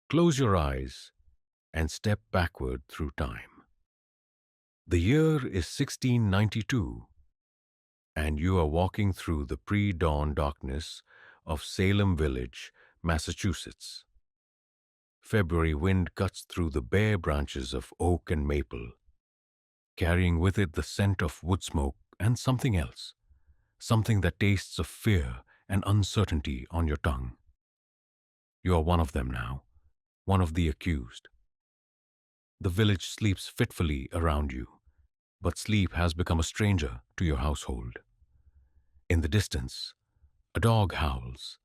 Close your eyes and step backward through time. The year is 1692, and you are walking through the pre-dawn darkness of Salem Village, Massachusetts. February wind cuts through the bare branches of oak and maple, carrying with it the scent of wood smoke and something else, something that tastes of fear and uncertainty on your tongue. You are one of them now, one of the accused. The village sleeps fitfully around you, but sleep has become a stranger to your household. In the distance, a dog howls,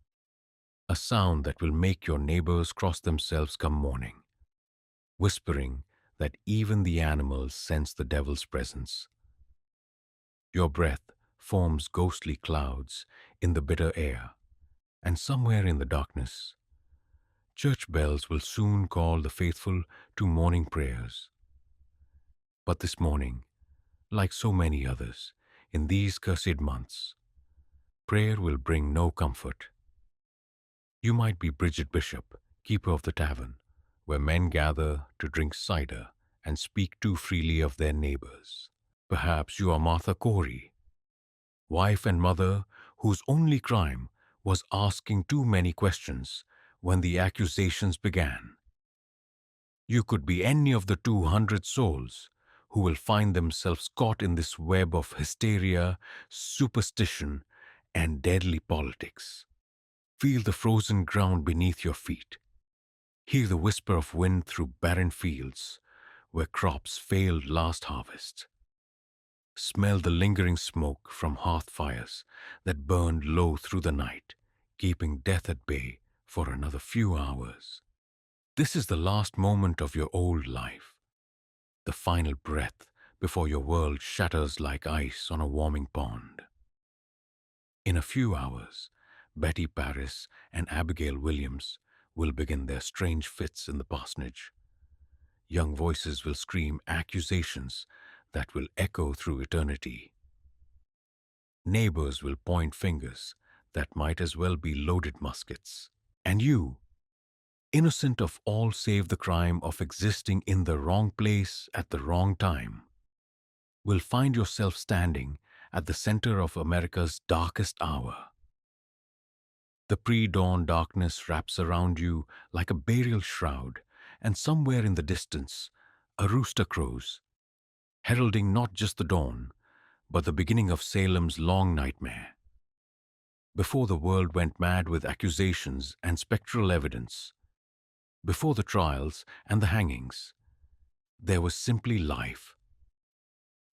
a sound that will make your neighbors cross themselves come morning, whispering that even the animals sense the devil's presence. Your breath forms ghostly clouds in the bitter air, and somewhere in the darkness, church bells will soon call the faithful to morning prayers. But this morning, like so many others, in these cursed months, prayer will bring no comfort. You might be Bridget Bishop, keeper of the tavern, where men gather to drink cider and speak too freely of their neighbors. Perhaps you are Martha Corey, wife and mother whose only crime was asking too many questions when the accusations began. You could be any of the 200 souls who will find themselves caught in this web of hysteria, superstition, and deadly politics. Feel the frozen ground beneath your feet. Hear the whisper of wind through barren fields where crops failed last harvest. Smell the lingering smoke from hearth fires that burned low through the night, keeping death at bay for another few hours. This is the last moment of your old life, the final breath before your world shatters like ice on a warming pond. In a few hours, Betty Paris and Abigail Williams will begin their strange fits in the parsonage. Young voices will scream accusations that will echo through eternity. Neighbors will point fingers that might as well be loaded muskets. And you, innocent of all save the crime of existing in the wrong place at the wrong time, will find yourself standing at the center of America's darkest hour. The pre-dawn darkness wraps around you like a burial shroud, and somewhere in the distance, a rooster crows, heralding not just the dawn, but the beginning of Salem's long nightmare. Before the world went mad with accusations and spectral evidence, before the trials and the hangings, there was simply life.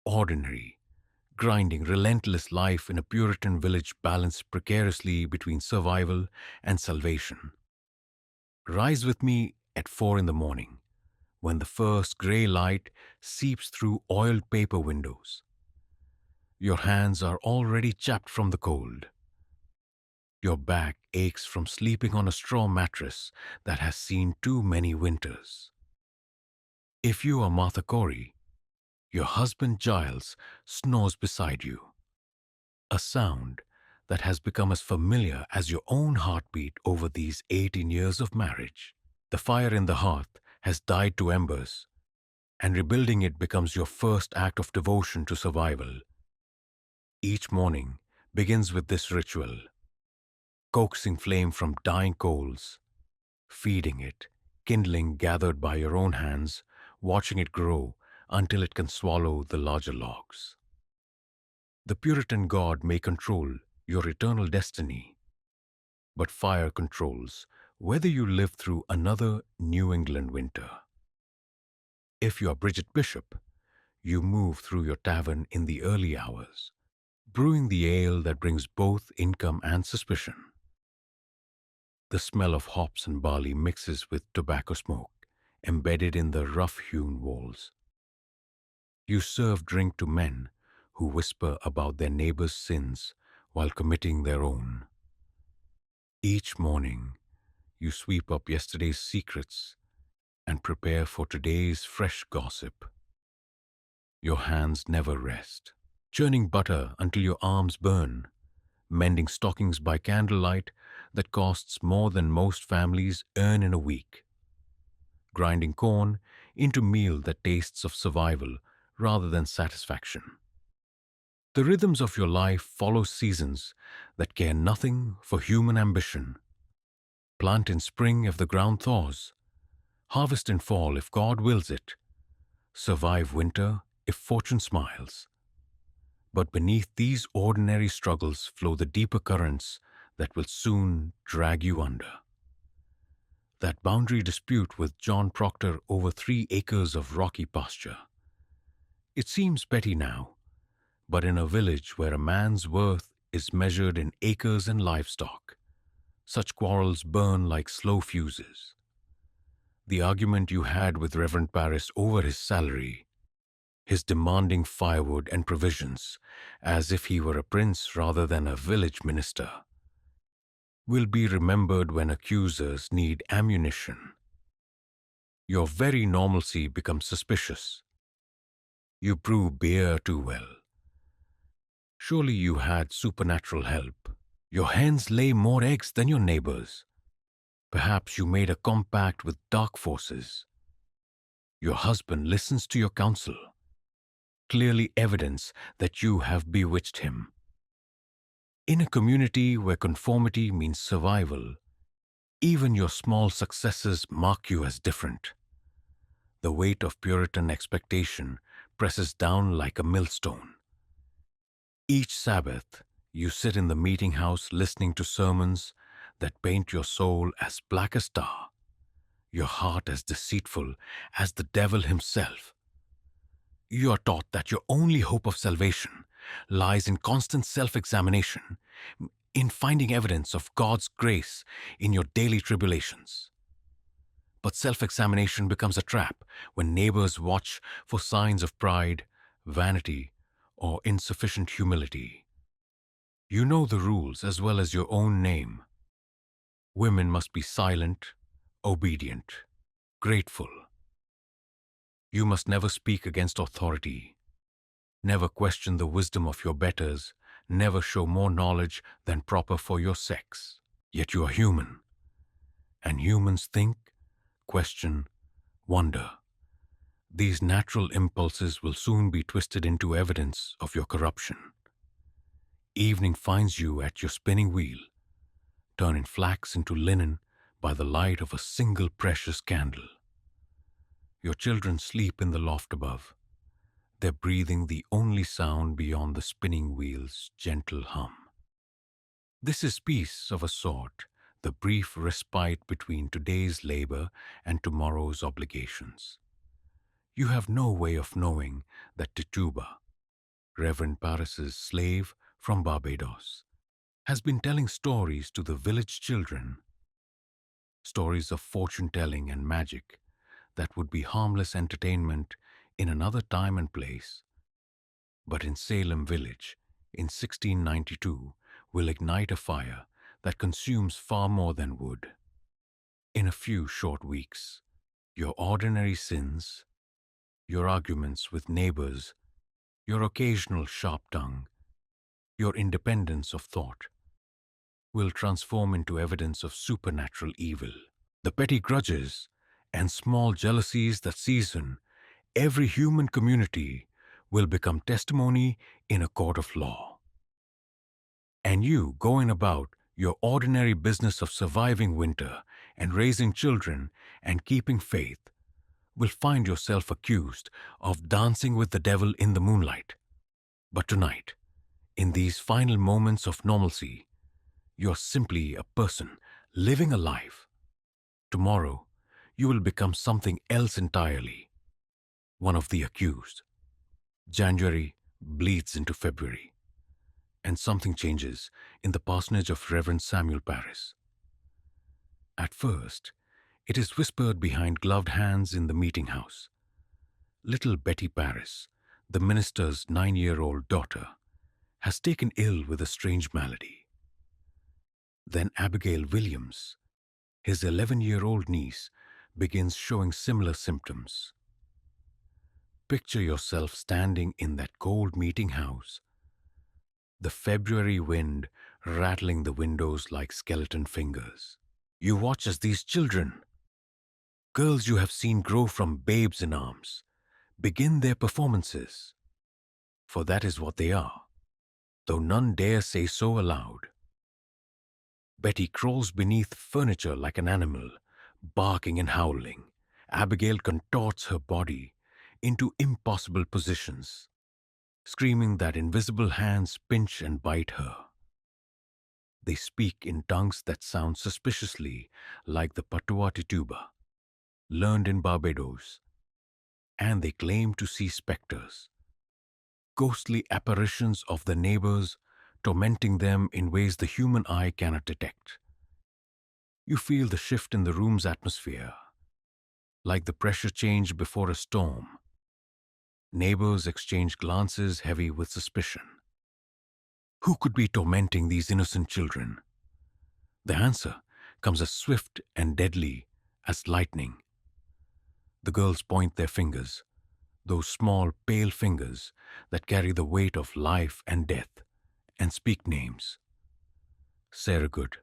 Ordinary, grinding, relentless life in a Puritan village balanced precariously between survival and salvation. Rise with me at 4 in the morning, when the first gray light seeps through oiled paper windows. Your hands are already chapped from the cold. Your back aches from sleeping on a straw mattress that has seen too many winters. If you are Martha Corey, your husband Giles snores beside you, a sound that has become as familiar as your own heartbeat over these 18 years of marriage. The fire in the hearth has died to embers, and rebuilding it becomes your first act of devotion to survival. Each morning begins with this ritual, coaxing flame from dying coals, feeding it, kindling gathered by your own hands, watching it grow until it can swallow the larger logs. The Puritan God may control your eternal destiny, but fire controls whether you live through another New England winter. If you are Bridget Bishop, you move through your tavern in the early hours, brewing the ale that brings both income and suspicion. The smell of hops and barley mixes with tobacco smoke, embedded in the rough-hewn walls. You serve drink to men who whisper about their neighbors' sins while committing their own. Each morning, you sweep up yesterday's secrets and prepare for today's fresh gossip. Your hands never rest, churning butter until your arms burn, mending stockings by candlelight that costs more than most families earn in a week. grinding corn into meal that tastes of survival rather than satisfaction. The rhythms of your life follow seasons that care nothing for human ambition. Plant in spring if the ground thaws, harvest in fall if God wills it, survive winter if fortune smiles. But beneath these ordinary struggles flow the deeper currents that will soon drag you under. That boundary dispute with John Proctor over 3 acres of rocky pasture. It seems petty now, but in a village where a man's worth is measured in acres and livestock, such quarrels burn like slow fuses. The argument you had with Reverend Paris over his salary, his demanding firewood and provisions, as if he were a prince rather than a village minister, will be remembered when accusers need ammunition. Your very normalcy becomes suspicious. You brew beer too well. Surely you had supernatural help. Your hens lay more eggs than your neighbors. Perhaps you made a compact with dark forces. Your husband listens to your counsel. Clearly evidence that you have bewitched him. In a community where conformity means survival, even your small successes mark you as different. The weight of Puritan expectation presses down like a millstone. Each Sabbath, you sit in the meeting house listening to sermons that paint your soul as black as tar, your heart as deceitful as the devil himself. You are taught that your only hope of salvation lies in constant self-examination, in finding evidence of God's grace in your daily tribulations. But self-examination becomes a trap when neighbors watch for signs of pride, vanity, or insufficient humility. You know the rules as well as your own name. Women must be silent, obedient, grateful. You must never speak against authority, never question the wisdom of your betters, never show more knowledge than proper for your sex. Yet you are human, and humans think, question, wonder. These natural impulses will soon be twisted into evidence of your corruption. Evening finds you at your spinning wheel, turning flax into linen by the light of a single precious candle. Your children sleep in the loft above, their breathing the only sound beyond the spinning wheel's gentle hum. This is peace of a sort, the brief respite between today's labor and tomorrow's obligations. You have no way of knowing that Tituba, Reverend Paris's slave from Barbados, has been telling stories to the village children, stories of fortune-telling and magic that would be harmless entertainment in another time and place, but in Salem village in 1692 will ignite a fire that consumes far more than wood. In a few short weeks, your ordinary sins, your arguments with neighbors, your occasional sharp tongue, your independence of thought, will transform into evidence of supernatural evil. The petty grudges and small jealousies that season every human community will become testimony in a court of law. And you, going about your ordinary business of surviving winter and raising children and keeping faith, will find yourself accused of dancing with the devil in the moonlight. But tonight, in these final moments of normalcy, you're simply a person living a life. Tomorrow, you will become something else entirely, one of the accused. January bleeds into February, and something changes in the parsonage of Reverend Samuel Paris. At first, it is whispered behind gloved hands in the meeting house. Little Betty Paris, the minister's 9-year-old daughter, has taken ill with a strange malady. Then Abigail Williams, his 11-year-old niece, begins showing similar symptoms. Picture yourself standing in that cold meeting house, the February wind rattling the windows like skeleton fingers. You watch as these children, Girls you have seen grow from babes in arms begin their performances, for that is what they are, though none dare say so aloud. Betty crawls beneath furniture like an animal, barking and howling. Abigail contorts her body into impossible positions, screaming that invisible hands pinch and bite her. They speak in tongues that sound suspiciously like the Patois Tituba, learned in Barbados, and they claim to see specters, ghostly apparitions of the neighbors, tormenting them in ways the human eye cannot detect. You feel the shift in the room's atmosphere, like the pressure change before a storm. Neighbors exchange glances heavy with suspicion. Who could be tormenting these innocent children? The answer comes as swift and deadly as lightning. The girls point their fingers, those small, pale fingers that carry the weight of life and death, and speak names. Sarah Good,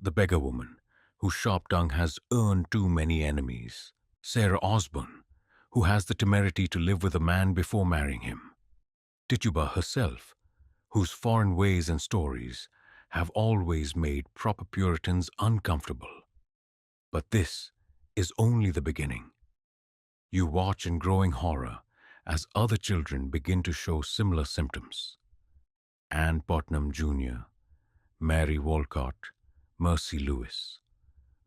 the beggar woman, whose sharp tongue has earned too many enemies. Sarah Osborne, who has the temerity to live with a man before marrying him. Tituba herself, whose foreign ways and stories have always made proper Puritans uncomfortable. But this is only the beginning. You watch in growing horror as other children begin to show similar symptoms. Anne Putnam Jr., Mary Walcott, Mercy Lewis,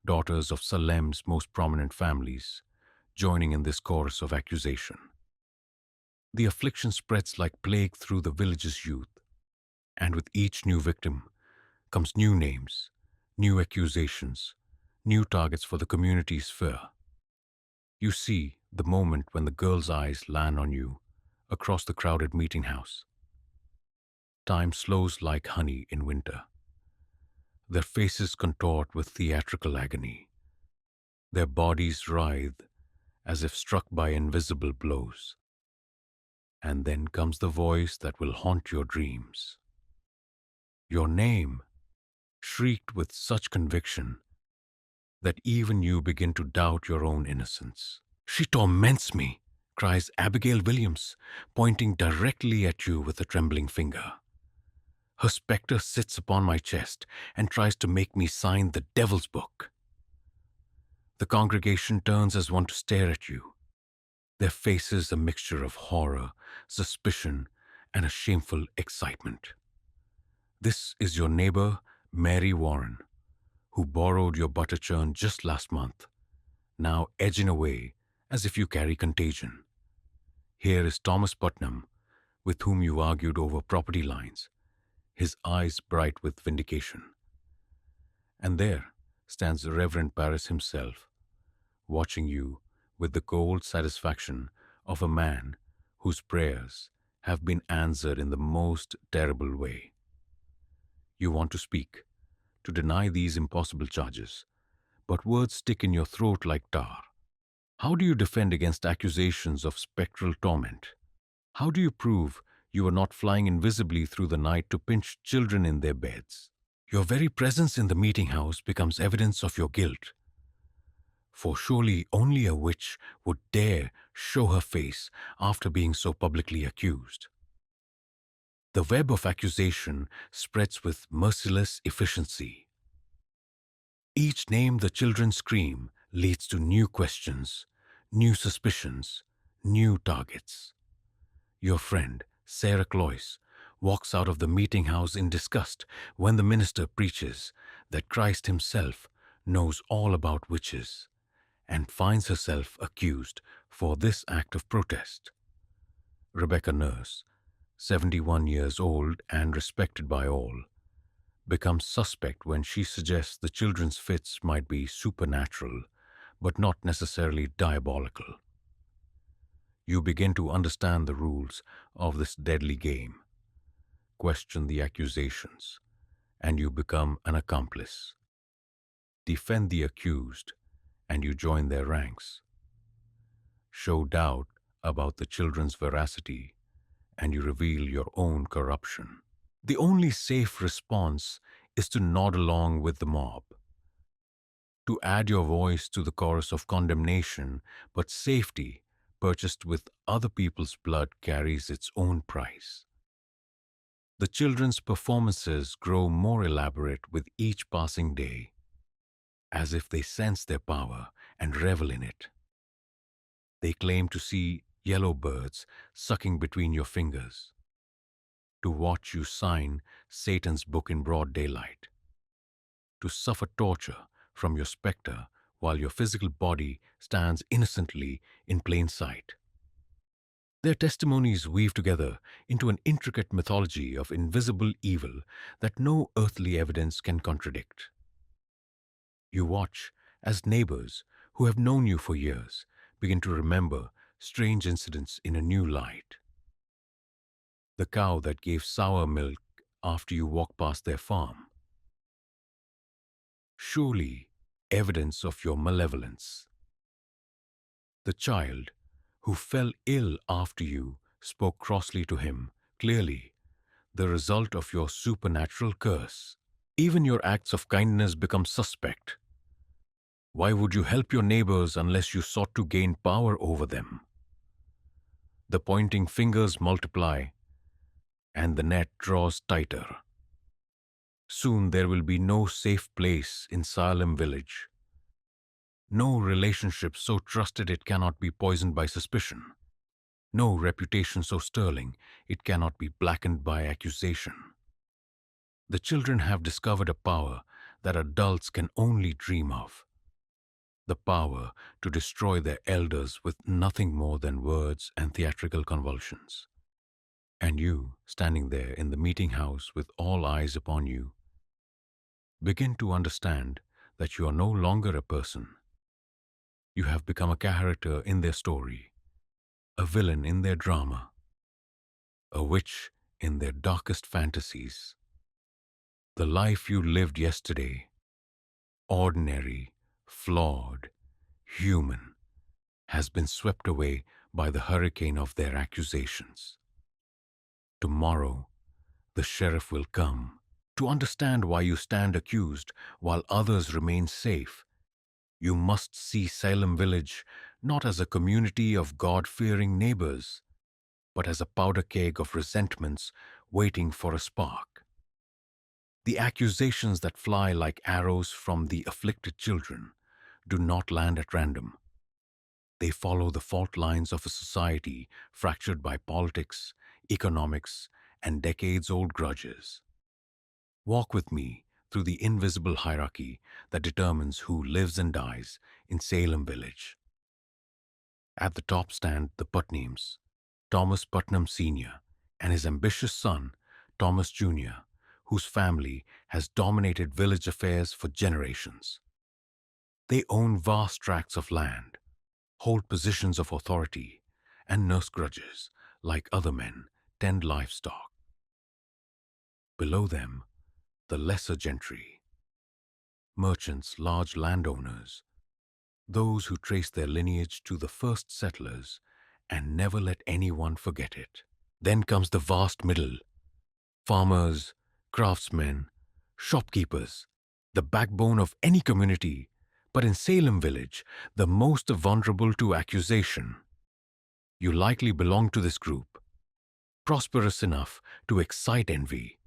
daughters of Salem's most prominent families, joining in this chorus of accusation. The affliction spreads like plague through the village's youth, and with each new victim comes new names, new accusations, new targets for the community's fear. You see the moment when the girls' eyes land on you across the crowded meeting house. Time slows like honey in winter. Their faces contort with theatrical agony. Their bodies writhe as if struck by invisible blows. And then comes the voice that will haunt your dreams. Your name, shrieked with such conviction that even you begin to doubt your own innocence. "She torments me," cries Abigail Williams, pointing directly at you with a trembling finger. Her spectre sits upon my chest and tries to make me sign the devil's book. The congregation turns as one to stare at you, their faces a mixture of horror, suspicion, and a shameful excitement. This is your neighbor, Mary Warren, who borrowed your butter churn just last month, now edging away as if you carry contagion. Here is Thomas Putnam, with whom you argued over property lines, his eyes bright with vindication. And there stands the Reverend Paris himself, watching you with the cold satisfaction of a man whose prayers have been answered in the most terrible way. You want to speak, to deny these impossible charges, but words stick in your throat like tar. How do you defend against accusations of spectral torment? How do you prove you are not flying invisibly through the night to pinch children in their beds? Your very presence in the meeting house becomes evidence of your guilt. For surely only a witch would dare show her face after being so publicly accused. The web of accusation spreads with merciless efficiency. Each name the children scream leads to new questions, new suspicions, new targets. Your friend, Sarah Cloyce, walks out of the meeting house in disgust when the minister preaches that Christ himself knows all about witches, and finds herself accused for this act of protest. Rebecca Nurse, 71 years old and respected by all, becomes suspect when she suggests the children's fits might be supernatural, but not necessarily diabolical. You begin to understand the rules of this deadly game, question the accusations, and you become an accomplice. Defend the accused, and you join their ranks. Show doubt about the children's veracity, and you reveal your own corruption. The only safe response is to nod along with the mob. to add your voice to the chorus of condemnation, but safety, purchased with other people's blood, carries its own price. The children's performances grow more elaborate with each passing day, as if they sense their power and revel in it. They claim to see yellow birds sucking between your fingers, to watch you sign Satan's book in broad daylight, to suffer torture from your specter while your physical body stands innocently in plain sight. Their testimonies weave together into an intricate mythology of invisible evil that no earthly evidence can contradict. You watch as neighbors who have known you for years begin to remember strange incidents in a new light. The cow that gave sour milk after you walk past their farm. Surely evidence of your malevolence. The child who fell ill after you spoke crossly to him, clearly the result of your supernatural curse. Even your acts of kindness become suspect. Why would you help your neighbors unless you sought to gain power over them? The pointing fingers multiply, and the net draws tighter. Soon there will be no safe place in Salem village. No relationship so trusted it cannot be poisoned by suspicion. No reputation so sterling it cannot be blackened by accusation. The children have discovered a power that adults can only dream of. The power to destroy their elders with nothing more than words and theatrical convulsions. And you, standing there in the meeting house with all eyes upon you, begin to understand that you are no longer a person. You have become a character in their story, a villain in their drama, a witch in their darkest fantasies. The life you lived yesterday, ordinary, flawed, human, has been swept away by the hurricane of their accusations. Tomorrow, the sheriff will come to understand why you stand accused while others remain safe. You must see Salem Village not as a community of God-fearing neighbors, but as a powder keg of resentments waiting for a spark. The accusations that fly like arrows from the afflicted children do not land at random. They follow the fault lines of a society fractured by politics, economics, and decades-old grudges. Walk with me through the invisible hierarchy that determines who lives and dies in Salem Village. At the top stand the Putnams, Thomas Putnam Sr. and his ambitious son, Thomas Jr., whose family has dominated village affairs for generations. They own vast tracts of land, hold positions of authority, and nurse grudges, like other men tend livestock. Below them, the lesser gentry, merchants, large landowners, those who trace their lineage to the first settlers and never let anyone forget it. Then comes the vast middle, farmers, craftsmen, shopkeepers, the backbone of any community, but in Salem Village, the most vulnerable to accusation. You likely belong to this group, prosperous enough to excite envy,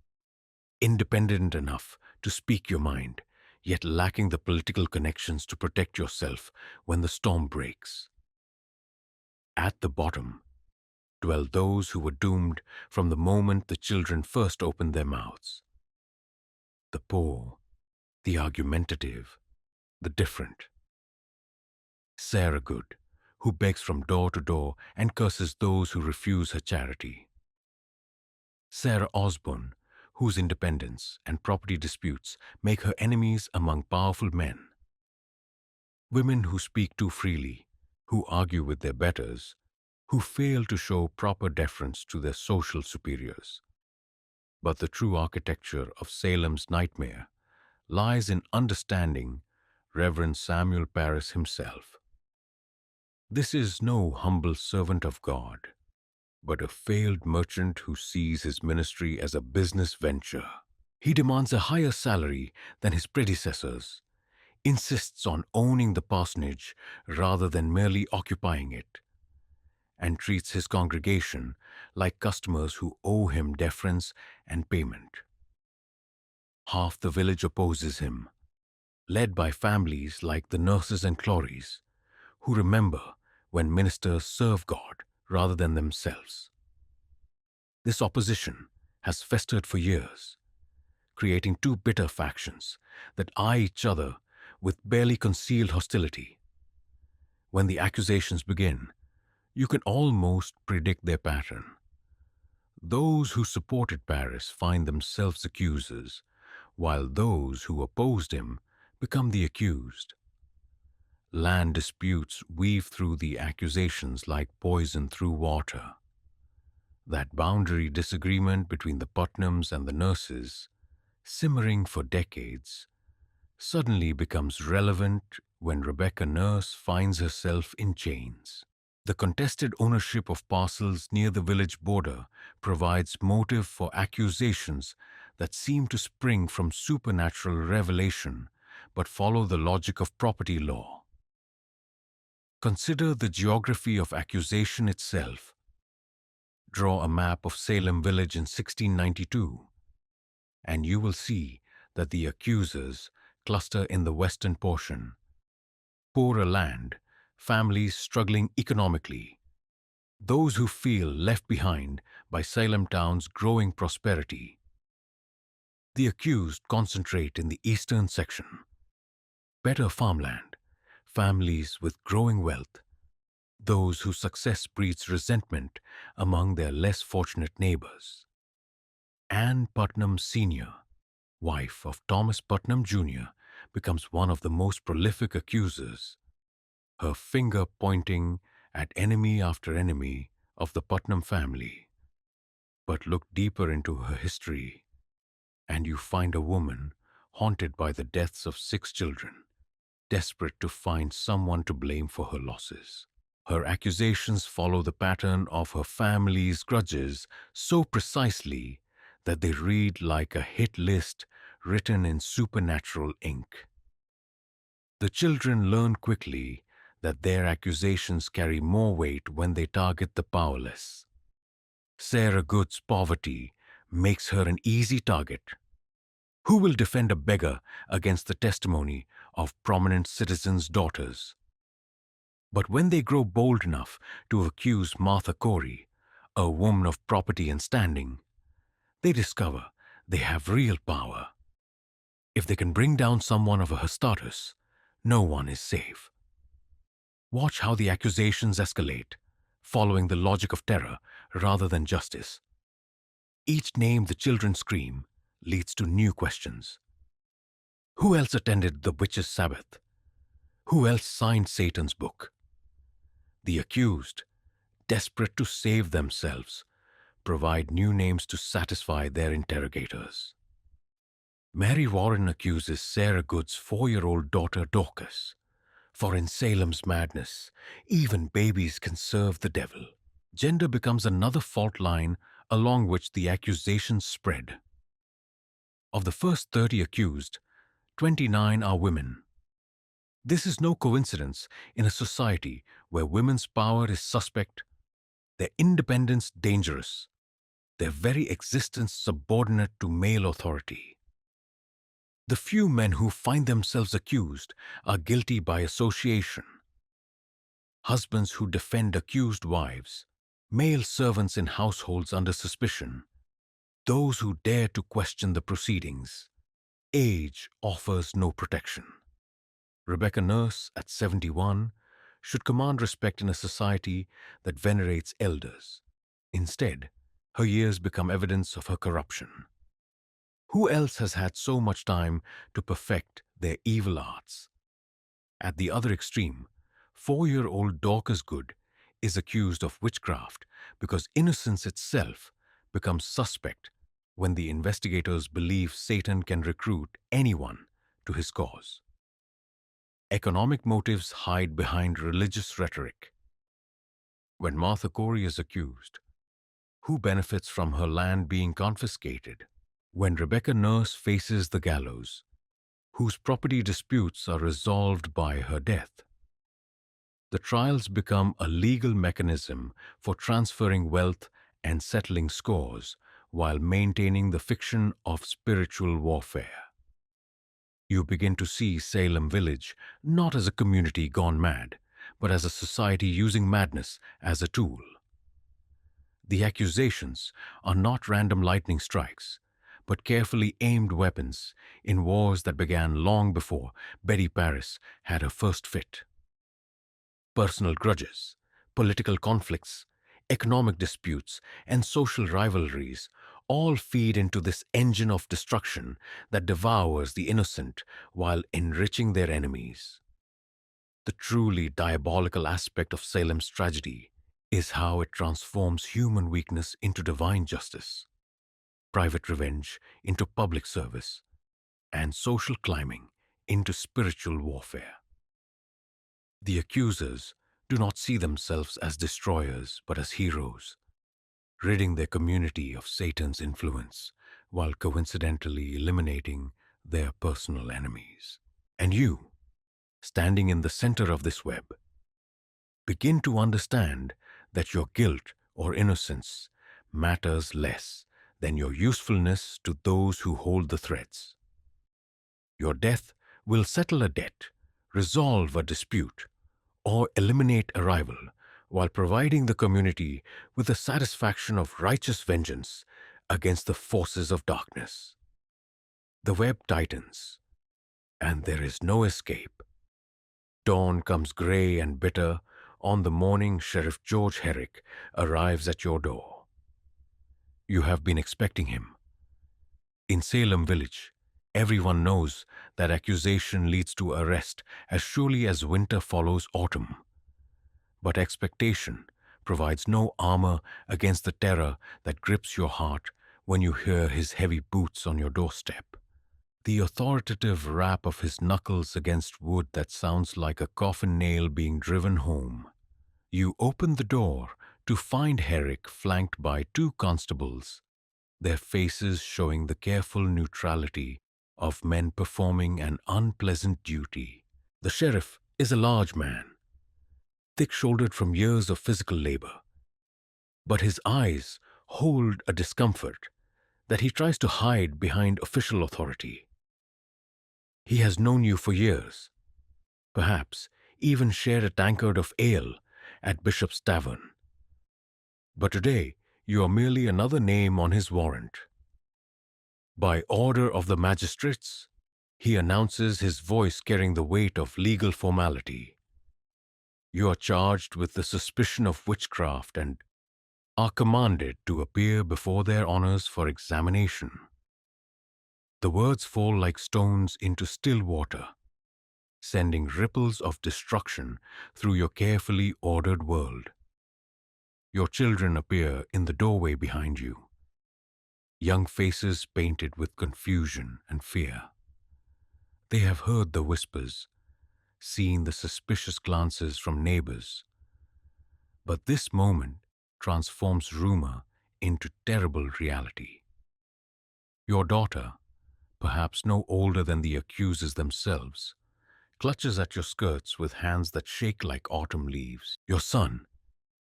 independent enough to speak your mind, yet lacking the political connections to protect yourself when the storm breaks. At the bottom dwell those who were doomed from the moment the children first opened their mouths. The poor, the argumentative, the different. Sarah Good, who begs from door to door and curses those who refuse her charity. Sarah Osborne, whose independence and property disputes make her enemies among powerful men. Women who speak too freely, who argue with their betters, who fail to show proper deference to their social superiors. But the true architecture of Salem's nightmare lies in understanding Reverend Samuel Parris himself. This is no humble servant of God, but a failed merchant who sees his ministry as a business venture. He demands a higher salary than his predecessors, insists on owning the parsonage rather than merely occupying it, and treats his congregation like customers who owe him deference and payment. Half the village opposes him, led by families like the nurses and Clories, who remember when ministers serve God rather than themselves. This opposition has festered for years, creating two bitter factions that eye each other with barely concealed hostility. When the accusations begin, you can almost predict their pattern. Those who supported Paris find themselves accusers, while those who opposed him become the accused. Land disputes weave through the accusations like poison through water. That boundary disagreement between the Putnams and the nurses, simmering for decades, suddenly becomes relevant when Rebecca Nurse finds herself in chains. The contested ownership of parcels near the village border provides motive for accusations that seem to spring from supernatural revelation but follow the logic of property law. Consider the geography of accusation itself. Draw a map of Salem village in 1692, and you will see that the accusers cluster in the western portion. Poorer land, families struggling economically, those who feel left behind by Salem town's growing prosperity. The accused concentrate in the eastern section. Better farmland, families with growing wealth, those whose success breeds resentment among their less fortunate neighbors. Anne Putnam Sr., wife of Thomas Putnam Jr., becomes one of the most prolific accusers, her finger pointing at enemy after enemy of the Putnam family. But look deeper into her history, and you find a woman haunted by the deaths of 6 children, desperate to find someone to blame for her losses. Her accusations follow the pattern of her family's grudges so precisely that they read like a hit list written in supernatural ink. The children learn quickly that their accusations carry more weight when they target the powerless. Sarah Good's poverty makes her an easy target. Who will defend a beggar against the testimony of prominent citizens' daughters? But when they grow bold enough to accuse Martha Corey, a woman of property and standing, they discover they have real power. If they can bring down someone of her status, no one is safe. Watch how the accusations escalate, following the logic of terror rather than justice. Each name the children scream leads to new questions. Who else attended the witch's Sabbath? Who else signed Satan's book? The accused, desperate to save themselves, provide new names to satisfy their interrogators. Mary Warren accuses Sarah Good's 4-year-old daughter Dorcas, for in Salem's madness, even babies can serve the devil. Gender becomes another fault line along which the accusations spread. Of the first 30 accused, 29 are women. This is no coincidence in a society where women's power is suspect, their independence dangerous, their very existence subordinate to male authority. The few men who find themselves accused are guilty by association. Husbands who defend accused wives, male servants in households under suspicion, those who dare to question the proceedings. Age offers no protection. Rebecca Nurse, at 71, should command respect in a society that venerates elders. Instead, her years become evidence of her corruption. Who else has had so much time to perfect their evil arts? At the other extreme, 4-year-old Dorcas Good is accused of witchcraft because innocence itself becomes suspect when the investigators believe Satan can recruit anyone to his cause. Economic motives hide behind religious rhetoric. When Martha Corey is accused, who benefits from her land being confiscated? When Rebecca Nurse faces the gallows, whose property disputes are resolved by her death. The trials become a legal mechanism for transferring wealth and settling scores while maintaining the fiction of spiritual warfare. You begin to see Salem Village not as a community gone mad, but as a society using madness as a tool. The accusations are not random lightning strikes, but carefully aimed weapons in wars that began long before Betty Paris had her first fit. Personal grudges, political conflicts, economic disputes, and social rivalries all feed into this engine of destruction that devours the innocent while enriching their enemies. The truly diabolical aspect of Salem's tragedy is how it transforms human weakness into divine justice, private revenge into public service, and social climbing into spiritual warfare. The accusers do not see themselves as destroyers but as heroes, ridding their community of Satan's influence while coincidentally eliminating their personal enemies. And you, standing in the center of this web, begin to understand that your guilt or innocence matters less than your usefulness to those who hold the threads. Your death will settle a debt, resolve a dispute, or eliminate a rival, while providing the community with the satisfaction of righteous vengeance against the forces of darkness. The web tightens, and there is no escape. Dawn comes gray and bitter on the morning Sheriff George Herrick arrives at your door. You have been expecting him. In Salem Village, everyone knows that accusation leads to arrest as surely as winter follows autumn. But expectation provides no armor against the terror that grips your heart when you hear his heavy boots on your doorstep. The authoritative rap of his knuckles against wood that sounds like a coffin nail being driven home. You open the door to find Herrick flanked by two constables, their faces showing the careful neutrality of men performing an unpleasant duty. The sheriff is a large man, thick-shouldered from years of physical labor, but his eyes hold a discomfort that he tries to hide behind official authority. He has known you for years, perhaps even shared a tankard of ale at Bishop's Tavern. But today, you are merely another name on his warrant. By order of the magistrates, he announces, his voice carrying the weight of legal formality. You are charged with the suspicion of witchcraft and are commanded to appear before their honors for examination. The words fall like stones into still water, sending ripples of destruction through your carefully ordered world. Your children appear in the doorway behind you, young faces painted with confusion and fear. They have heard the whispers, seen the suspicious glances from neighbors. But this moment transforms rumor into terrible reality. Your daughter, perhaps no older than the accusers themselves, clutches at your skirts with hands that shake like autumn leaves. Your son,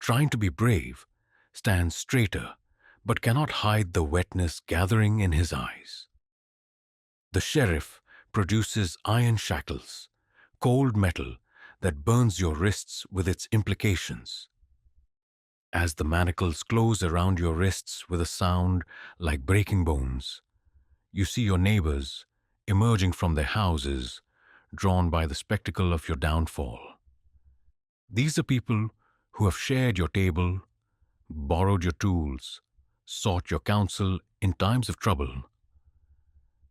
trying to be brave, stands straighter but cannot hide the wetness gathering in his eyes. The sheriff produces iron shackles, cold metal that burns your wrists with its implications. As the manacles close around your wrists with a sound like breaking bones, you see your neighbors emerging from their houses, drawn by the spectacle of your downfall. These are people who have shared your table, borrowed your tools, sought your counsel in times of trouble.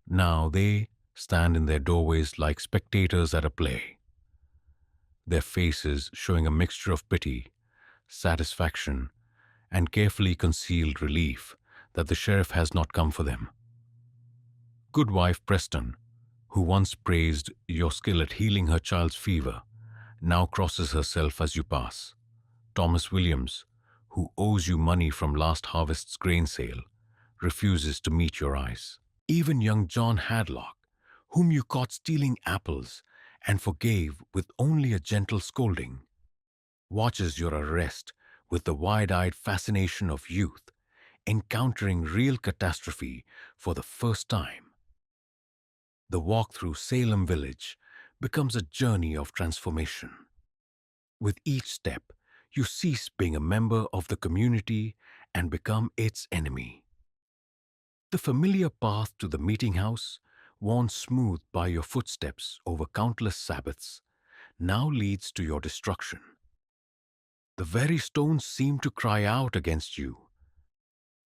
Now they stand in their doorways like spectators at a play, their faces showing a mixture of pity, satisfaction, and carefully concealed relief that the sheriff has not come for them. Goodwife Preston, who once praised your skill at healing her child's fever, now crosses herself as you pass. Thomas Williams, who owes you money from last harvest's grain sale, refuses to meet your eyes. Even young John Hadlock, whom you caught stealing apples and forgave with only a gentle scolding, watches your arrest with the wide-eyed fascination of youth, encountering real catastrophe for the first time. The walk through Salem village becomes a journey of transformation. With each step, you cease being a member of the community and become its enemy. The familiar path to the meeting house, worn smooth by your footsteps over countless Sabbaths, now leads to your destruction. The very stones seem to cry out against you.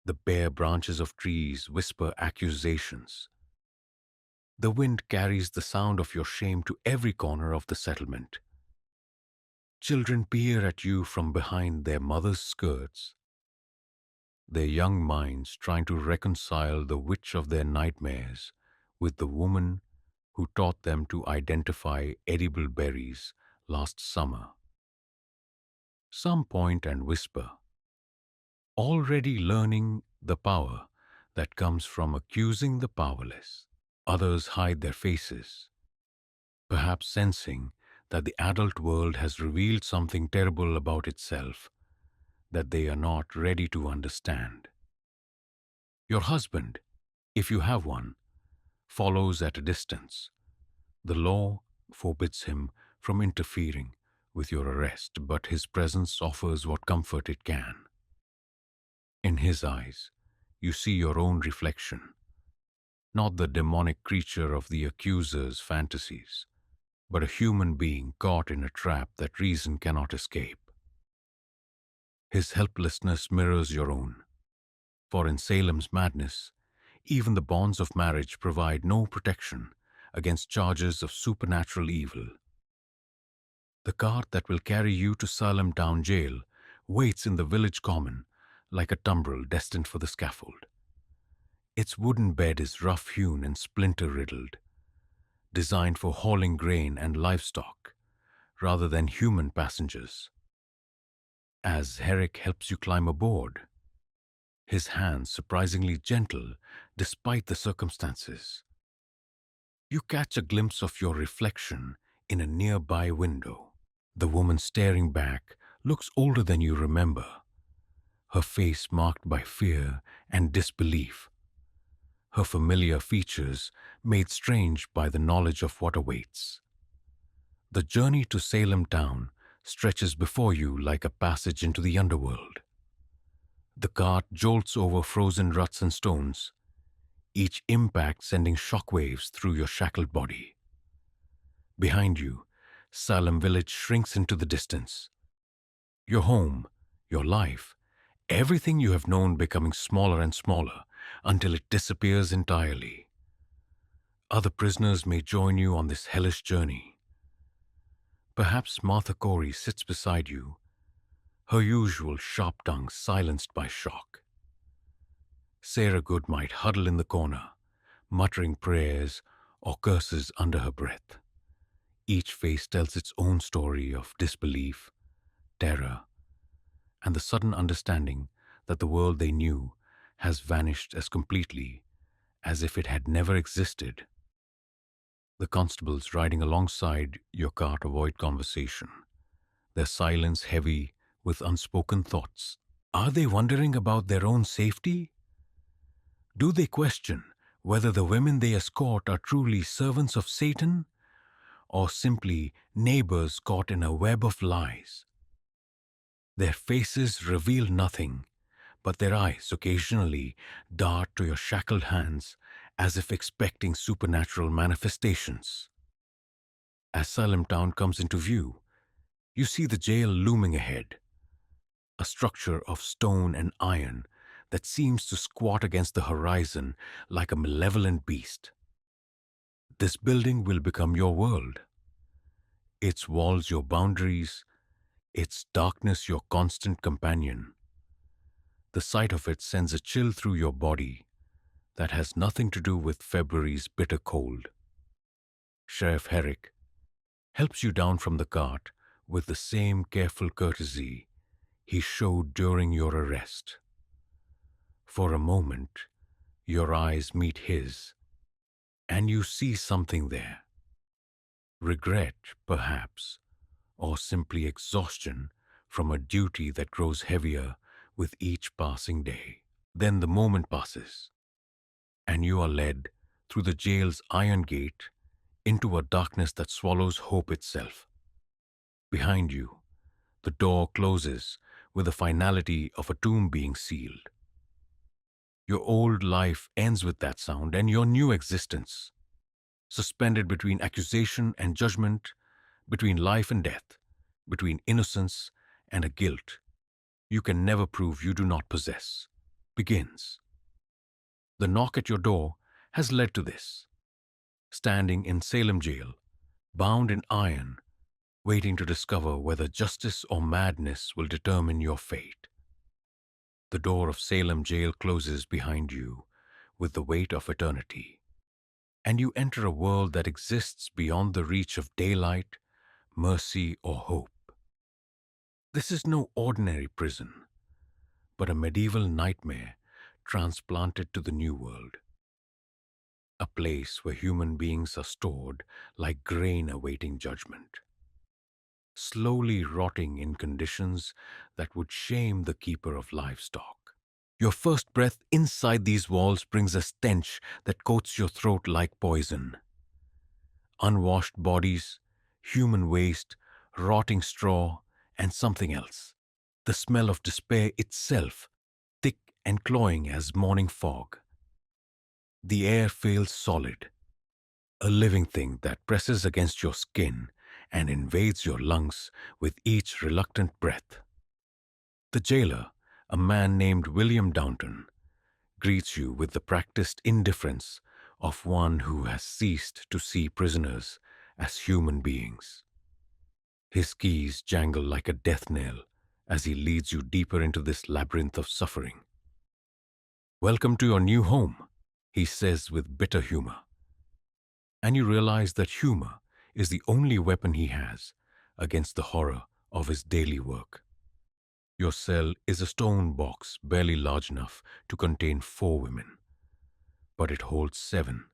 The bare branches of trees whisper accusations. The wind carries the sound of your shame to every corner of the settlement. Children peer at you from behind their mothers' skirts, their young minds trying to reconcile the witch of their nightmares with the woman who taught them to identify edible berries last summer. Some point and whisper, already learning the power that comes from accusing the powerless. Others hide their faces, perhaps sensing that the adult world has revealed something terrible about itself that they are not ready to understand. Your husband, if you have one, follows at a distance. The law forbids him from interfering with your arrest, but his presence offers what comfort it can. In his eyes, you see your own reflection, not the demonic creature of the accuser's fantasies, but a human being caught in a trap that reason cannot escape. His helplessness mirrors your own, for in Salem's madness, even the bonds of marriage provide no protection against charges of supernatural evil. The cart that will carry you to Salem town jail waits in the village common like a tumbril destined for the scaffold. Its wooden bed is rough-hewn and splinter-riddled, designed for hauling grain and livestock rather than human passengers. As Herrick helps you climb aboard, his hands surprisingly gentle despite the circumstances, you catch a glimpse of your reflection in a nearby window. The woman staring back looks older than you remember, her face marked by fear and disbelief, her familiar features made strange by the knowledge of what awaits. The journey to Salem town stretches before you like a passage into the underworld. The cart jolts over frozen ruts and stones, each impact sending shockwaves through your shackled body. Behind you, Salem village shrinks into the distance. Your home, your life, everything you have known becoming smaller and smaller until it disappears entirely. Other prisoners may join you on this hellish journey. Perhaps Martha Corey sits beside you, her usual sharp tongue silenced by shock. Sarah Good might huddle in the corner, muttering prayers or curses under her breath. Each face tells its own story of disbelief, terror, and the sudden understanding that the world they knew has vanished as completely as if it had never existed. The constables riding alongside your cart avoid conversation, their silence heavy with unspoken thoughts. Are they wondering about their own safety? Do they question whether the women they escort are truly servants of Satan or simply neighbors caught in a web of lies? Their faces reveal nothing, but their eyes occasionally dart to your shackled hands as if expecting supernatural manifestations. As Salem town comes into view, you see the jail looming ahead, a structure of stone and iron that seems to squat against the horizon like a malevolent beast. This building will become your world, its walls your boundaries, its darkness your constant companion. The sight of it sends a chill through your body that has nothing to do with February's bitter cold. Sheriff Herrick helps you down from the cart with the same careful courtesy he showed during your arrest. For a moment, your eyes meet his, and you see something there. Regret, perhaps, or simply exhaustion from a duty that grows heavier with each passing day. Then the moment passes, and you are led through the jail's iron gate into a darkness that swallows hope itself. Behind you, the door closes with the finality of a tomb being sealed. Your old life ends with that sound, and your new existence, suspended between accusation and judgment, between life and death, between innocence and a guilt you can never prove you do not possess, begins. The knock at your door has led to this. Standing in Salem jail, bound in iron, waiting to discover whether justice or madness will determine your fate. The door of Salem jail closes behind you with the weight of eternity, and you enter a world that exists beyond the reach of daylight, mercy, or hope. This is no ordinary prison, but a medieval nightmare transplanted to the New World. A place where human beings are stored like grain awaiting judgment, slowly rotting in conditions that would shame the keeper of livestock. Your first breath inside these walls brings a stench that coats your throat like poison. Unwashed bodies, human waste, rotting straw, and something else. The smell of despair itself, thick and cloying as morning fog. The air feels solid, a living thing that presses against your skin and invades your lungs with each reluctant breath. The jailer, a man named William Downton, greets you with the practiced indifference of one who has ceased to see prisoners as human beings. His keys jangle like a death knell as he leads you deeper into this labyrinth of suffering. "Welcome to your new home," he says with bitter humor. And you realize that humor is the only weapon he has against the horror of his daily work. Your cell is a stone box barely large enough to contain 4 women, but it holds 7.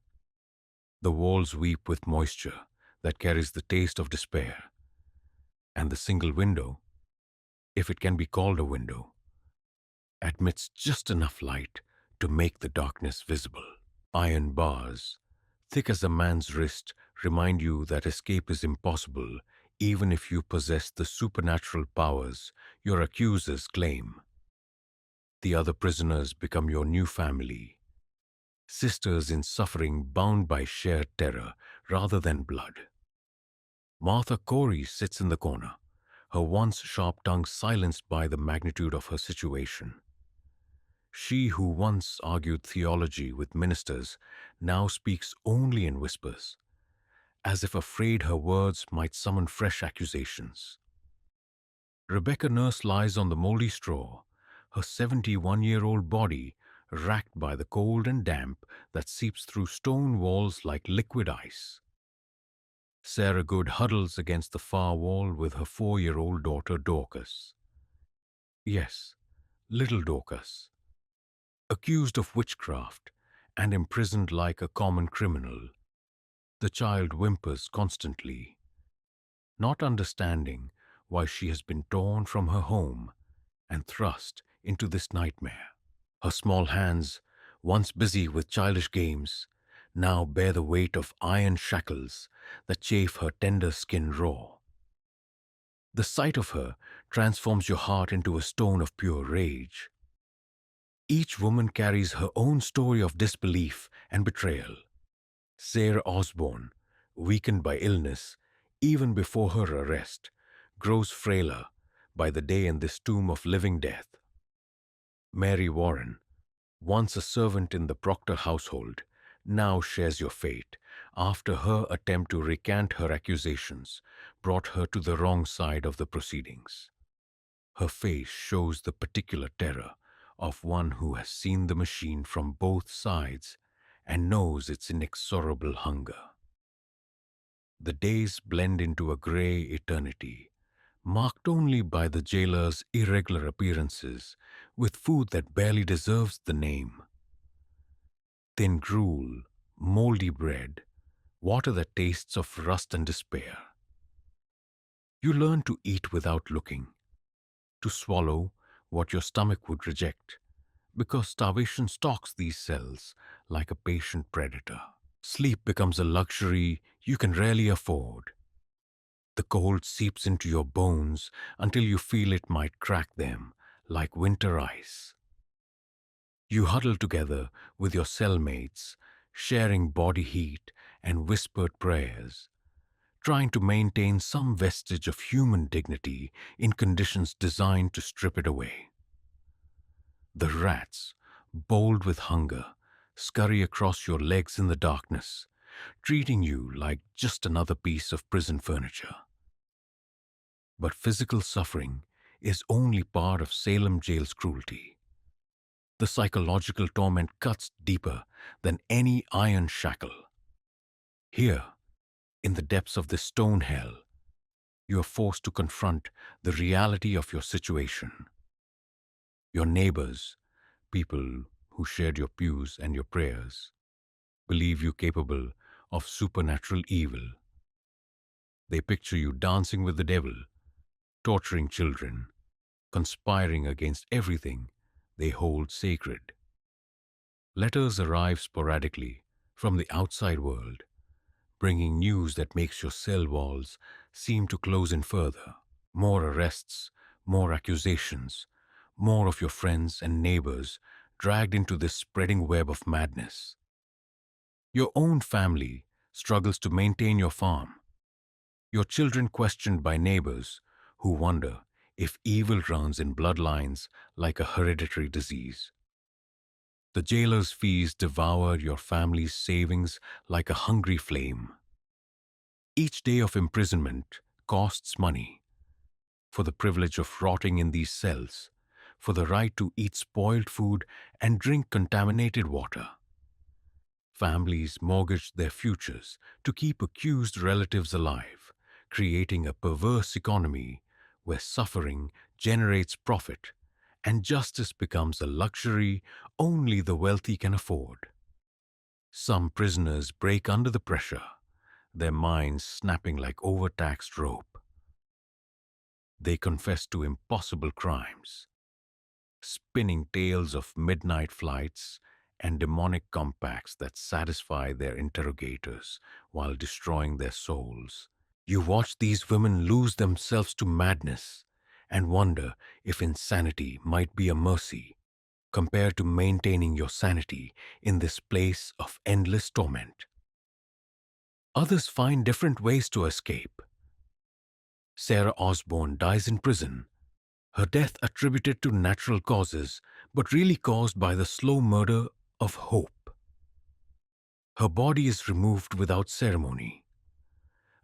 The walls weep with moisture that carries the taste of despair, and the single window, if it can be called a window, admits just enough light to make the darkness visible. Iron bars, thick as a man's wrist, remind you that escape is impossible even if you possess the supernatural powers your accusers claim. The other prisoners become your new family, sisters in suffering bound by shared terror rather than blood. Martha Corey sits in the corner, her once sharp tongue silenced by the magnitude of her situation. She who once argued theology with ministers now speaks only in whispers, as if afraid her words might summon fresh accusations. Rebecca Nurse lies on the moldy straw, her 71-year-old body racked by the cold and damp that seeps through stone walls like liquid ice. Sarah Good huddles against the far wall with her 4-year-old daughter Dorcas. Yes, little Dorcas, accused of witchcraft and imprisoned like a common criminal. The child whimpers constantly, not understanding why she has been torn from her home and thrust into this nightmare. Her small hands, once busy with childish games, now bear the weight of iron shackles that chafe her tender skin raw. The sight of her transforms your heart into a stone of pure rage. Each woman carries her own story of disbelief and betrayal. Sarah Osborne, weakened by illness even before her arrest, grows frailer by the day in this tomb of living death. Mary Warren, once a servant in the Proctor household, now shares your fate after her attempt to recant her accusations brought her to the wrong side of the proceedings. Her face shows the particular terror of one who has seen the machine from both sides and knows its inexorable hunger. The days blend into a gray eternity, marked only by the jailer's irregular appearances with food that barely deserves the name. Thin gruel, moldy bread, water that tastes of rust and despair. You learn to eat without looking, to swallow what your stomach would reject, because starvation stalks these cells like a patient predator. Sleep becomes a luxury you can rarely afford. The cold seeps into your bones until you feel it might crack them like winter ice. You huddle together with your cellmates, sharing body heat and whispered prayers, trying to maintain some vestige of human dignity in conditions designed to strip it away. The rats, bold with hunger, scurry across your legs in the darkness, treating you like just another piece of prison furniture. But physical suffering is only part of Salem jail's cruelty. The psychological torment cuts deeper than any iron shackle. Here, in the depths of this stone hell, you are forced to confront the reality of your situation. Your neighbors, people who shared your pews and your prayers, believe you capable of supernatural evil. They picture you dancing with the devil, torturing children, conspiring against everything they hold sacred. Letters arrive sporadically from the outside world, bringing news that makes your cell walls seem to close in further. More arrests, more accusations, more of your friends and neighbors dragged into this spreading web of madness. Your own family struggles to maintain your farm, your children questioned by neighbors who wonder if evil runs in bloodlines like a hereditary disease. The jailer's fees devour your family's savings like a hungry flame. Each day of imprisonment costs money, for the privilege of rotting in these cells, for the right to eat spoiled food and drink contaminated water. Families mortgage their futures to keep accused relatives alive, creating a perverse economy where suffering generates profit and justice becomes a luxury only the wealthy can afford. Some prisoners break under the pressure, their minds snapping like overtaxed rope. They confess to impossible crimes, spinning tales of midnight flights and demonic compacts that satisfy their interrogators while destroying their souls. You watch these women lose themselves to madness and wonder if insanity might be a mercy compared to maintaining your sanity in this place of endless torment. Others find different ways to escape. Sarah Osborne dies in prison, her death attributed to natural causes, but really caused by the slow murder of hope. Her body is removed without ceremony.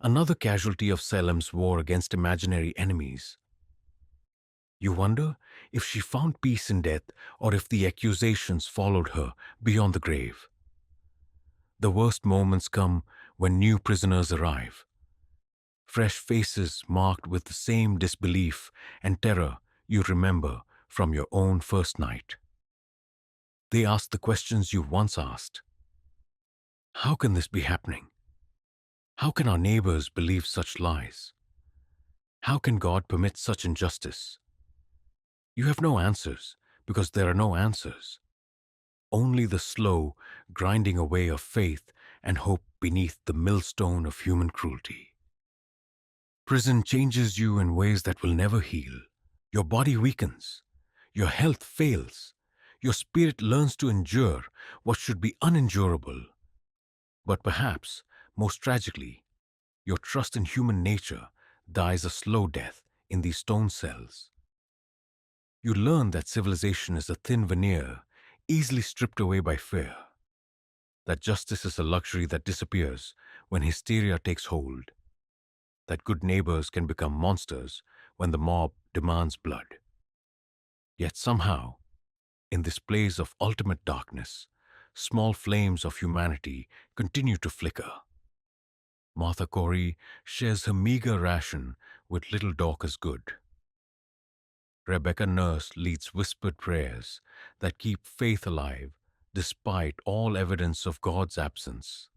Another casualty of Salem's war against imaginary enemies. You wonder if she found peace in death or if the accusations followed her beyond the grave. The worst moments come when new prisoners arrive. Fresh faces marked with the same disbelief and terror you remember from your own first night. They ask the questions you once asked. How can this be happening? How can our neighbors believe such lies? How can God permit such injustice? You have no answers because there are no answers. Only the slow grinding away of faith and hope beneath the millstone of human cruelty. Prison changes you in ways that will never heal. Your body weakens. Your health fails. Your spirit learns to endure what should be unendurable. But perhaps, most tragically, your trust in human nature dies a slow death in these stone cells. You learn that civilization is a thin veneer, easily stripped away by fear. That justice is a luxury that disappears when hysteria takes hold. That good neighbors can become monsters when the mob demands blood. Yet somehow, in this place of ultimate darkness, small flames of humanity continue to flicker. Martha Corey shares her meager ration with little Dorcas Good. Rebecca Nurse leads whispered prayers that keep faith alive despite all evidence of God's absence.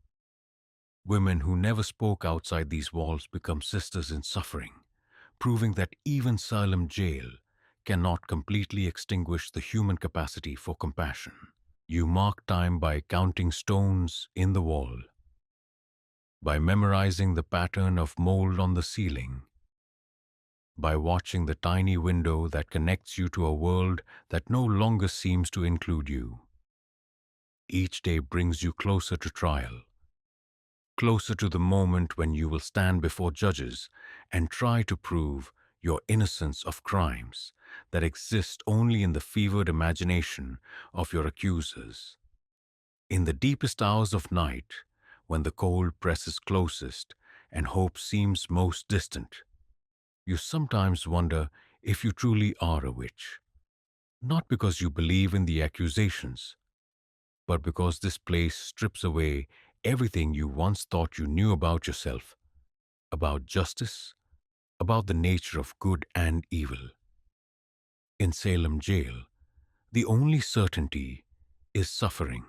Women who never spoke outside these walls become sisters in suffering, proving that even Salem jail cannot completely extinguish the human capacity for compassion. You mark time by counting stones in the wall, by memorizing the pattern of mold on the ceiling, by watching the tiny window that connects you to a world that no longer seems to include you. Each day brings you closer to trial, closer to the moment when you will stand before judges and try to prove your innocence of crimes that exist only in the fevered imagination of your accusers. In the deepest hours of night, when the cold presses closest and hope seems most distant, you sometimes wonder if you truly are a witch, not because you believe in the accusations, but because this place strips away everything you once thought you knew about yourself, about justice, about the nature of good and evil. In Salem jail, the only certainty is suffering.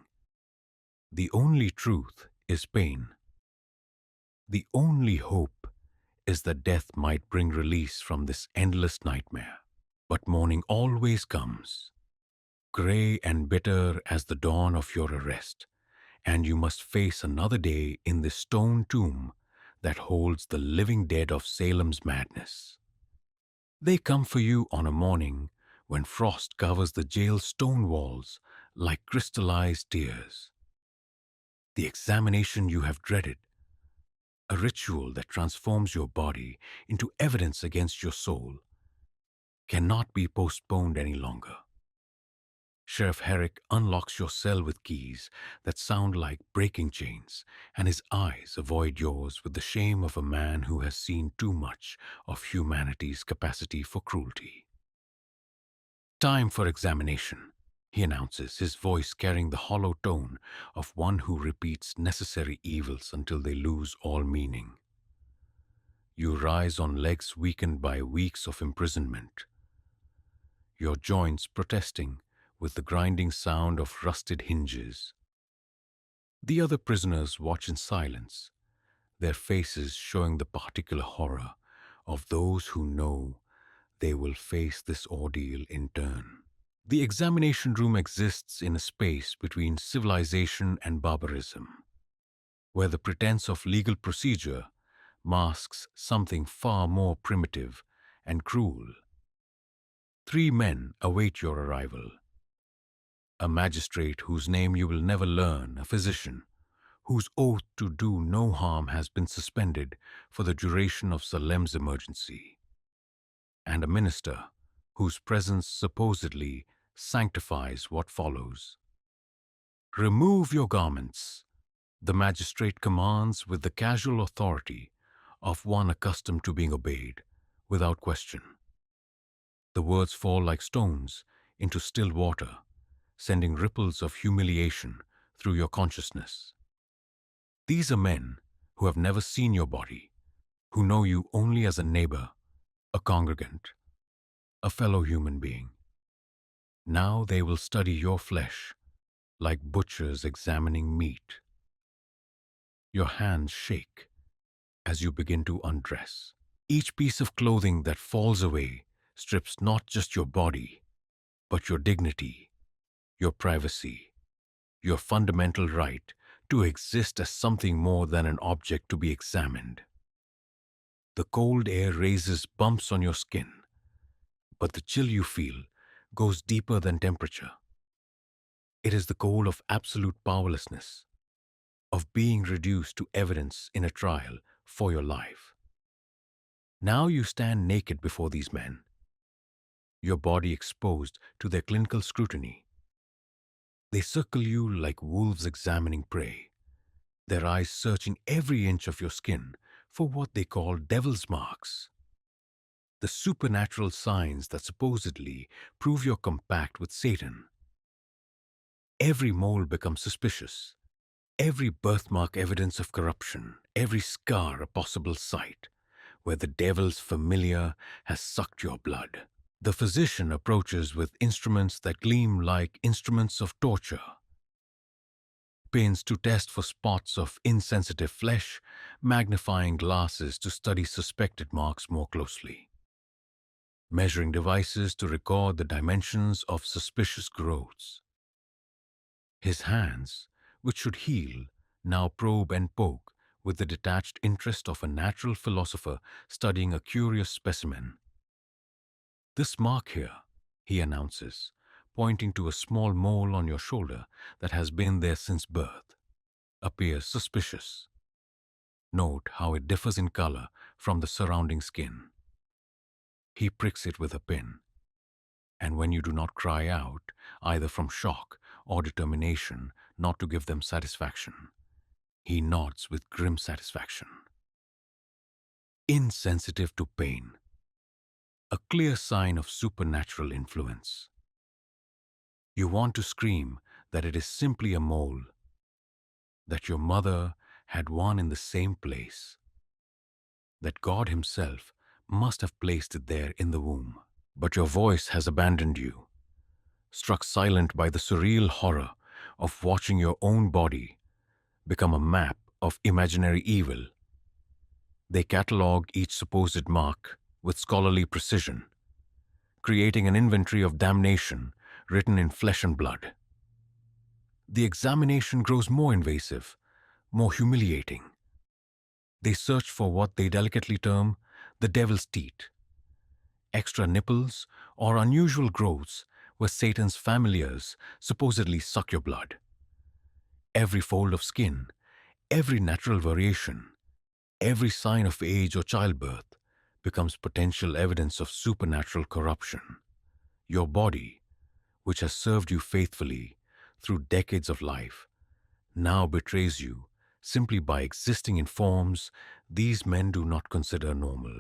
The only truth is pain. The only hope is that death might bring release from this endless nightmare. But morning always comes, gray and bitter as the dawn of your arrest, and you must face another day in this stone tomb that holds the living dead of Salem's madness. They come for you on a morning when frost covers the jail's stone walls like crystallized tears. The examination you have dreaded, a ritual that transforms your body into evidence against your soul, cannot be postponed any longer. Sheriff Herrick unlocks your cell with keys that sound like breaking chains, and his eyes avoid yours with the shame of a man who has seen too much of humanity's capacity for cruelty. Time for examination, he announces, his voice carrying the hollow tone of one who repeats necessary evils until they lose all meaning. You rise on legs weakened by weeks of imprisonment, your joints protesting with the grinding sound of rusted hinges. The other prisoners watch in silence, their faces showing the particular horror of those who know they will face this ordeal in turn. The examination room exists in a space between civilization and barbarism, where the pretense of legal procedure masks something far more primitive and cruel. 3 men await your arrival. A magistrate whose name you will never learn, a physician whose oath to do no harm has been suspended for the duration of Salem's emergency, and a minister whose presence supposedly sanctifies what follows. Remove your garments, the magistrate commands with the casual authority of one accustomed to being obeyed, without question. The words fall like stones into still water, sending ripples of humiliation through your consciousness. These are men who have never seen your body, who know you only as a neighbor, a congregant, a fellow human being. Now they will study your flesh like butchers examining meat. Your hands shake as you begin to undress. Each piece of clothing that falls away strips not just your body, but your dignity, your privacy, your fundamental right to exist as something more than an object to be examined. The cold air raises bumps on your skin, but the chill you feel goes deeper than temperature. It is the cold of absolute powerlessness, of being reduced to evidence in a trial for your life. Now you stand naked before these men, your body exposed to their clinical scrutiny. They circle you like wolves examining prey, their eyes searching every inch of your skin for what they call devil's marks, the supernatural signs that supposedly prove you're compact with Satan. Every mole becomes suspicious, every birthmark evidence of corruption, every scar a possible site where the devil's familiar has sucked your blood. The physician approaches with instruments that gleam like instruments of torture, pins to test for spots of insensitive flesh, magnifying glasses to study suspected marks more closely, measuring devices to record the dimensions of suspicious growths. His hands, which should heal, now probe and poke with the detached interest of a natural philosopher studying a curious specimen. "This mark here," he announces, pointing to a small mole on your shoulder that has been there since birth, "appears suspicious. Note how it differs in color from the surrounding skin." He pricks it with a pin, and when you do not cry out, either from shock or determination not to give them satisfaction, he nods with grim satisfaction. Insensitive to pain. A clear sign of supernatural influence. You want to scream that it is simply a mole, that your mother had one in the same place, that God Himself must have placed it there in the womb. But your voice has abandoned you, struck silent by the surreal horror of watching your own body become a map of imaginary evil. They catalogue each supposed mark with scholarly precision, creating an inventory of damnation written in flesh and blood. The examination grows more invasive, more humiliating. They search for what they delicately term the devil's teat, extra nipples or unusual growths where Satan's familiars supposedly suck your blood. Every fold of skin, every natural variation, every sign of age or childbirth becomes potential evidence of supernatural corruption. Your body, which has served you faithfully through decades of life, now betrays you simply by existing in forms these men do not consider normal.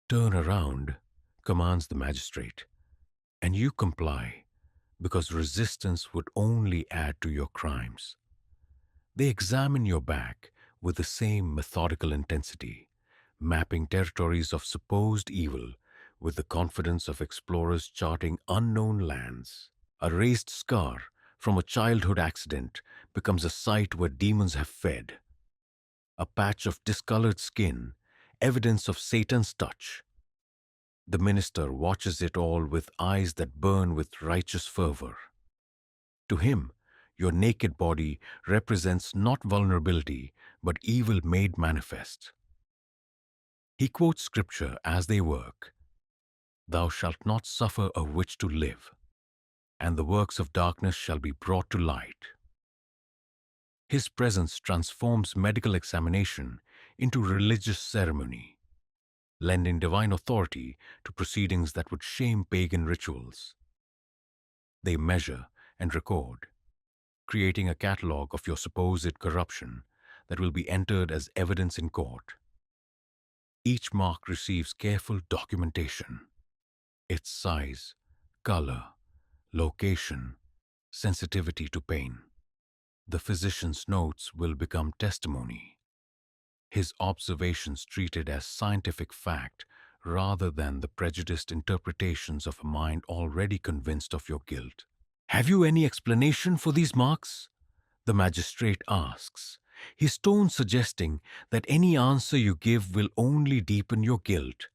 "Turn around," commands the magistrate, and you comply because resistance would only add to your crimes. They examine your back with the same methodical intensity, mapping territories of supposed evil with the confidence of explorers charting unknown lands. A raised scar from a childhood accident becomes a site where demons have fed. A patch of discolored skin, evidence of Satan's touch. The minister watches it all with eyes that burn with righteous fervor. To him, your naked body represents not vulnerability, but evil made manifest. He quotes scripture as they work. "Thou shalt not suffer a witch to live, and the works of darkness shall be brought to light." His presence transforms medical examination into religious ceremony, lending divine authority to proceedings that would shame pagan rituals. They measure and record, creating a catalogue of your supposed corruption that will be entered as evidence in court. Each mark receives careful documentation. Its size, color, location, sensitivity to pain. The physician's notes will become testimony, his observations treated as scientific fact rather than the prejudiced interpretations of a mind already convinced of your guilt. "Have you any explanation for these marks?" the magistrate asks, his tone suggesting that any answer you give will only deepen your guilt.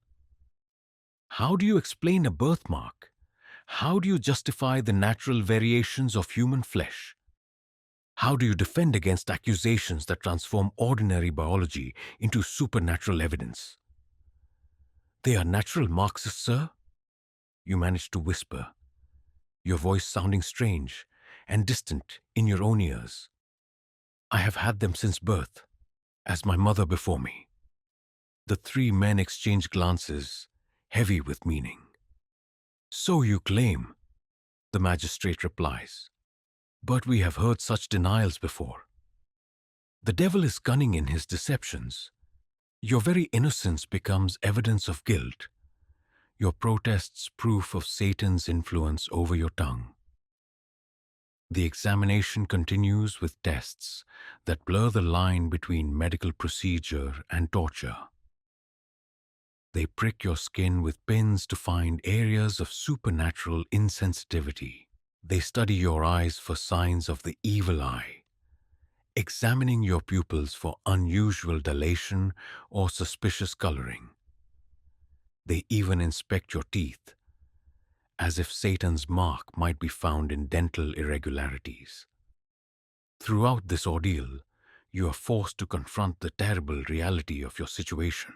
How do you explain a birthmark? How do you justify the natural variations of human flesh? How do you defend against accusations that transform ordinary biology into supernatural evidence? "They are natural marks, sir," you manage to whisper, your voice sounding strange and distant in your own ears. "I have had them since birth, as my mother before me." The three men exchange glances, heavy with meaning. "So you claim," the magistrate replies, "but we have heard such denials before. The devil is cunning in his deceptions. Your very innocence becomes evidence of guilt, your protests proof of Satan's influence over your tongue." The examination continues with tests that blur the line between medical procedure and torture. They prick your skin with pins to find areas of supernatural insensitivity. They study your eyes for signs of the evil eye, examining your pupils for unusual dilation or suspicious coloring. They even inspect your teeth, as if Satan's mark might be found in dental irregularities. Throughout this ordeal, you are forced to confront the terrible reality of your situation.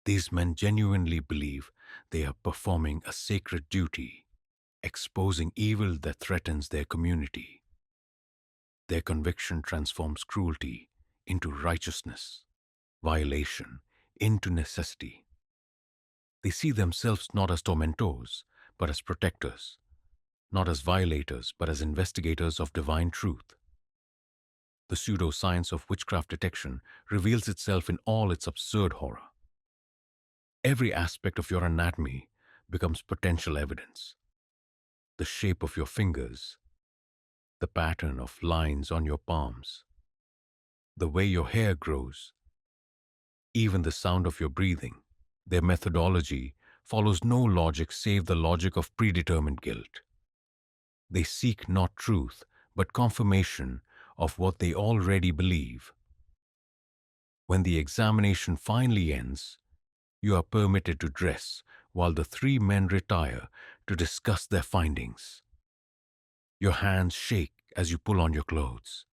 These men genuinely believe they are performing a sacred duty, exposing evil that threatens their community. Their conviction transforms cruelty into righteousness, violation into necessity. They see themselves not as tormentors, but as protectors, not as violators, but as investigators of divine truth. The pseudoscience of witchcraft detection reveals itself in all its absurd horror. Every aspect of your anatomy becomes potential evidence. The shape of your fingers, the pattern of lines on your palms, the way your hair grows, even the sound of your breathing. Their methodology follows no logic save the logic of predetermined guilt. They seek not truth, but confirmation of what they already believe. When the examination finally ends, you are permitted to dress while the three men retire to discuss their findings. Your hands shake as you pull on your clothes,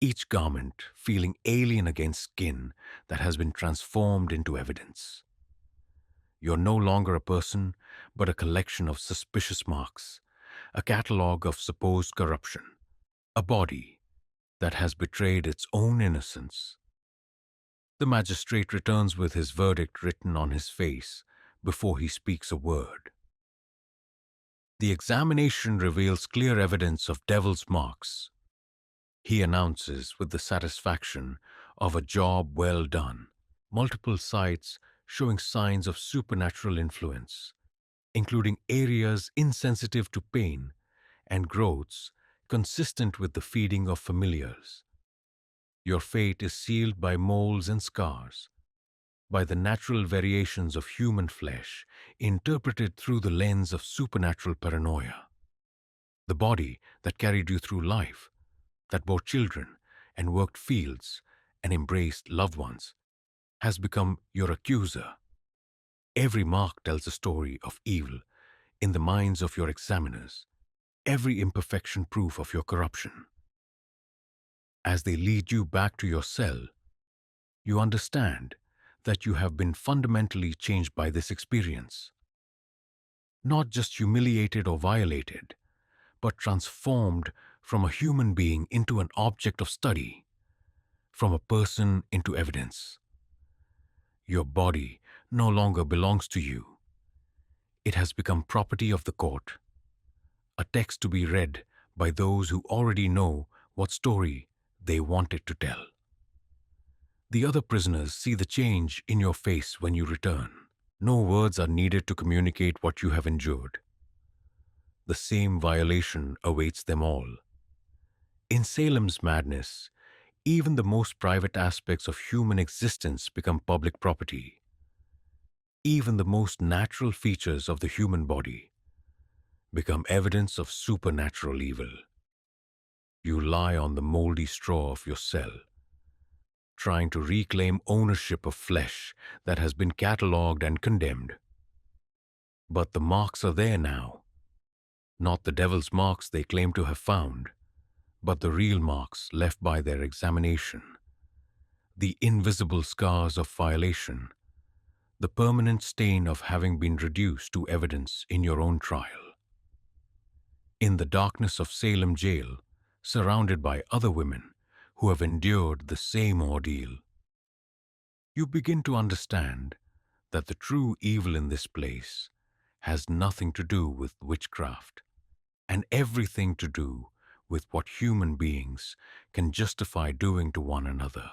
each garment feeling alien against skin that has been transformed into evidence. You're no longer a person, but a collection of suspicious marks, a catalogue of supposed corruption, a body that has betrayed its own innocence. The magistrate returns with his verdict written on his face before he speaks a word. The examination reveals clear evidence of devil's marks. He announces with the satisfaction of a job well done, multiple sites showing signs of supernatural influence, including areas insensitive to pain and growths consistent with the feeding of familiars. Your fate is sealed by moles and scars, by the natural variations of human flesh interpreted through the lens of supernatural paranoia. The body that carried you through life, that bore children and worked fields and embraced loved ones, has become your accuser. Every mark tells a story of evil in the minds of your examiners, every imperfection proof of your corruption. As they lead you back to your cell, you understand that you have been fundamentally changed by this experience. Not just humiliated or violated, but transformed from a human being into an object of study, from a person into evidence. Your body no longer belongs to you. It has become property of the court, a text to be read by those who already know what story they want it to tell. The other prisoners see the change in your face when you return. No words are needed to communicate what you have endured. The same violation awaits them all. In Salem's madness, even the most private aspects of human existence become public property. Even the most natural features of the human body become evidence of supernatural evil. You lie on the moldy straw of your cell, trying to reclaim ownership of flesh that has been catalogued and condemned. But the marks are there now, not the devil's marks they claim to have found, but the real marks left by their examination, the invisible scars of violation, the permanent stain of having been reduced to evidence in your own trial. In the darkness of Salem jail, surrounded by other women who have endured the same ordeal, you begin to understand that the true evil in this place has nothing to do with witchcraft and everything to do with what human beings can justify doing to one another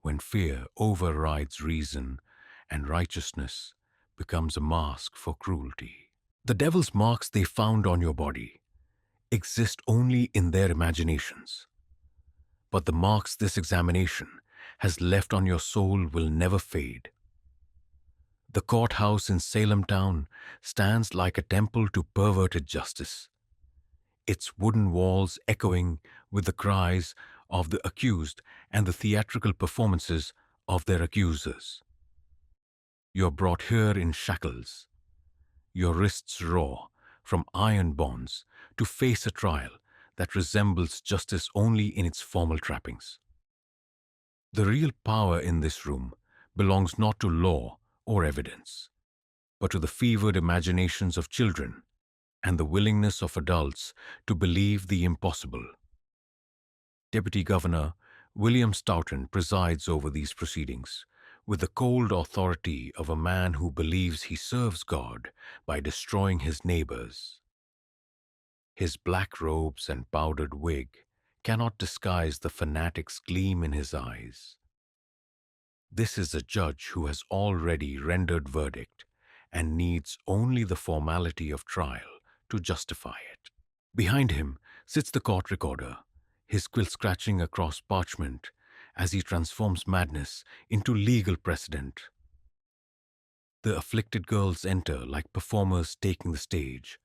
when fear overrides reason and righteousness becomes a mask for cruelty. The devil's marks they found on your body exist only in their imaginations. But the marks this examination has left on your soul will never fade. The courthouse in Salem town stands like a temple to perverted justice, its wooden walls echoing with the cries of the accused and the theatrical performances of their accusers. You're brought here in shackles, your wrists raw from iron bonds, to face a trial that resembles justice only in its formal trappings. The real power in this room belongs not to law or evidence, but to the fevered imaginations of children and the willingness of adults to believe the impossible. Deputy Governor William Stoughton presides over these proceedings with the cold authority of a man who believes he serves God by destroying his neighbors. His black robes and powdered wig cannot disguise the fanatic's gleam in his eyes. This is a judge who has already rendered verdict and needs only the formality of trial to justify it. Behind him sits the court recorder, his quill scratching across parchment as he transforms madness into legal precedent. The afflicted girls enter like performers taking the stage,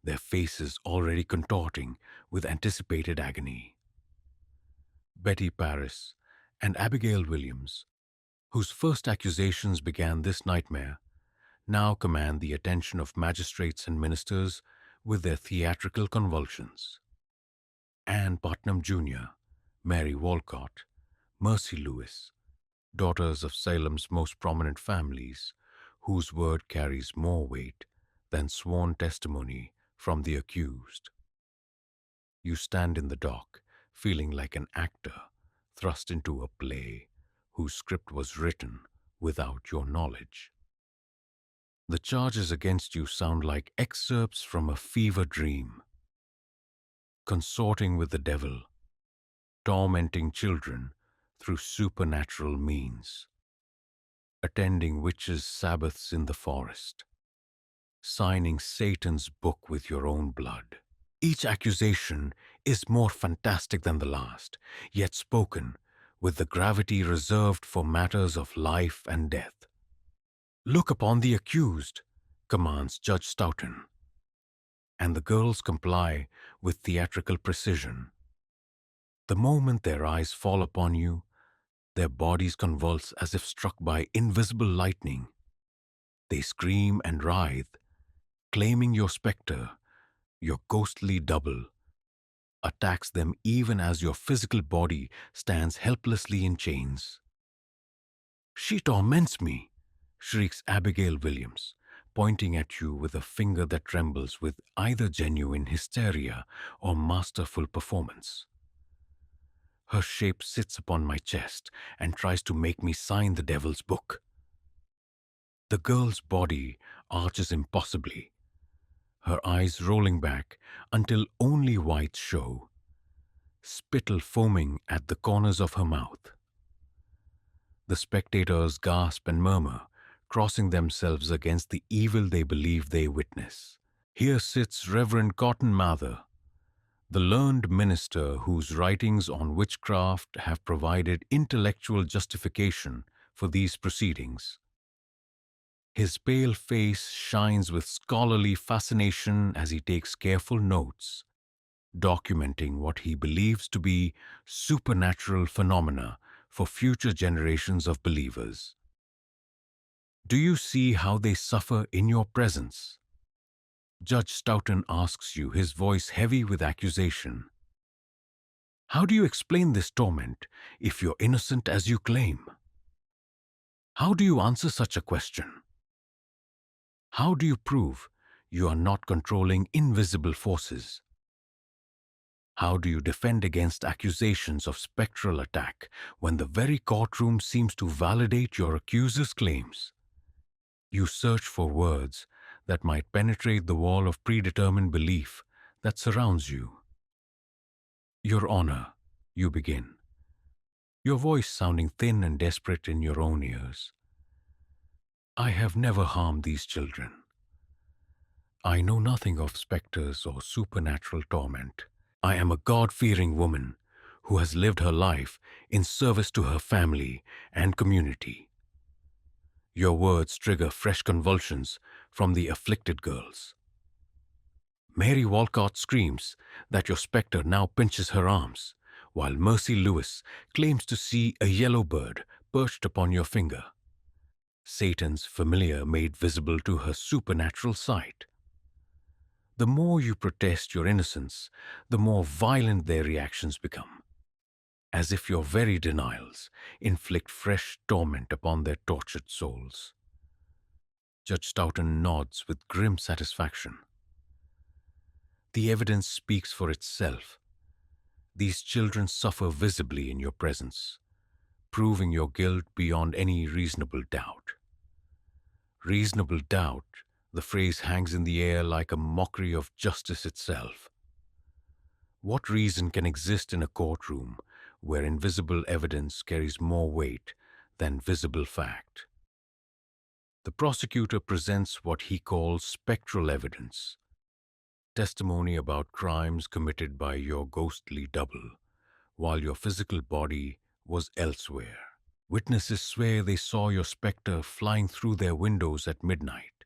their faces already contorting with anticipated agony. Betty Paris and Abigail Williams, whose first accusations began this nightmare, now command the attention of magistrates and ministers with their theatrical convulsions. Anne Putnam Jr., Mary Walcott, Mercy Lewis, daughters of Salem's most prominent families, whose word carries more weight than sworn testimony from the accused. You stand in the dock, feeling like an actor thrust into a play whose script was written without your knowledge. The charges against you sound like excerpts from a fever dream. Consorting with the devil, tormenting children through supernatural means, attending witches' sabbaths in the forest, signing Satan's book with your own blood. Each accusation is more fantastic than the last, yet spoken with the gravity reserved for matters of life and death. "Look upon the accused," commands Judge Stoughton, and the girls comply with theatrical precision. The moment their eyes fall upon you, their bodies convulse as if struck by invisible lightning. They scream and writhe, claiming your specter, your ghostly double, attacks them even as your physical body stands helplessly in chains. "She torments me," shrieks Abigail Williams, pointing at you with a finger that trembles with either genuine hysteria or masterful performance. Her shape sits upon my chest and tries to make me sign the devil's book. The girl's body arches impossibly, her eyes rolling back until only whites show, spittle foaming at the corners of her mouth. The spectators gasp and murmur, crossing themselves against the evil they believe they witness. Here sits Reverend Cotton Mather, the learned minister whose writings on witchcraft have provided intellectual justification for these proceedings. His pale face shines with scholarly fascination as he takes careful notes, documenting what he believes to be supernatural phenomena for future generations of believers. "Do you see how they suffer in your presence?" Judge Stoughton asks you, his voice heavy with accusation. "How do you explain this torment if you're innocent as you claim? How do you answer such a question? How do you prove you are not controlling invisible forces? How do you defend against accusations of spectral attack when the very courtroom seems to validate your accuser's claims? You search for words that might penetrate the wall of predetermined belief that surrounds you. "Your Honor," you begin, your voice sounding thin and desperate in your own ears. "I have never harmed these children. I know nothing of specters or supernatural torment. I am a God-fearing woman who has lived her life in service to her family and community." Your words trigger fresh convulsions from the afflicted girls. Mary Walcott screams that your specter now pinches her arms, while Mercy Lewis claims to see a yellow bird perched upon your finger. Satan's familiar made visible to her supernatural sight. The more you protest your innocence, the more violent their reactions become, as if your very denials inflict fresh torment upon their tortured souls. Judge Stoughton nods with grim satisfaction. The evidence speaks for itself. These children suffer visibly in your presence, proving your guilt beyond any reasonable doubt. Reasonable doubt, the phrase hangs in the air like a mockery of justice itself. What reason can exist in a courtroom where invisible evidence carries more weight than visible fact? The prosecutor presents what he calls spectral evidence, testimony about crimes committed by your ghostly double, while your physical body was elsewhere. Witnesses swear they saw your specter flying through their windows at midnight,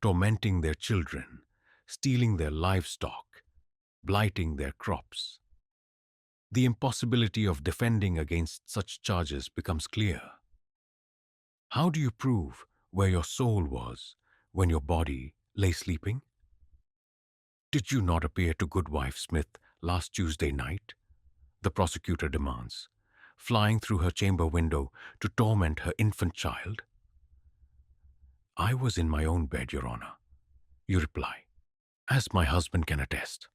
tormenting their children, stealing their livestock, blighting their crops. The impossibility of defending against such charges becomes clear. How do you prove where your soul was when your body lay sleeping? Did you not appear to Goodwife Smith last Tuesday night? The prosecutor demands, flying through her chamber window to torment her infant child. I was in my own bed, Your Honor, you reply, as my husband can attest.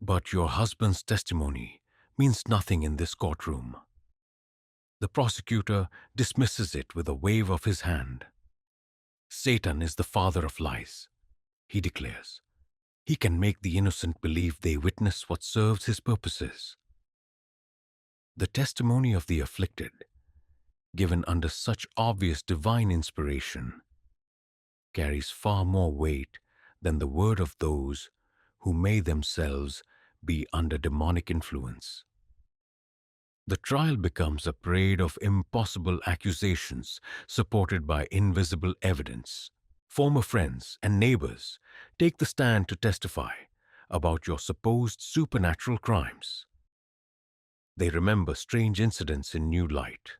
But your husband's testimony means nothing in this courtroom. The prosecutor dismisses it with a wave of his hand. Satan is the father of lies, he declares. He can make the innocent believe they witness what serves his purposes. The testimony of the afflicted, given under such obvious divine inspiration, carries far more weight than the word of those who may themselves be under demonic influence. The trial becomes a parade of impossible accusations supported by invisible evidence. Former friends and neighbors take the stand to testify about your supposed supernatural crimes. They remember strange incidents in new light.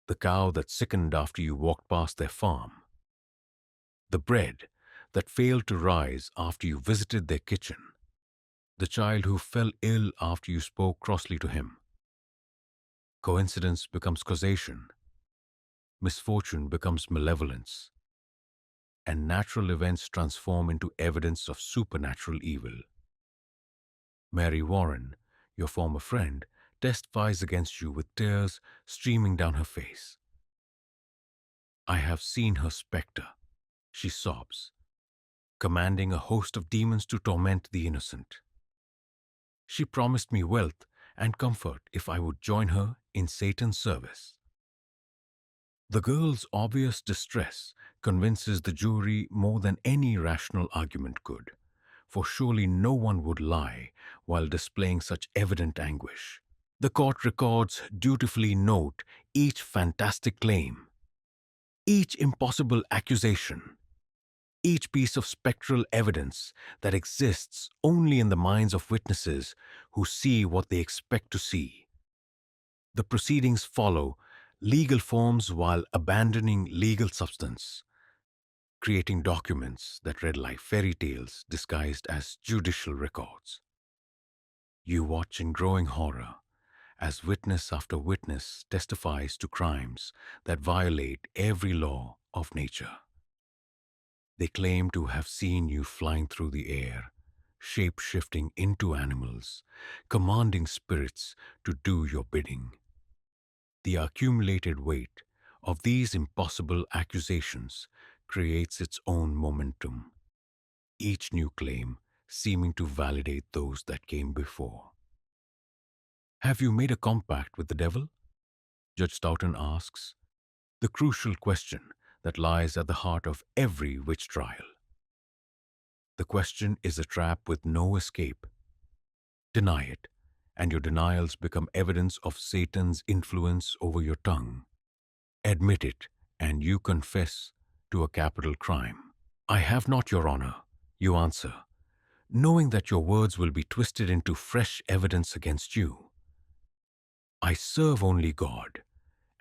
The cow that sickened after you walked past their farm. The bread that failed to rise after you visited their kitchen. The child who fell ill after you spoke crossly to him. Coincidence becomes causation. Misfortune becomes malevolence. And natural events transform into evidence of supernatural evil. Mary Warren, your former friend, testifies against you with tears streaming down her face. I have seen her specter, she sobs, commanding a host of demons to torment the innocent. She promised me wealth and comfort if I would join her in Satan's service. The girl's obvious distress convinces the jury more than any rational argument could, for surely no one would lie while displaying such evident anguish. The court records dutifully note each fantastic claim, each impossible accusation, each piece of spectral evidence that exists only in the minds of witnesses who see what they expect to see. The proceedings follow legal forms while abandoning legal substance, creating documents that read like fairy tales disguised as judicial records. You watch in growing horror as witness after witness testifies to crimes that violate every law of nature. They claim to have seen you flying through the air, shape-shifting into animals, commanding spirits to do your bidding. The accumulated weight of these impossible accusations creates its own momentum, each new claim seeming to validate those that came before. Have you made a compact with the devil? Judge Stoughton asks, the crucial question that lies at the heart of every witch trial. The question is a trap with no escape. Deny it, and your denials become evidence of Satan's influence over your tongue. Admit it, and you confess to a capital crime. I have not, Your Honor, you answer, knowing that your words will be twisted into fresh evidence against you. I serve only God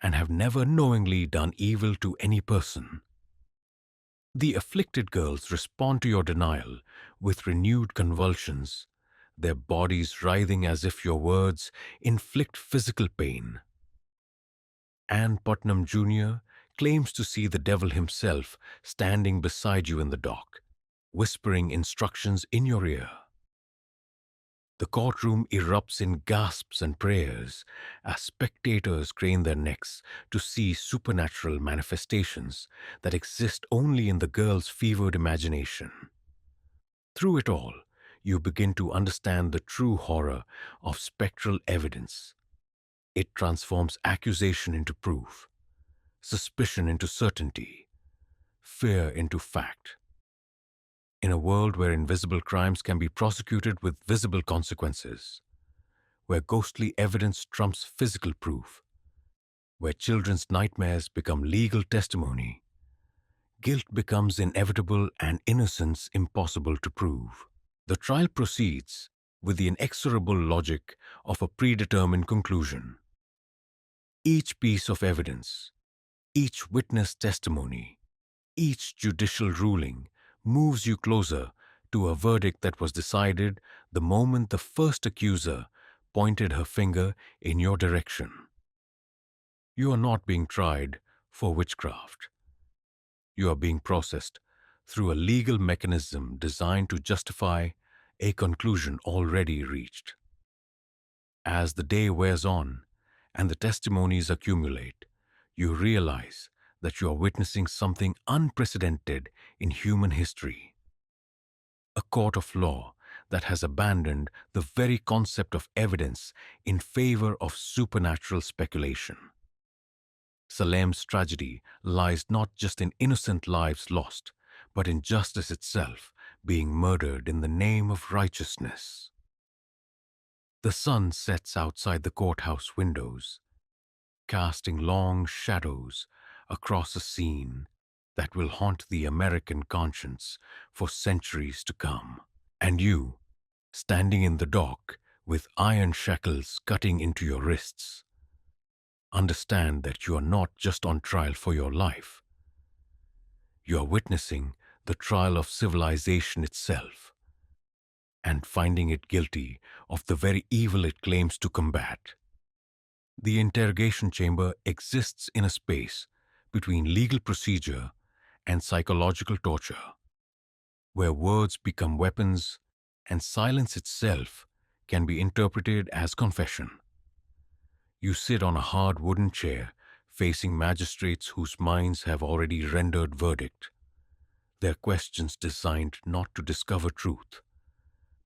and have never knowingly done evil to any person. The afflicted girls respond to your denial with renewed convulsions, their bodies writhing as if your words inflict physical pain. Ann Putnam Jr. claims to see the devil himself standing beside you in the dock, whispering instructions in your ear. The courtroom erupts in gasps and prayers as spectators crane their necks to see supernatural manifestations that exist only in the girl's fevered imagination. Through it all, you begin to understand the true horror of spectral evidence. It transforms accusation into proof, suspicion into certainty, fear into fact. In a world where invisible crimes can be prosecuted with visible consequences, where ghostly evidence trumps physical proof, where children's nightmares become legal testimony, guilt becomes inevitable and innocence impossible to prove. The trial proceeds with the inexorable logic of a predetermined conclusion. Each piece of evidence, each witness testimony, each judicial ruling moves you closer to a verdict that was decided the moment the first accuser pointed her finger in your direction. You are not being tried for witchcraft. You are being processed through a legal mechanism designed to justify a conclusion already reached. As the day wears on and the testimonies accumulate, you realize that you are witnessing something unprecedented in human history. A court of law that has abandoned the very concept of evidence in favor of supernatural speculation. Salem's tragedy lies not just in innocent lives lost, but in justice itself being murdered in the name of righteousness. The sun sets outside the courthouse windows, casting long shadows across a scene that will haunt the American conscience for centuries to come. And you, standing in the dock with iron shackles cutting into your wrists, understand that you are not just on trial for your life. You are witnessing the trial of civilization itself and finding it guilty of the very evil it claims to combat. The interrogation chamber exists in a space between legal procedure and psychological torture, where words become weapons and silence itself can be interpreted as confession. You sit on a hard wooden chair facing magistrates whose minds have already rendered verdict, their questions designed not to discover truth,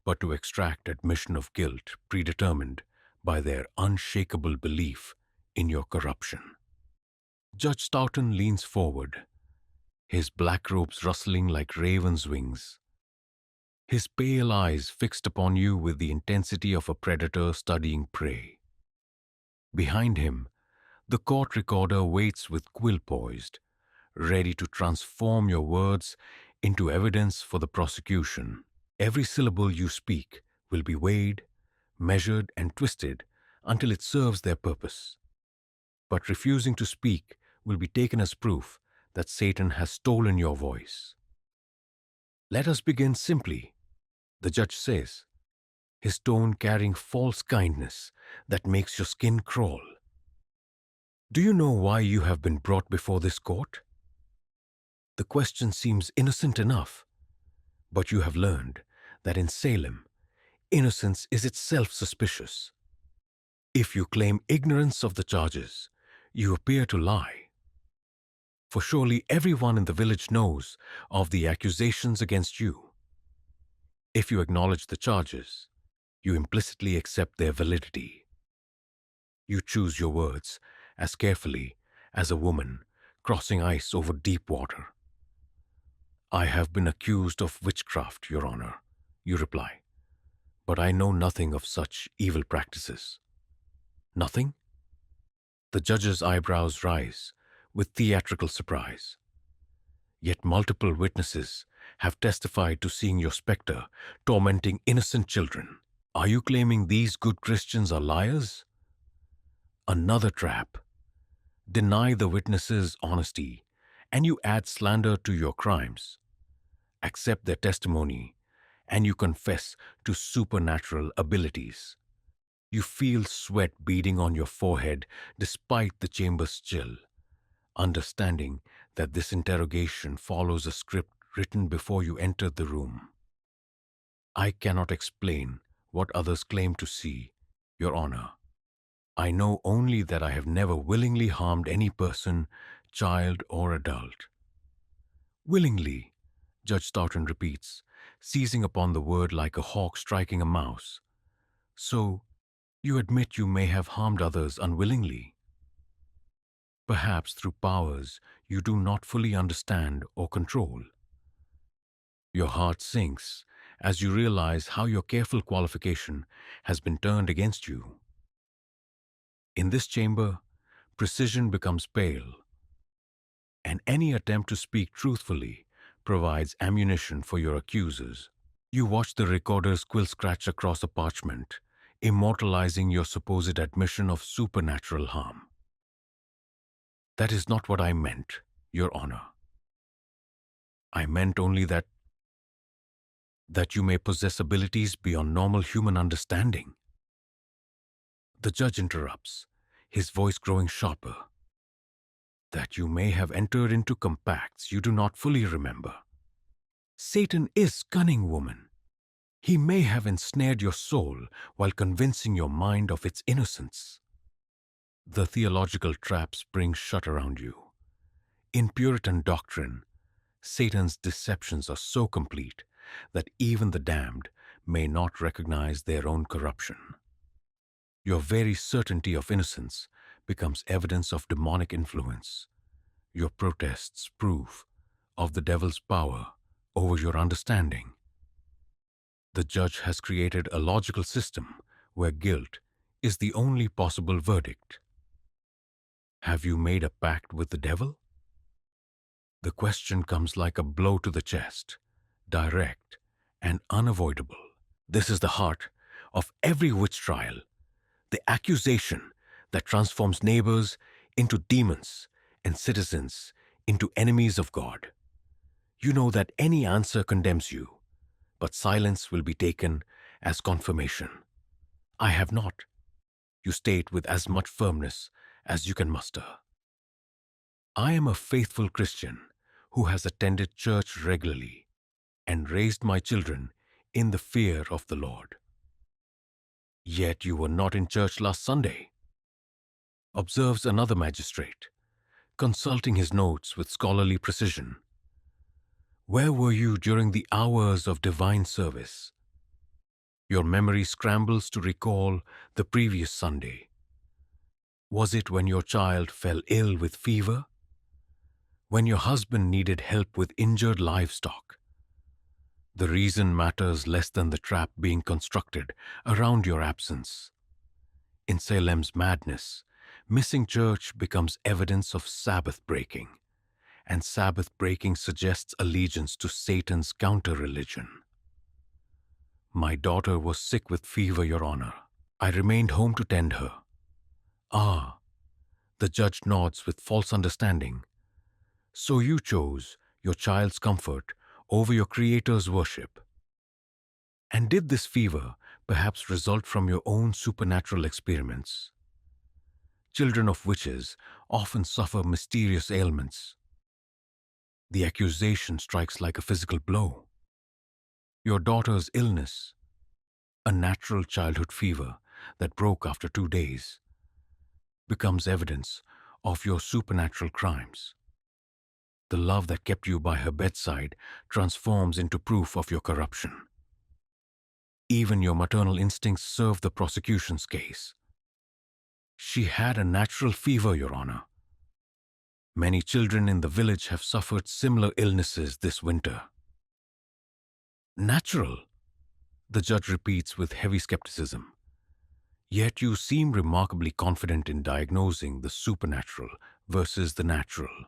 but to extract admission of guilt predetermined by their unshakable belief in your corruption. Judge Stoughton leans forward, his black robes rustling like ravens' wings, his pale eyes fixed upon you with the intensity of a predator studying prey. Behind him, the court recorder waits with quill poised, ready to transform your words into evidence for the prosecution. Every syllable you speak will be weighed, measured, and twisted until it serves their purpose. But refusing to speak will be taken as proof that Satan has stolen your voice. Let us begin simply, the judge says, his tone carrying false kindness that makes your skin crawl. Do you know why you have been brought before this court? The question seems innocent enough, but you have learned that in Salem, innocence is itself suspicious. If you claim ignorance of the charges, you appear to lie. For surely everyone in the village knows of the accusations against you. If you acknowledge the charges, you implicitly accept their validity. You choose your words as carefully as a woman crossing ice over deep water. I have been accused of witchcraft, Your Honor, you reply, but I know nothing of such evil practices. Nothing? The judge's eyebrows rise with theatrical surprise. Yet multiple witnesses have testified to seeing your specter tormenting innocent children. Are you claiming these good Christians are liars? Another trap. Deny the witnesses' honesty, and you add slander to your crimes. Accept their testimony, and you confess to supernatural abilities. You feel sweat beading on your forehead despite the chamber's chill, understanding that this interrogation follows a script written before you entered the room. I cannot explain what others claim to see, Your Honor. I know only that I have never willingly harmed any person, child or adult. Willingly, Judge Stoughton repeats, seizing upon the word like a hawk striking a mouse. So, you admit you may have harmed others unwillingly, perhaps through powers you do not fully understand or control. Your heart sinks as you realize how your careful qualification has been turned against you. In this chamber, precision becomes pale, and any attempt to speak truthfully provides ammunition for your accusers. You watch the recorder's quill scratch across a parchment, immortalizing your supposed admission of supernatural harm. That is not what I meant, Your Honor. I meant only that you may possess abilities beyond normal human understanding. The judge interrupts, his voice growing sharper. That you may have entered into compacts you do not fully remember. Satan is cunning, woman. He may have ensnared your soul while convincing your mind of its innocence. The theological trap springs shut around you. In Puritan doctrine, Satan's deceptions are so complete that even the damned may not recognize their own corruption. Your very certainty of innocence becomes evidence of demonic influence. Your protests prove of the devil's power over your understanding. The judge has created a logical system where guilt is the only possible verdict. Have you made a pact with the devil? The question comes like a blow to the chest, direct and unavoidable. This is the heart of every witch trial, the accusation that transforms neighbors into demons and citizens into enemies of God. You know that any answer condemns you, but silence will be taken as confirmation. I have not, you state with as much firmness as you can muster. I am a faithful Christian who has attended church regularly and raised my children in the fear of the Lord. Yet you were not in church last Sunday, observes another magistrate, consulting his notes with scholarly precision. Where were you during the hours of divine service? Your memory scrambles to recall the previous Sunday. Was it when your child fell ill with fever? When your husband needed help with injured livestock? The reason matters less than the trap being constructed around your absence. In Salem's madness, missing church becomes evidence of Sabbath breaking, and Sabbath breaking suggests allegiance to Satan's counter-religion. My daughter was sick with fever, Your Honor. I remained home to tend her. Ah, the judge nods with false understanding. So you chose your child's comfort over your Creator's worship. And did this fever perhaps result from your own supernatural experiments? Children of witches often suffer mysterious ailments. The accusation strikes like a physical blow. Your daughter's illness, a natural childhood fever that broke after 2 days, becomes evidence of your supernatural crimes. The love that kept you by her bedside transforms into proof of your corruption. Even your maternal instincts serve the prosecution's case. She had a natural fever, Your Honor. Many children in the village have suffered similar illnesses this winter. Natural, the judge repeats with heavy skepticism. Yet you seem remarkably confident in diagnosing the supernatural versus the natural.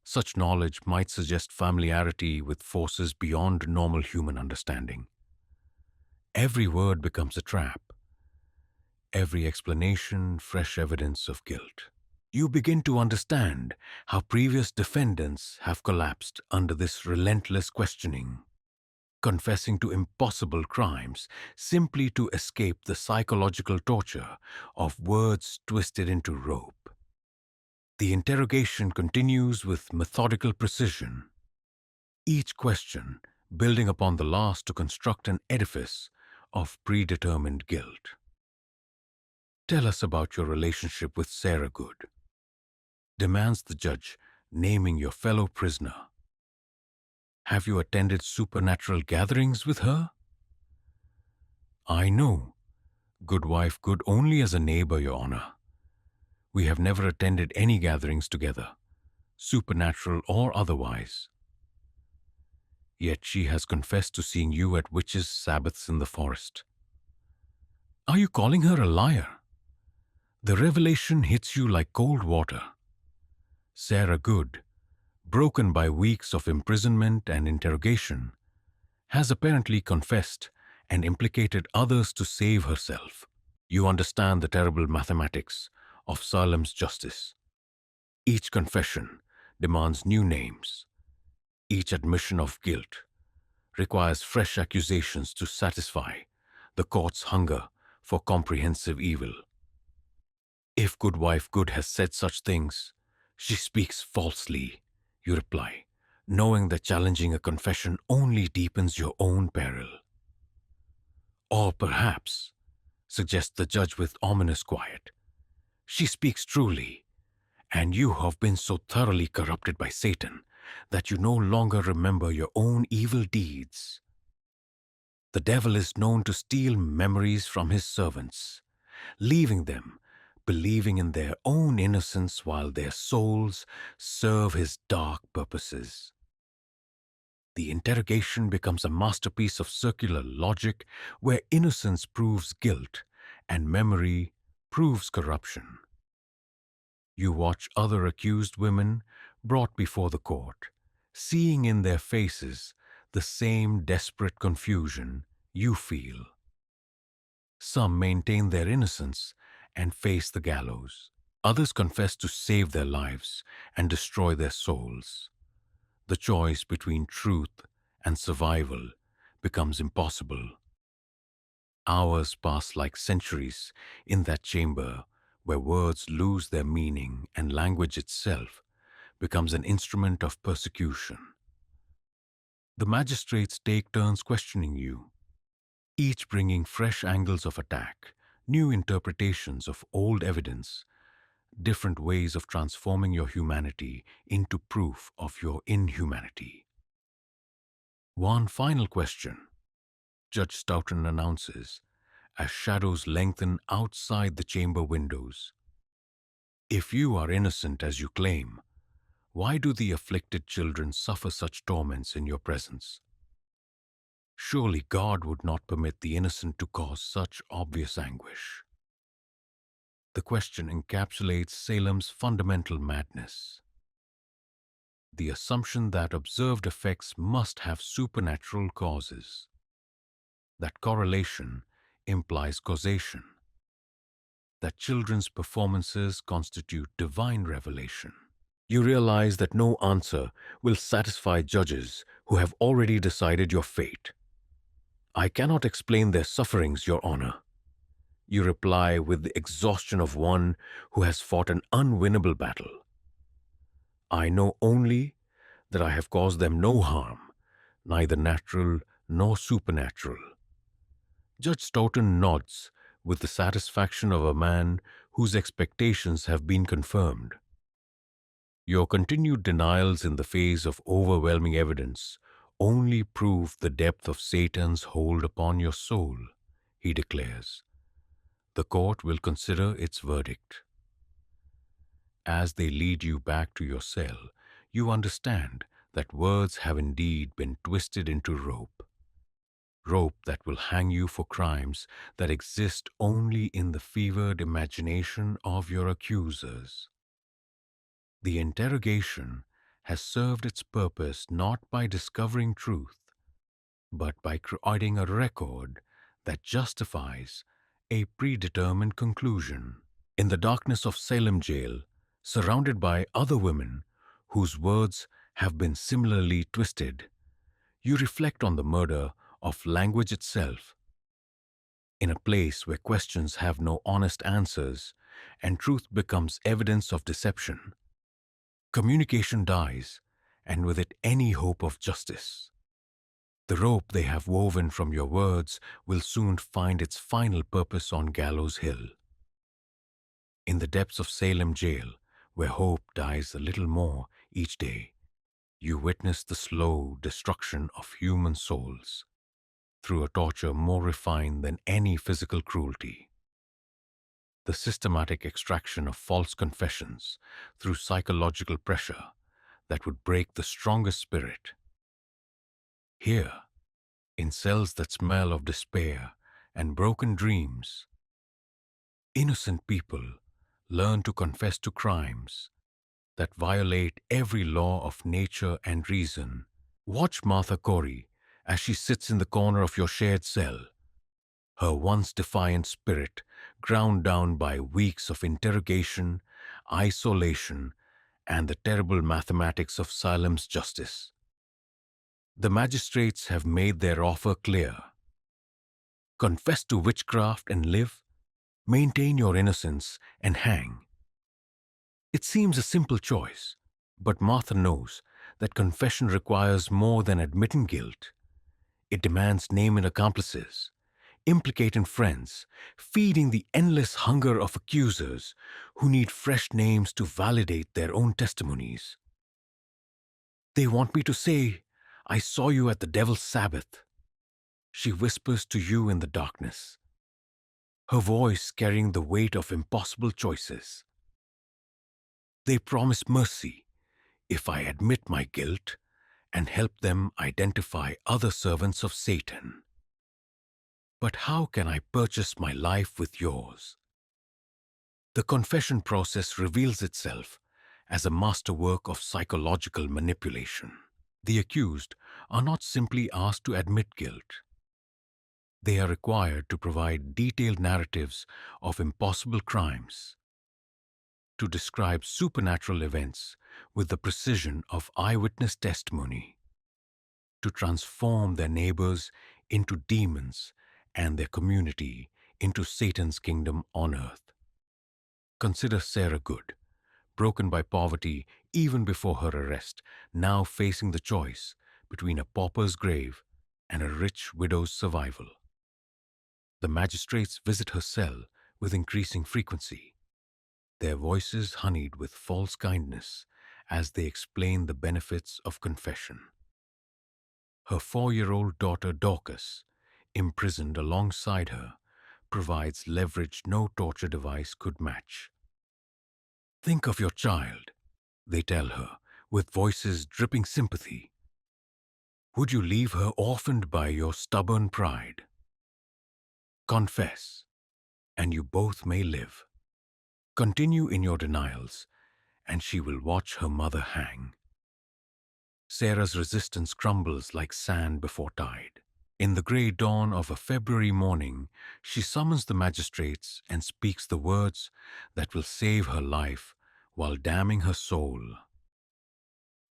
Such knowledge might suggest familiarity with forces beyond normal human understanding. Every word becomes a trap, every explanation fresh evidence of guilt. You begin to understand how previous defendants have collapsed under this relentless questioning, confessing to impossible crimes simply to escape the psychological torture of words twisted into rope. The interrogation continues with methodical precision, each question building upon the last to construct an edifice of predetermined guilt. Tell us about your relationship with Sarah Good, demands the judge, naming your fellow prisoner. Have you attended supernatural gatherings with her? I know. Good wife, good only as a neighbor, Your Honor. We have never attended any gatherings together, supernatural or otherwise. Yet she has confessed to seeing you at witches' Sabbaths in the forest. Are you calling her a liar? The revelation hits you like cold water. Sarah Good, broken by weeks of imprisonment and interrogation, has apparently confessed and implicated others to save herself. You understand the terrible mathematics of Salem's justice. Each confession demands new names. Each admission of guilt requires fresh accusations to satisfy the court's hunger for comprehensive evil. If good wife Good has said such things, she speaks falsely, you reply, knowing that challenging a confession only deepens your own peril. Or perhaps, suggests the judge with ominous quiet, she speaks truly, and you have been so thoroughly corrupted by Satan that you no longer remember your own evil deeds. The devil is known to steal memories from his servants, leaving them believing in their own innocence while their souls serve his dark purposes. The interrogation becomes a masterpiece of circular logic where innocence proves guilt and memory proves corruption. You watch other accused women brought before the court, seeing in their faces the same desperate confusion you feel. Some maintain their innocence and face the gallows. Others confess to save their lives and destroy their souls. The choice between truth and survival becomes impossible. Hours pass like centuries in that chamber where words lose their meaning and language itself becomes an instrument of persecution. The magistrates take turns questioning you, each bringing fresh angles of attack, new interpretations of old evidence, different ways of transforming your humanity into proof of your inhumanity. One final question, Judge Stoughton announces, as shadows lengthen outside the chamber windows. If you are innocent as you claim, why do the afflicted children suffer such torments in your presence? Surely God would not permit the innocent to cause such obvious anguish. The question encapsulates Salem's fundamental madness. The assumption that observed effects must have supernatural causes. That correlation implies causation. That children's performances constitute divine revelation. You realize that no answer will satisfy judges who have already decided your fate. I cannot explain their sufferings, Your Honor. You reply with the exhaustion of one who has fought an unwinnable battle. I know only that I have caused them no harm, neither natural nor supernatural. Judge Stoughton nods with the satisfaction of a man whose expectations have been confirmed. Your continued denials in the face of overwhelming evidence only prove the depth of Satan's hold upon your soul, he declares. The court will consider its verdict. As they lead you back to your cell, you understand that words have indeed been twisted into rope. Rope that will hang you for crimes that exist only in the fevered imagination of your accusers. The interrogation has served its purpose not by discovering truth, but by creating a record that justifies a predetermined conclusion. In the darkness of Salem jail, surrounded by other women whose words have been similarly twisted, you reflect on the murder of language itself. In a place where questions have no honest answers and truth becomes evidence of deception, communication dies, and with it any hope of justice. The rope they have woven from your words will soon find its final purpose on Gallows Hill. In the depths of Salem jail, where hope dies a little more each day, you witness the slow destruction of human souls through a torture more refined than any physical cruelty. The systematic extraction of false confessions through psychological pressure that would break the strongest spirit. Here, in cells that smell of despair and broken dreams, innocent people learn to confess to crimes that violate every law of nature and reason. Watch Martha Corey as she sits in the corner of your shared cell, her once defiant spirit ground down by weeks of interrogation, isolation, and the terrible mathematics of Salem's justice. The magistrates have made their offer clear. Confess to witchcraft and live, maintain your innocence and hang. It seems a simple choice, but Martha knows that confession requires more than admitting guilt. It demands naming accomplices, implicating friends, feeding the endless hunger of accusers who need fresh names to validate their own testimonies. They want me to say, "I saw you at the Devil's Sabbath," she whispers to you in the darkness, her voice carrying the weight of impossible choices. They promise mercy if I admit my guilt and help them identify other servants of Satan. But how can I purchase my life with yours? The confession process reveals itself as a masterwork of psychological manipulation. The accused are not simply asked to admit guilt. They are required to provide detailed narratives of impossible crimes, to describe supernatural events with the precision of eyewitness testimony, to transform their neighbors into demons and their community into Satan's kingdom on earth. Consider Sarah Good, broken by poverty even before her arrest, now facing the choice between a pauper's grave and a rich widow's survival. The magistrates visit her cell with increasing frequency, their voices honeyed with false kindness as they explain the benefits of confession. Her 4-year-old daughter Dorcas, imprisoned alongside her, provides leverage no torture device could match. Think of your child, they tell her, with voices dripping sympathy. Would you leave her orphaned by your stubborn pride? Confess, and you both may live. Continue in your denials, and she will watch her mother hang. Sarah's resistance crumbles like sand before tide. In the grey dawn of a February morning, she summons the magistrates and speaks the words that will save her life while damning her soul.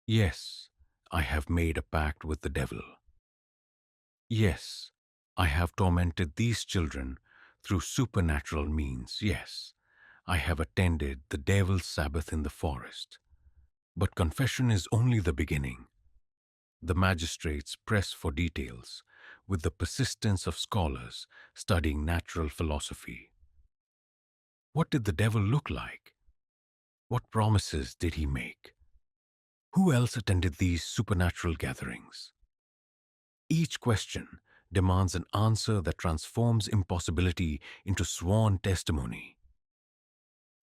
Yes, I have made a pact with the devil. Yes, I have tormented these children through supernatural means. Yes, I have attended the Devil's Sabbath in the forest. But confession is only the beginning. The magistrates press for details with the persistence of scholars studying natural philosophy. What did the devil look like? What promises did he make? Who else attended these supernatural gatherings? Each question demands an answer that transforms impossibility into sworn testimony.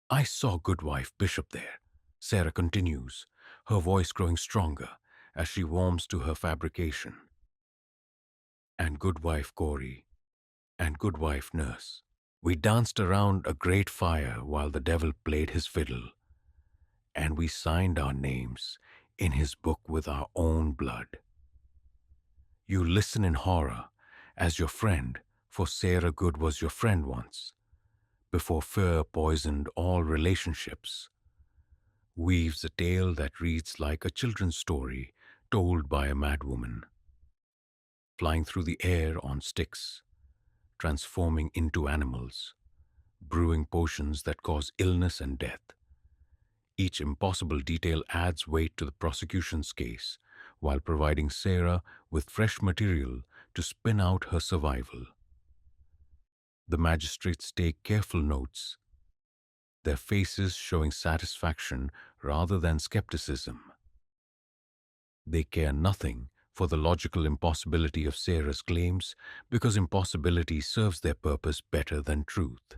I saw Goodwife Bishop there, Sarah continues, her voice growing stronger as she warms to her fabrication. And Goodwife Corey, and Goodwife Nurse. We danced around a great fire while the devil played his fiddle, and we signed our names in his book with our own blood. You listen in horror as your friend, for Sarah Good was your friend once, before fear poisoned all relationships, weaves a tale that reads like a children's story told by a madwoman, flying through the air on sticks, transforming into animals, brewing potions that cause illness and death. Each impossible detail adds weight to the prosecution's case, while providing Sarah with fresh material to spin out her survival. The magistrates take careful notes, their faces showing satisfaction rather than skepticism. They care nothing for the logical impossibility of Sarah's claims because impossibility serves their purpose better than truth.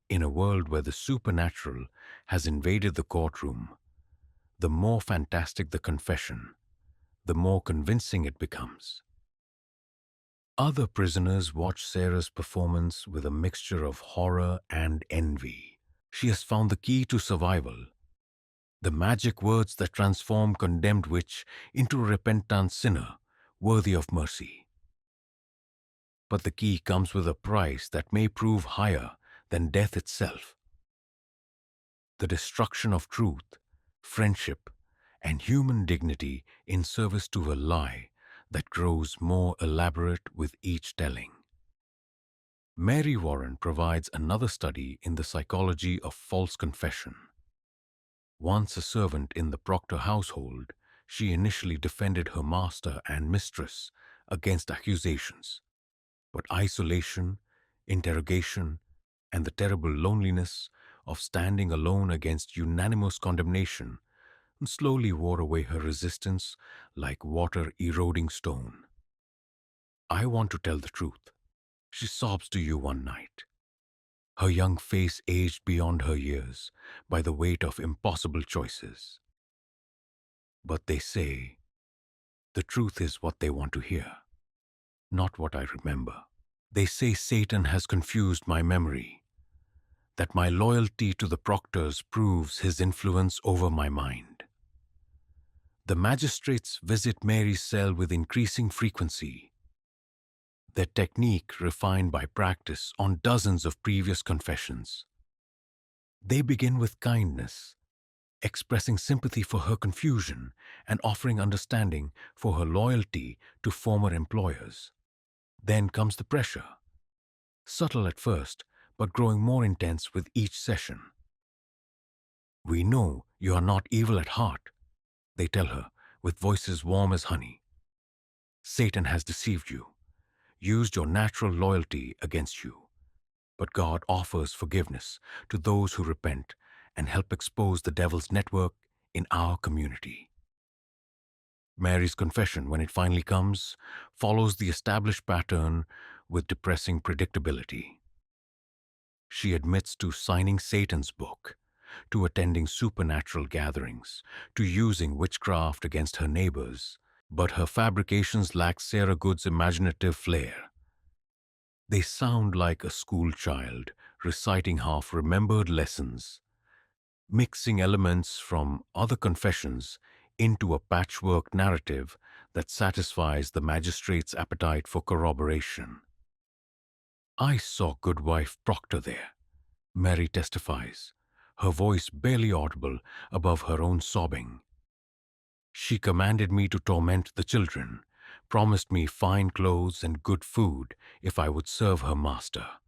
In a world where the supernatural has invaded the courtroom, the more fantastic the confession, the more convincing it becomes. Other prisoners watch Sarah's performance with a mixture of horror and envy. She has found the key to survival, the magic words that transform condemned witch into a repentant sinner worthy of mercy. But the key comes with a price that may prove higher than death itself. The destruction of truth, friendship, and human dignity in service to a lie that grows more elaborate with each telling. Mary Warren provides another study in the psychology of false confession. Once a servant in the Proctor household, she initially defended her master and mistress against accusations. But isolation, interrogation, and the terrible loneliness of standing alone against unanimous condemnation slowly wore away her resistance like water eroding stone. "I want to tell the truth," she sobs to you one night, her young face aged beyond her years by the weight of impossible choices. But they say, the truth is what they want to hear, not what I remember. They say Satan has confused my memory, that my loyalty to the proctors proves his influence over my mind. The magistrates visit Mary's cell with increasing frequency, their technique refined by practice on dozens of previous confessions. They begin with kindness, expressing sympathy for her confusion and offering understanding for her loyalty to former employers. Then comes the pressure, subtle at first, but growing more intense with each session. "We know you are not evil at heart," they tell her with voices warm as honey. "Satan has deceived you, used your natural loyalty against you. But God offers forgiveness to those who repent and help expose the devil's network in our community." Mary's confession, when it finally comes, follows the established pattern with depressing predictability. She admits to signing Satan's book, to attending supernatural gatherings, to using witchcraft against her neighbors, but her fabrications lack Sarah Good's imaginative flair. They sound like a school child reciting half-remembered lessons, mixing elements from other confessions into a patchwork narrative that satisfies the magistrate's appetite for corroboration. "I saw Goodwife Proctor there," Mary testifies, her voice barely audible above her own sobbing. "She commanded me to torment the children, promised me fine clothes and good food if I would serve her master.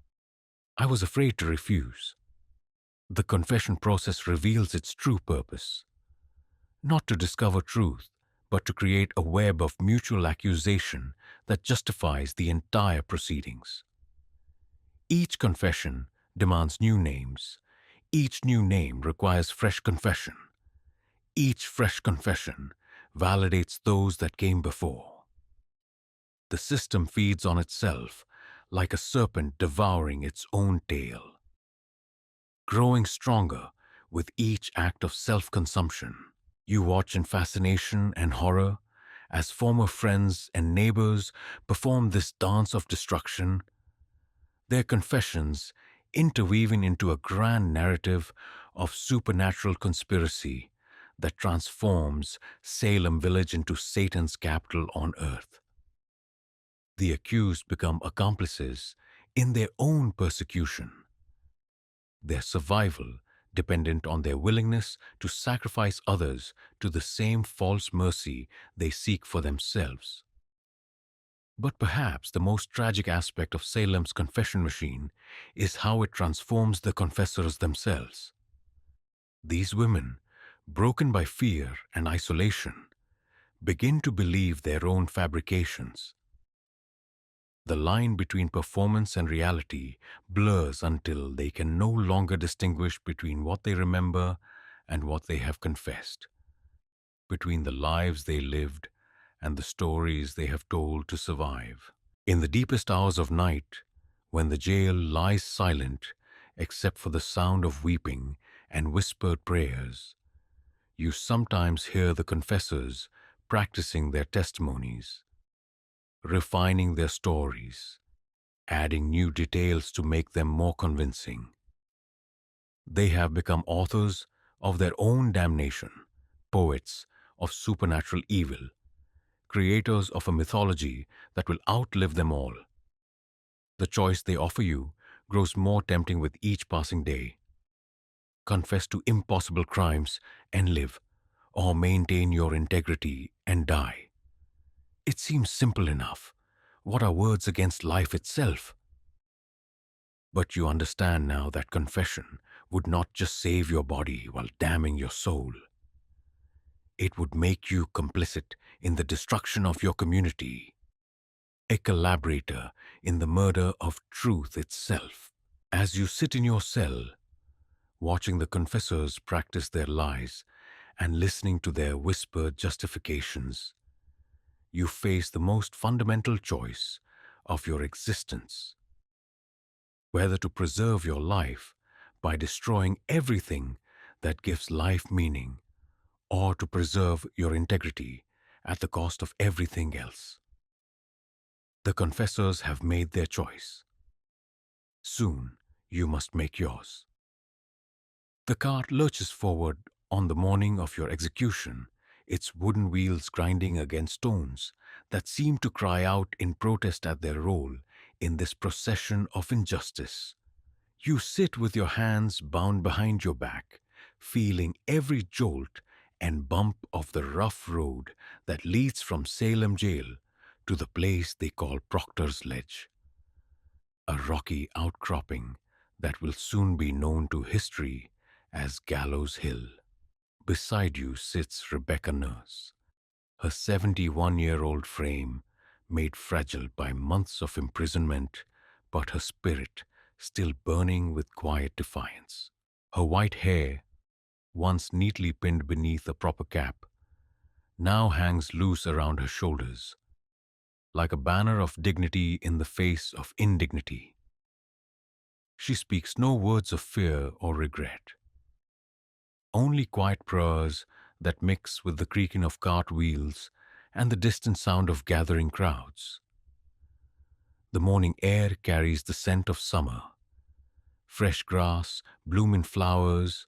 I was afraid to refuse." The confession process reveals its true purpose, not to discover truth, but to create a web of mutual accusation that justifies the entire proceedings. Each confession demands new names. Each new name requires fresh confession. Each fresh confession validates those that came before. The system feeds on itself like a serpent devouring its own tail, growing stronger with each act of self-consumption. You watch in fascination and horror as former friends and neighbors perform this dance of destruction, their confessions interweaving into a grand narrative of supernatural conspiracy that transforms Salem village into Satan's capital on earth. The accused become accomplices in their own persecution, their survival dependent on their willingness to sacrifice others to the same false mercy they seek for themselves. But perhaps the most tragic aspect of Salem's confession machine is how it transforms the confessors themselves. These women, broken by fear and isolation, begin to believe their own fabrications. The line between performance and reality blurs until they can no longer distinguish between what they remember and what they have confessed, between the lives they lived and the stories they have told to survive. In the deepest hours of night, when the jail lies silent except for the sound of weeping and whispered prayers, you sometimes hear the confessors practicing their testimonies, refining their stories, adding new details to make them more convincing. They have become authors of their own damnation, poets of supernatural evil, creators of a mythology that will outlive them all. The choice they offer you grows more tempting with each passing day. Confess to impossible crimes and live, or maintain your integrity and die. It seems simple enough. What are words against life itself? But you understand now that confession would not just save your body while damning your soul. It would make you complicit in the destruction of your community, a collaborator in the murder of truth itself. As you sit in your cell, watching the confessors practice their lies and listening to their whispered justifications, you face the most fundamental choice of your existence: whether to preserve your life by destroying everything that gives life meaning, or to preserve your integrity at the cost of everything else. The confessors have made their choice. Soon you must make yours. The cart lurches forward on the morning of your execution, its wooden wheels grinding against stones that seem to cry out in protest at their role in this procession of injustice. You sit with your hands bound behind your back, feeling every jolt and bump of the rough road that leads from Salem jail to the place they call Proctor's Ledge, a rocky outcropping that will soon be known to history as Gallows Hill. Beside you sits Rebecca Nurse, her 71-year-old frame made fragile by months of imprisonment, but her spirit still burning with quiet defiance. Her white hair, once neatly pinned beneath a proper cap, now hangs loose around her shoulders, like a banner of dignity in the face of indignity. She speaks no words of fear or regret, only quiet prayers that mix with the creaking of cart wheels and the distant sound of gathering crowds. The morning air carries the scent of summer, fresh grass, blooming flowers,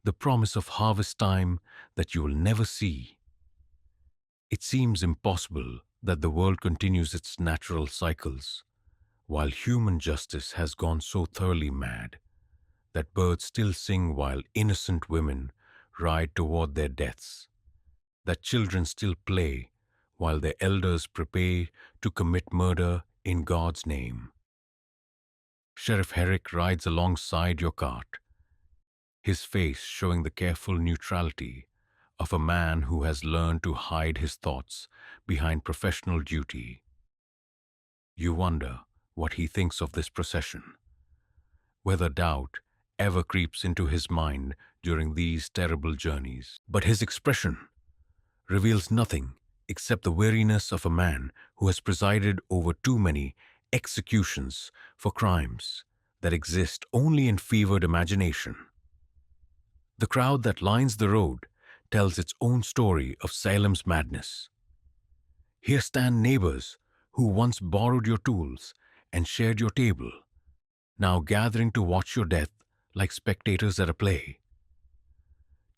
the promise of harvest time that you will never see. It seems impossible that the world continues its natural cycles, while human justice has gone so thoroughly mad that birds still sing while innocent women ride toward their deaths, that children still play while their elders prepare to commit murder in God's name. Sheriff Herrick rides alongside your cart, his face showing the careful neutrality of a man who has learned to hide his thoughts behind professional duty. You wonder what he thinks of this procession, whether doubt ever creeps into his mind during these terrible journeys. But his expression reveals nothing except the weariness of a man who has presided over too many executions for crimes that exist only in fevered imagination. The crowd that lines the road tells its own story of Salem's madness. Here stand neighbors who once borrowed your tools and shared your table, now gathering to watch your death like spectators at a play.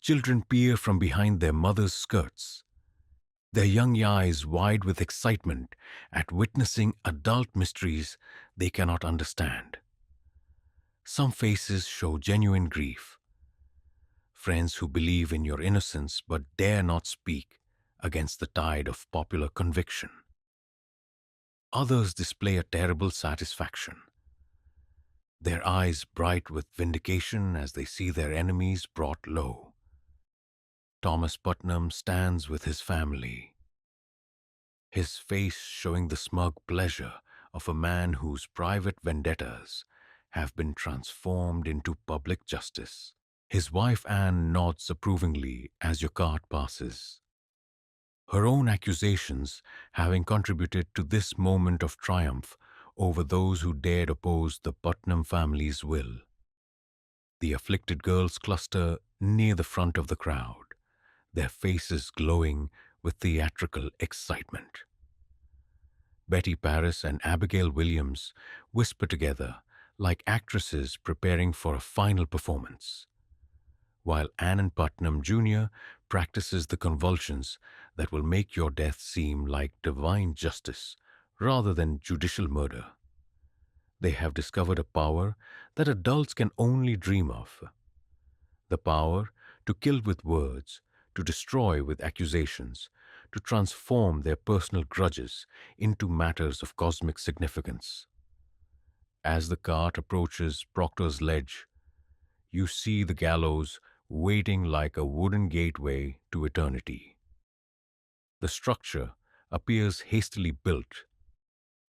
Children peer from behind their mothers' skirts, their young eyes wide with excitement at witnessing adult mysteries they cannot understand. Some faces show genuine grief, friends who believe in your innocence but dare not speak against the tide of popular conviction. Others display a terrible satisfaction, their eyes bright with vindication as they see their enemies brought low. Thomas Putnam stands with his family, his face showing the smug pleasure of a man whose private vendettas have been transformed into public justice. His wife Anne nods approvingly as your cart passes, her own accusations having contributed to this moment of triumph over those who dared oppose the Putnam family's will. The afflicted girls cluster near the front of the crowd, their faces glowing with theatrical excitement. Betty Paris and Abigail Williams whisper together like actresses preparing for a final performance, while Annan Putnam Jr. practices the convulsions that will make your death seem like divine justice rather than judicial murder. They have discovered a power that adults can only dream of, the power to kill with words, to destroy with accusations, to transform their personal grudges into matters of cosmic significance. As the cart approaches Proctor's Ledge, you see the gallows waiting like a wooden gateway to eternity. The structure appears hastily built,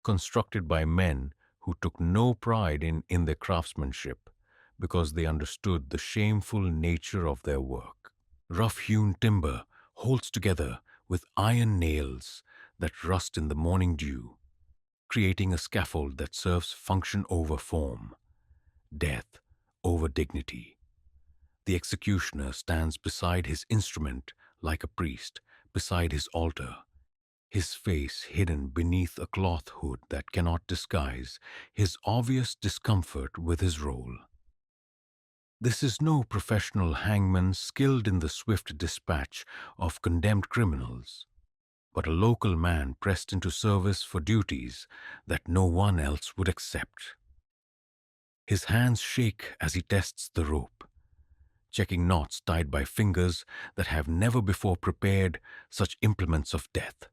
constructed by men who took no pride in their craftsmanship because they understood the shameful nature of their work. Rough-hewn timber holds together with iron nails that rust in the morning dew, creating a scaffold that serves function over form, death over dignity. The executioner stands beside his instrument like a priest beside his altar, his face hidden beneath a cloth hood that cannot disguise his obvious discomfort with his role. This is no professional hangman skilled in the swift dispatch of condemned criminals, but a local man pressed into service for duties that no one else would accept. His hands shake as he tests the rope, checking knots tied by fingers that have never before prepared such implements of death.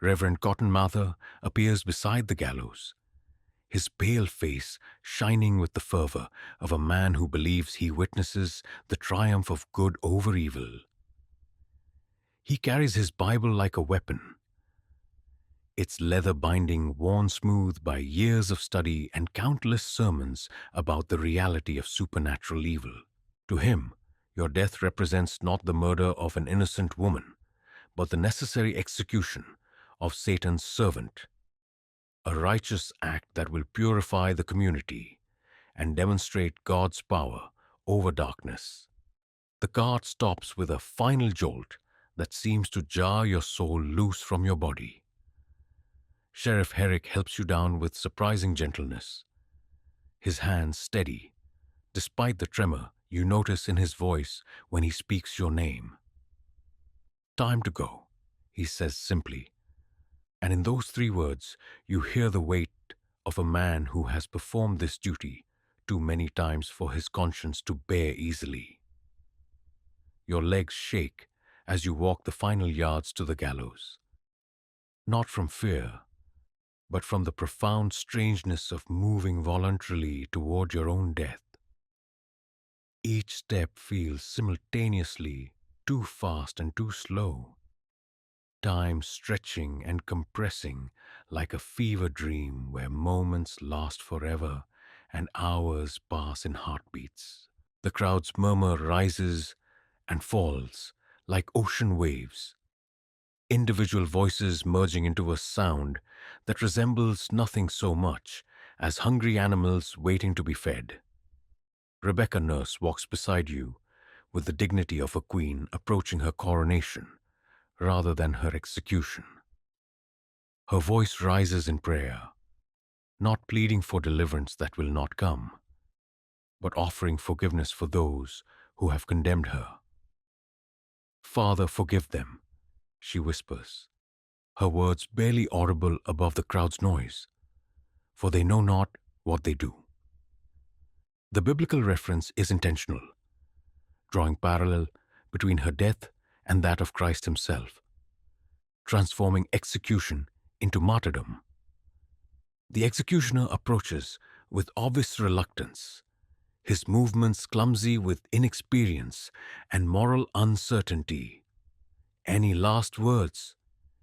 Reverend Cotton Mather appears beside the gallows, his pale face shining with the fervor of a man who believes he witnesses the triumph of good over evil. He carries his Bible like a weapon, its leather binding worn smooth by years of study and countless sermons about the reality of supernatural evil. To him, your death represents not the murder of an innocent woman, but the necessary execution of Satan's servant, a righteous act that will purify the community and demonstrate God's power over darkness. The cart stops with a final jolt that seems to jar your soul loose from your body. Sheriff Herrick helps you down with surprising gentleness, his hands steady, despite the tremor you notice in his voice when he speaks your name. "Time to go," he says simply, and in those 3 words you hear the weight of a man who has performed this duty too many times for his conscience to bear easily. Your legs shake as you walk the final yards to the gallows, not from fear, but from the profound strangeness of moving voluntarily toward your own death. Each step feels simultaneously too fast and too slow, time stretching and compressing like a fever dream where moments last forever and hours pass in heartbeats. The crowd's murmur rises and falls like ocean waves, individual voices merging into a sound that resembles nothing so much as hungry animals waiting to be fed. Rebecca Nurse walks beside you with the dignity of a queen approaching her coronation rather than her execution. Her voice rises in prayer, not pleading for deliverance that will not come, but offering forgiveness for those who have condemned her. Father, forgive them, she whispers, her words barely audible above the crowd's noise, for they know not what they do. The biblical reference is intentional, drawing parallel between her death and that of Christ himself, transforming execution into martyrdom. The executioner approaches with obvious reluctance, his movements clumsy with inexperience and moral uncertainty. "Any last words?"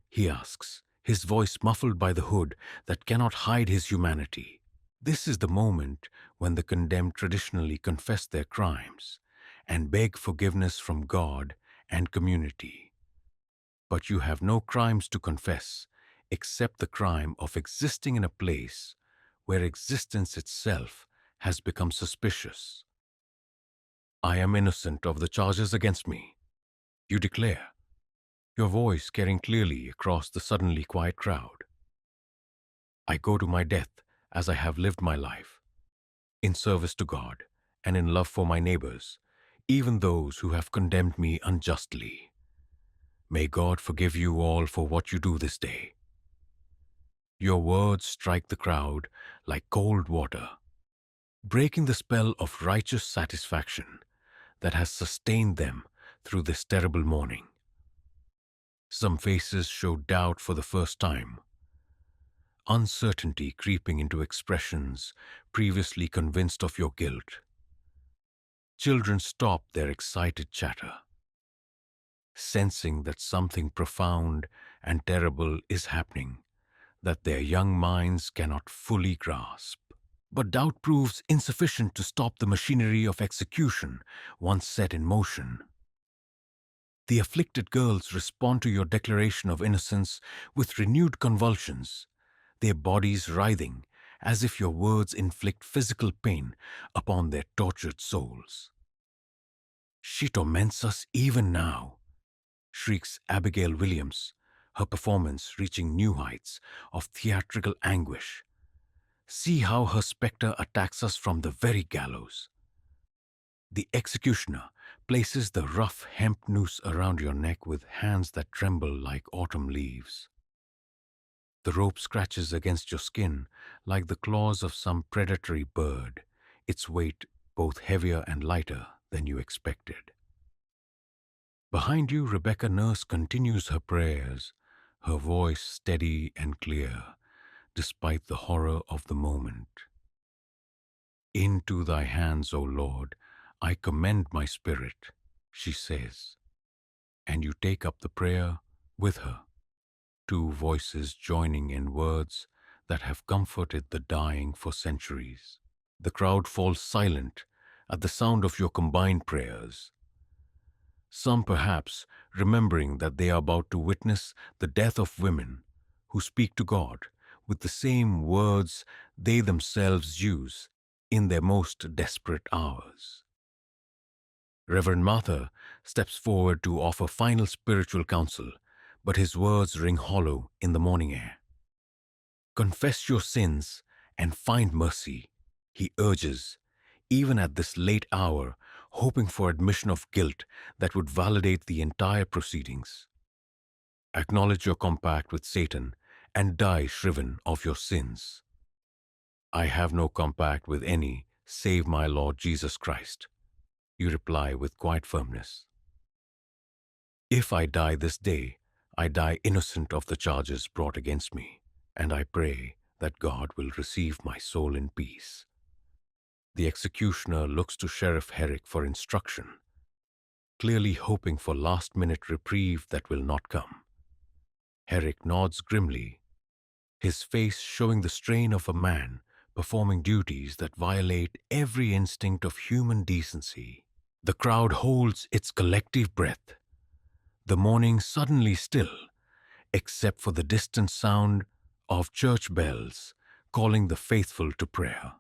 he asks, his voice muffled by the hood that cannot hide his humanity. This is the moment when the condemned traditionally confess their crimes and beg forgiveness from God and community. But you have no crimes to confess except the crime of existing in a place where existence itself has become suspicious. "I am innocent of the charges against me," you declare, your voice carrying clearly across the suddenly quiet crowd. "I go to my death as I have lived my life, in service to God and in love for my neighbors, even those who have condemned me unjustly. May God forgive you all for what you do this day." Your words strike the crowd like cold water, breaking the spell of righteous satisfaction that has sustained them through this terrible morning. Some faces show doubt for the first time, uncertainty creeping into expressions previously convinced of your guilt. Children stop their excited chatter, sensing that something profound and terrible is happening that their young minds cannot fully grasp. But doubt proves insufficient to stop the machinery of execution once set in motion. The afflicted girls respond to your declaration of innocence with renewed convulsions, their bodies writhing as if your words inflict physical pain upon their tortured souls. "She torments us even now," shrieks Abigail Williams, her performance reaching new heights of theatrical anguish. "See how her spectre attacks us from the very gallows." The executioner places the rough hemp noose around your neck with hands that tremble like autumn leaves. The rope scratches against your skin like the claws of some predatory bird, its weight both heavier and lighter than you expected. Behind you, Rebecca Nurse continues her prayers, her voice steady and clear, despite the horror of the moment. "Into thy hands, O Lord, I commend my spirit," she says, and you take up the prayer with her, two voices joining in words that have comforted the dying for centuries. The crowd falls silent at the sound of your combined prayers, some perhaps remembering that they are about to witness the death of women who speak to God with the same words they themselves use in their most desperate hours. Reverend Martha steps forward to offer final spiritual counsel, but his words ring hollow in the morning air. "Confess your sins and find mercy," he urges, even at this late hour, hoping for admission of guilt that would validate the entire proceedings. "Acknowledge your compact with Satan and die shriven of your sins." "I have no compact with any save my Lord Jesus Christ," you reply with quiet firmness. "If I die this day, I die innocent of the charges brought against me, and I pray that God will receive my soul in peace." The executioner looks to Sheriff Herrick for instruction, clearly hoping for last-minute reprieve that will not come. Herrick nods grimly, his face showing the strain of a man performing duties that violate every instinct of human decency. The crowd holds its collective breath, the morning suddenly still, except for the distant sound of church bells calling the faithful to prayer.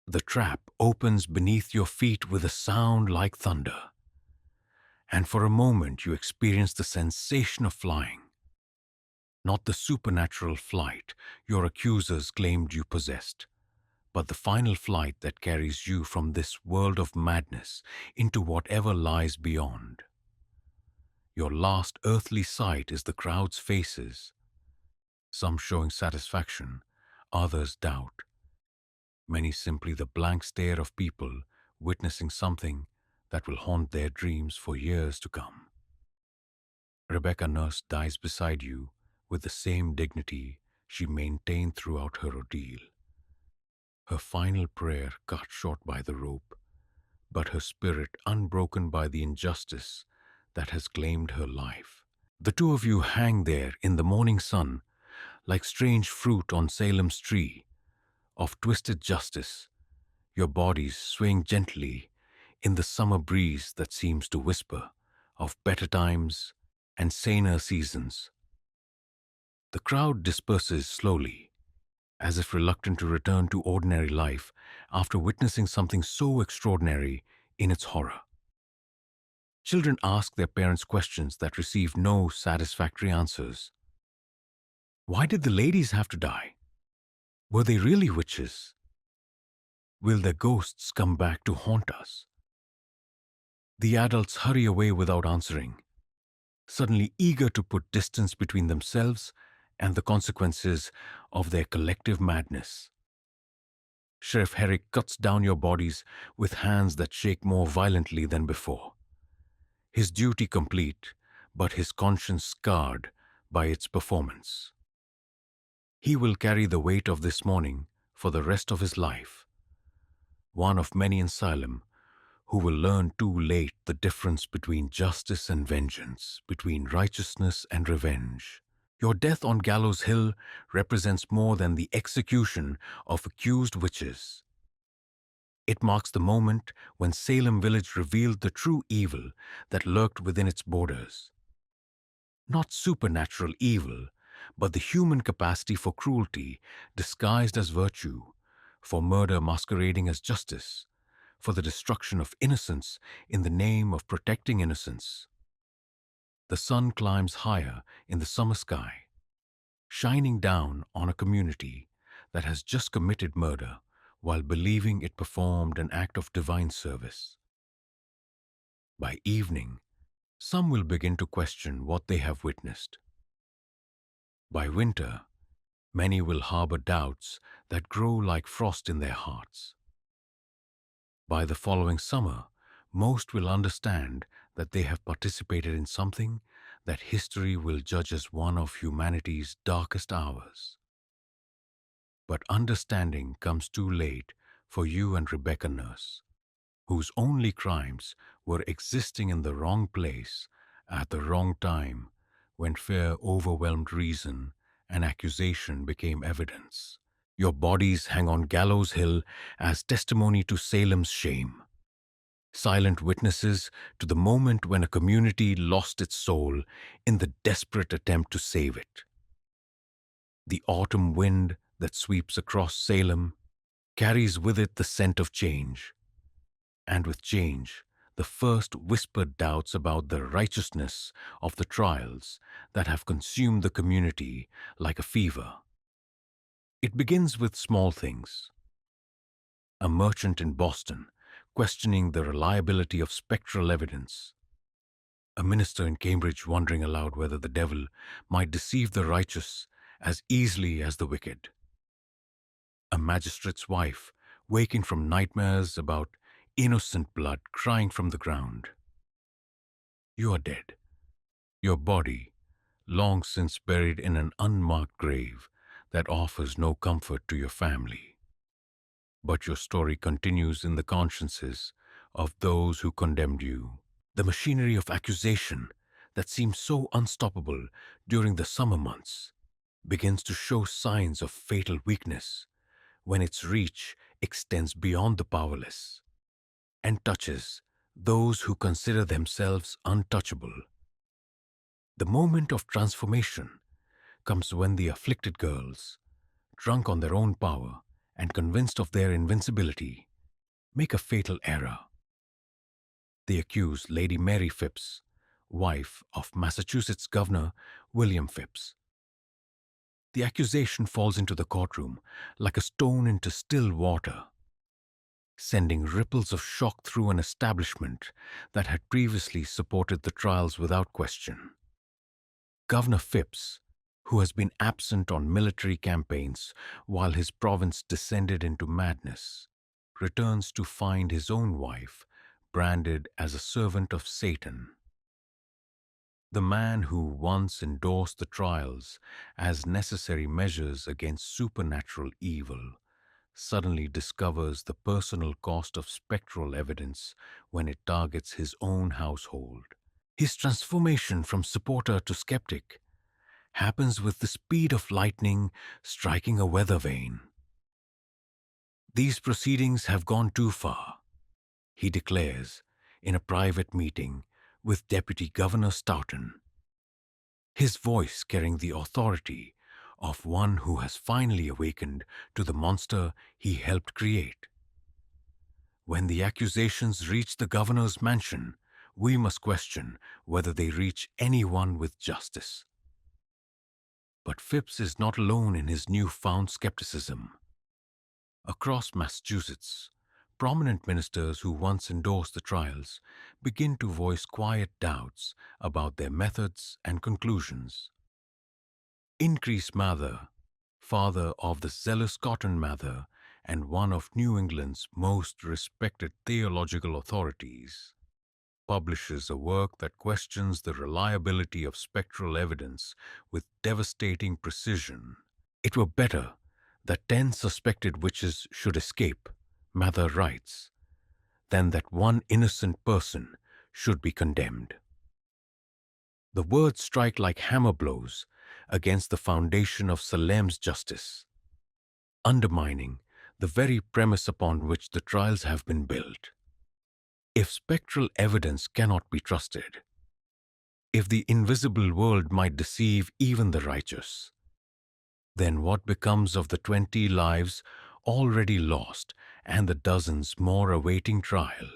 The trap opens beneath your feet with a sound like thunder, and for a moment you experience the sensation of flying, not the supernatural flight your accusers claimed you possessed, but the final flight that carries you from this world of madness into whatever lies beyond. Your last earthly sight is the crowd's faces, some showing satisfaction, others doubt, many simply the blank stare of people witnessing something that will haunt their dreams for years to come. Rebecca Nurse dies beside you with the same dignity she maintained throughout her ordeal. Her final prayer cut short by the rope, but her spirit unbroken by the injustice that has claimed her life. The two of you hang there in the morning sun like strange fruit on Salem's tree of twisted justice, your bodies swaying gently in the summer breeze that seems to whisper of better times and saner seasons. The crowd disperses slowly, as if reluctant to return to ordinary life after witnessing something so extraordinary in its horror. Children ask their parents questions that receive no satisfactory answers. Why did the ladies have to die? Were they really witches? Will their ghosts come back to haunt us? The adults hurry away without answering, suddenly eager to put distance between themselves and the consequences of their collective madness. Sheriff Herrick cuts down your bodies with hands that shake more violently than before. His duty complete, but his conscience scarred by its performance. He will carry the weight of this morning for the rest of his life, one of many in Salem who will learn too late the difference between justice and vengeance, between righteousness and revenge. Your death on Gallows Hill represents more than the execution of accused witches. It marks the moment when Salem village revealed the true evil that lurked within its borders. Not supernatural evil, but the human capacity for cruelty disguised as virtue, for murder masquerading as justice, for the destruction of innocence in the name of protecting innocence. The sun climbs higher in the summer sky, shining down on a community that has just committed murder while believing it performed an act of divine service. By evening, some will begin to question what they have witnessed. By winter, many will harbor doubts that grow like frost in their hearts. By the following summer, most will understand that they have participated in something that history will judge as one of humanity's darkest hours. But understanding comes too late for you and Rebecca Nurse, whose only crimes were existing in the wrong place at the wrong time when fear overwhelmed reason and accusation became evidence. Your bodies hang on Gallows Hill as testimony to Salem's shame, silent witnesses to the moment when a community lost its soul in the desperate attempt to save it. The autumn wind that sweeps across Salem carries with it the scent of change, and with change, the first whispered doubts about the righteousness of the trials that have consumed the community like a fever. It begins with small things. A merchant in Boston questioning the reliability of spectral evidence. A minister in Cambridge wondering aloud whether the devil might deceive the righteous as easily as the wicked. A magistrate's wife waking from nightmares about innocent blood crying from the ground. You are dead. Your body, long since buried in an unmarked grave that offers no comfort to your family. But your story continues in the consciences of those who condemned you. The machinery of accusation that seemed so unstoppable during the summer months begins to show signs of fatal weakness when its reach extends beyond the powerless and touches those who consider themselves untouchable. The moment of transformation comes when the afflicted girls, drunk on their own power and convinced of their invincibility, make a fatal error. They accuse Lady Mary Phipps, wife of Massachusetts Governor William Phipps. The accusation falls into the courtroom like a stone into still water, sending ripples of shock through an establishment that had previously supported the trials without question. Governor Phipps, who has been absent on military campaigns while his province descended into madness, returns to find his own wife branded as a servant of Satan. The man who once endorsed the trials as necessary measures against supernatural evil suddenly discovers the personal cost of spectral evidence when it targets his own household. His transformation from supporter to skeptic happens with the speed of lightning striking a weather vane. These proceedings have gone too far, he declares in a private meeting with Deputy Governor Stoughton, his voice carrying the authority of one who has finally awakened to the monster he helped create. When the accusations reach the governor's mansion, we must question whether they reach anyone with justice. But Phipps is not alone in his newfound skepticism. Across Massachusetts, prominent ministers who once endorsed the trials begin to voice quiet doubts about their methods and conclusions. Increase Mather, father of the zealous Cotton Mather and one of New England's most respected theological authorities, publishes a work that questions the reliability of spectral evidence with devastating precision. It were better that 10 suspected witches should escape, Mather writes, than that one innocent person should be condemned. The words strike like hammer blows against the foundation of Salem's justice, undermining the very premise upon which the trials have been built. If spectral evidence cannot be trusted, if the invisible world might deceive even the righteous, then what becomes of the 20 lives already lost and the dozens more awaiting trial?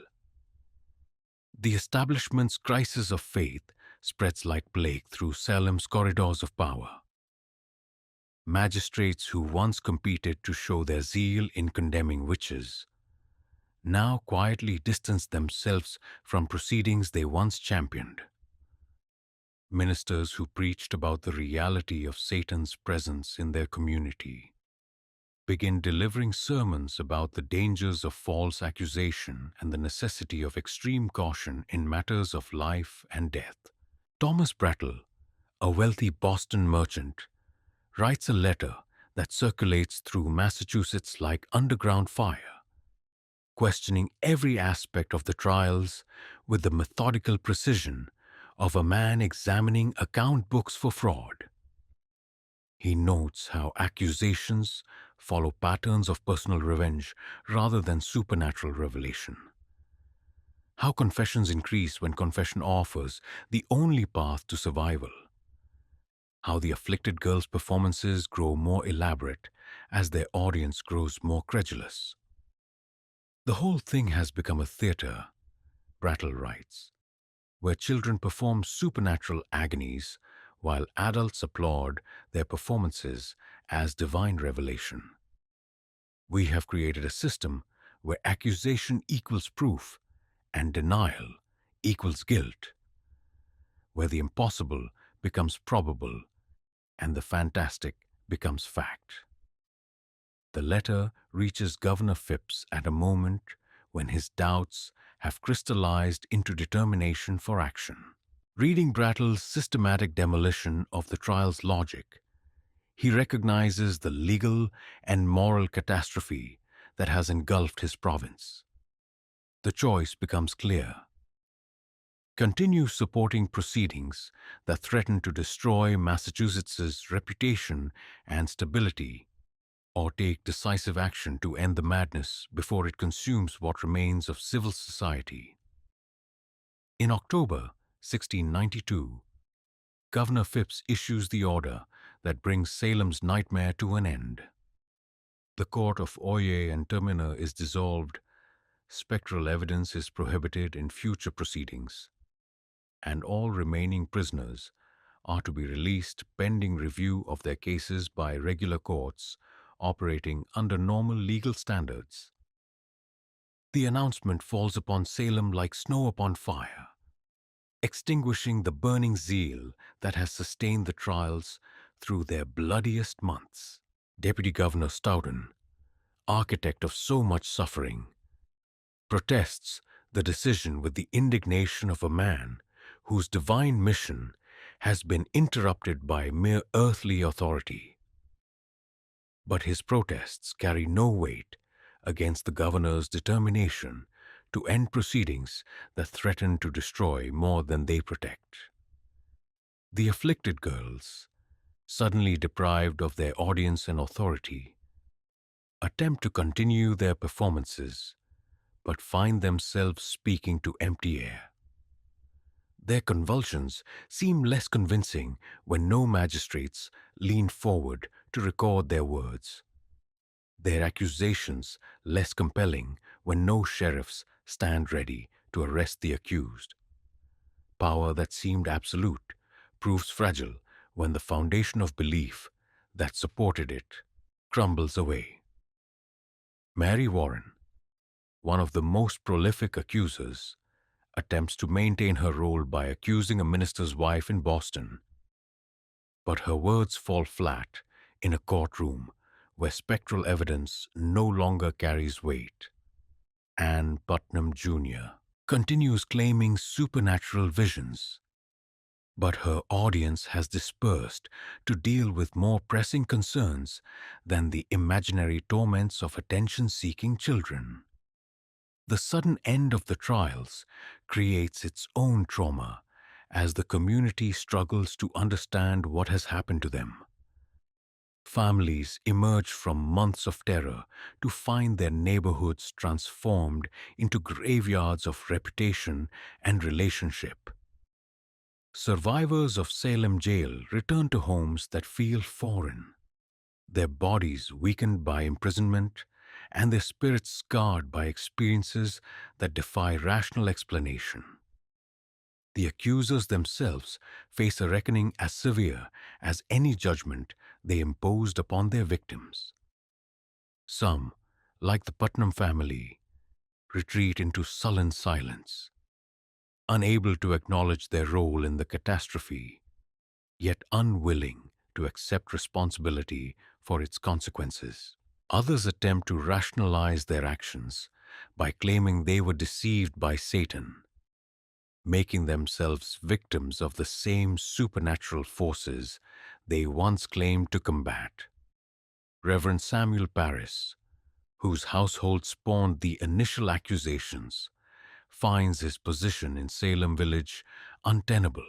The establishment's crisis of faith spreads like plague through Salem's corridors of power. Magistrates who once competed to show their zeal in condemning witches now quietly distance themselves from proceedings they once championed. Ministers who preached about the reality of Satan's presence in their community begin delivering sermons about the dangers of false accusation and the necessity of extreme caution in matters of life and death. Thomas Brattle, a wealthy Boston merchant, writes a letter that circulates through Massachusetts like underground fire, questioning every aspect of the trials with the methodical precision of a man examining account books for fraud. He notes how accusations follow patterns of personal revenge rather than supernatural revelation. How confessions increase when confession offers the only path to survival. How the afflicted girl's performances grow more elaborate as their audience grows more credulous. The whole thing has become a theater, Brattle writes, where children perform supernatural agonies while adults applaud their performances as divine revelation. We have created a system where accusation equals proof and denial equals guilt, where the impossible becomes probable and the fantastic becomes fact. The letter reaches Governor Phipps at a moment when his doubts have crystallized into determination for action. Reading Brattle's systematic demolition of the trial's logic, he recognizes the legal and moral catastrophe that has engulfed his province. The choice becomes clear. Continue supporting proceedings that threaten to destroy Massachusetts's reputation and stability, or take decisive action to end the madness before it consumes what remains of civil society. In October 1692, Governor Phipps issues the order that brings Salem's nightmare to an end. The court of Oye and Terminer is dissolved, spectral evidence is prohibited in future proceedings, and all remaining prisoners are to be released pending review of their cases by regular courts operating under normal legal standards. The announcement falls upon Salem like snow upon fire, extinguishing the burning zeal that has sustained the trials through their bloodiest months. Deputy Governor Stoughton, architect of so much suffering, protests the decision with the indignation of a man whose divine mission has been interrupted by mere earthly authority. But his protests carry no weight against the governor's determination to end proceedings that threaten to destroy more than they protect. The afflicted girls, suddenly deprived of their audience and authority, attempt to continue their performances but find themselves speaking to empty air. Their convulsions seem less convincing when no magistrates lean forward to record their words. Their accusations less compelling when no sheriffs stand ready to arrest the accused. Power that seemed absolute proves fragile when the foundation of belief that supported it crumbles away. Mary Warren, one of the most prolific accusers, attempts to maintain her role by accusing a minister's wife in Boston. But her words fall flat in a courtroom where spectral evidence no longer carries weight. Ann Putnam Jr. continues claiming supernatural visions, but her audience has dispersed to deal with more pressing concerns than the imaginary torments of attention-seeking children. The sudden end of the trials creates its own trauma as the community struggles to understand what has happened to them. Families emerge from months of terror to find their neighborhoods transformed into graveyards of reputation and relationship. Survivors of Salem jail return to homes that feel foreign, their bodies weakened by imprisonment and their spirits scarred by experiences that defy rational explanation. The accusers themselves face a reckoning as severe as any judgment they imposed upon their victims. Some, like the Putnam family, retreat into sullen silence, unable to acknowledge their role in the catastrophe, yet unwilling to accept responsibility for its consequences. Others attempt to rationalize their actions by claiming they were deceived by Satan, making themselves victims of the same supernatural forces they once claimed to combat. Reverend Samuel Parris, whose household spawned the initial accusations, finds his position in Salem village untenable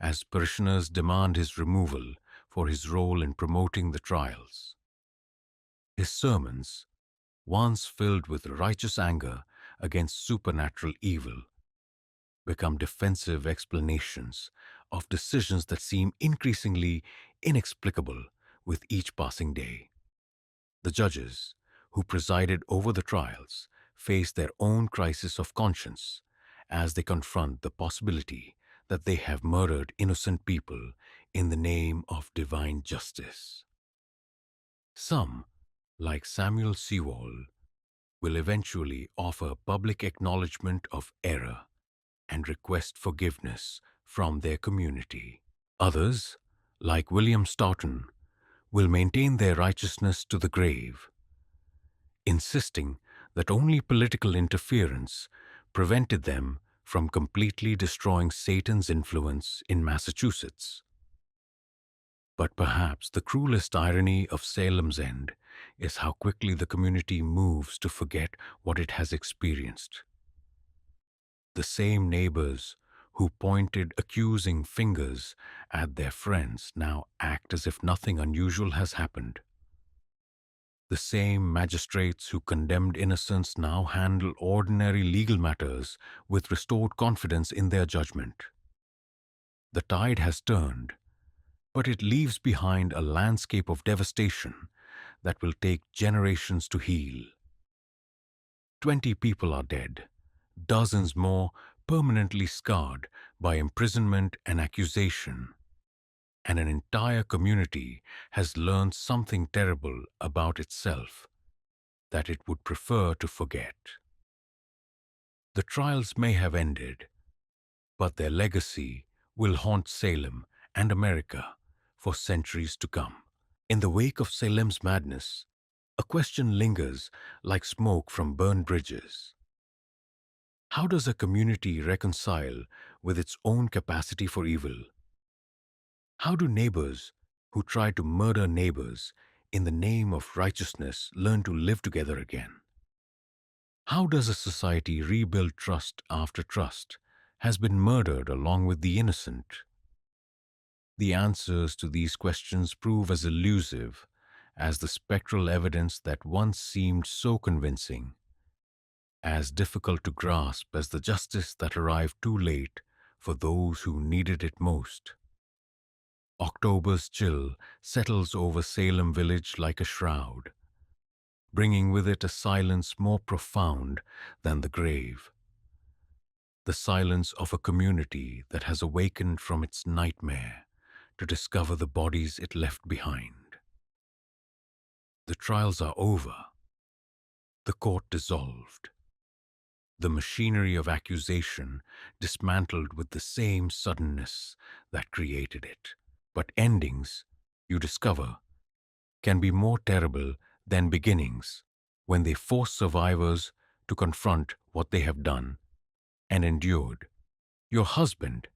as parishioners demand his removal for his role in promoting the trials. His sermons, once filled with righteous anger against supernatural evil, become defensive explanations of decisions that seem increasingly inexplicable with each passing day. The judges, who presided over the trials, face their own crisis of conscience as they confront the possibility that they have murdered innocent people in the name of divine justice. Some, like Samuel Sewall, will eventually offer public acknowledgement of error and request forgiveness from their community. Others, like William Stoughton, will maintain their righteousness to the grave, insisting that only political interference prevented them from completely destroying Satan's influence in Massachusetts. But perhaps the cruelest irony of Salem's end is how quickly the community moves to forget what it has experienced. The same neighbors who pointed accusing fingers at their friends now act as if nothing unusual has happened. The same magistrates who condemned innocents now handle ordinary legal matters with restored confidence in their judgment. The tide has turned, but it leaves behind a landscape of devastation that will take generations to heal. 20 people are dead, dozens more permanently scarred by imprisonment and accusation. and an entire community has learned something terrible about itself that it would prefer to forget. The trials may have ended, but their legacy will haunt Salem and America for centuries to come. In the wake of Salem's madness, a question lingers like smoke from burned bridges. How does a community reconcile with its own capacity for evil? How do neighbors who try to murder neighbors in the name of righteousness learn to live together again? How does a society rebuild trust after trust has been murdered along with the innocent? The answers to these questions prove as elusive as the spectral evidence that once seemed so convincing, as difficult to grasp as the justice that arrived too late for those who needed it most. October's chill settles over Salem village like a shroud, bringing with it a silence more profound than the grave. The silence of a community that has awakened from its nightmare to discover the bodies it left behind. The trials are over, the court dissolved, the machinery of accusation dismantled with the same suddenness that created it. But endings, you discover, can be more terrible than beginnings when they force survivors to confront what they have done and endured. Your husband,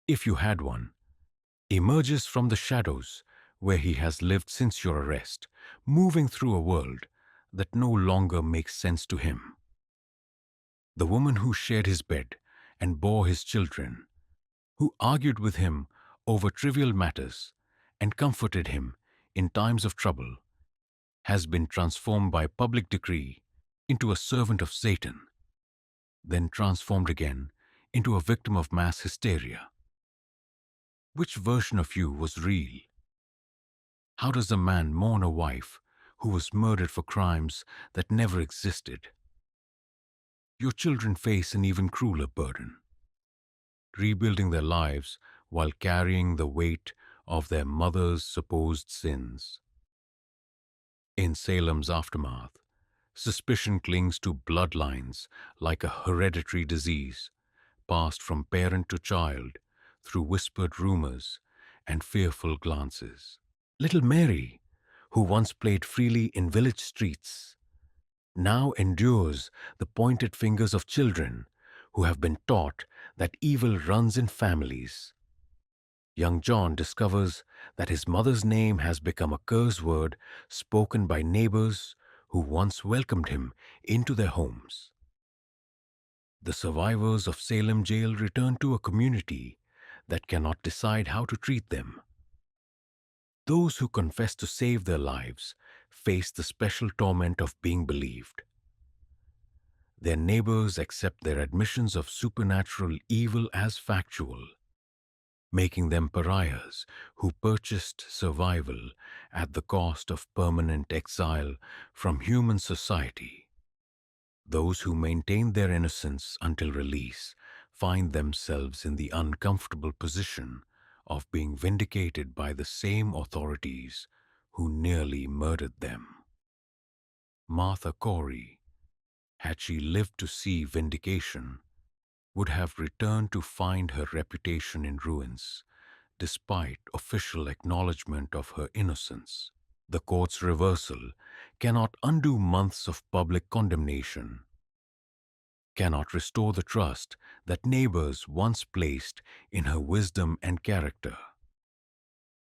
if you had one, emerges from the shadows where he has lived since your arrest, moving through a world that no longer makes sense to him. The woman who shared his bed and bore his children, who argued with him over trivial matters and comforted him in times of trouble, has been transformed by public decree into a servant of Satan, then transformed again into a victim of mass hysteria. Which version of you was real? How does a man mourn a wife who was murdered for crimes that never existed? Your children face an even crueler burden, rebuilding their lives while carrying the weight of their mother's supposed sins. In Salem's aftermath, suspicion clings to bloodlines like a hereditary disease, passed from parent to child through whispered rumors and fearful glances. Little Mary, who once played freely in village streets, now endures the pointed fingers of children who have been taught that evil runs in families. Young John discovers that his mother's name has become a curse word spoken by neighbors who once welcomed him into their homes. The survivors of Salem jail return to a community that cannot decide how to treat them. Those who confess to save their lives face the special torment of being believed. Their neighbors accept their admissions of supernatural evil as factual, making them pariahs who purchased survival at the cost of permanent exile from human society. Those who maintain their innocence until release find themselves in the uncomfortable position of being vindicated by the same authorities who nearly murdered them. Martha Corey, had she lived to see vindication, would have returned to find her reputation in ruins, despite official acknowledgement of her innocence. The court's reversal cannot undo months of public condemnation, cannot restore the trust that neighbors once placed in her wisdom and character.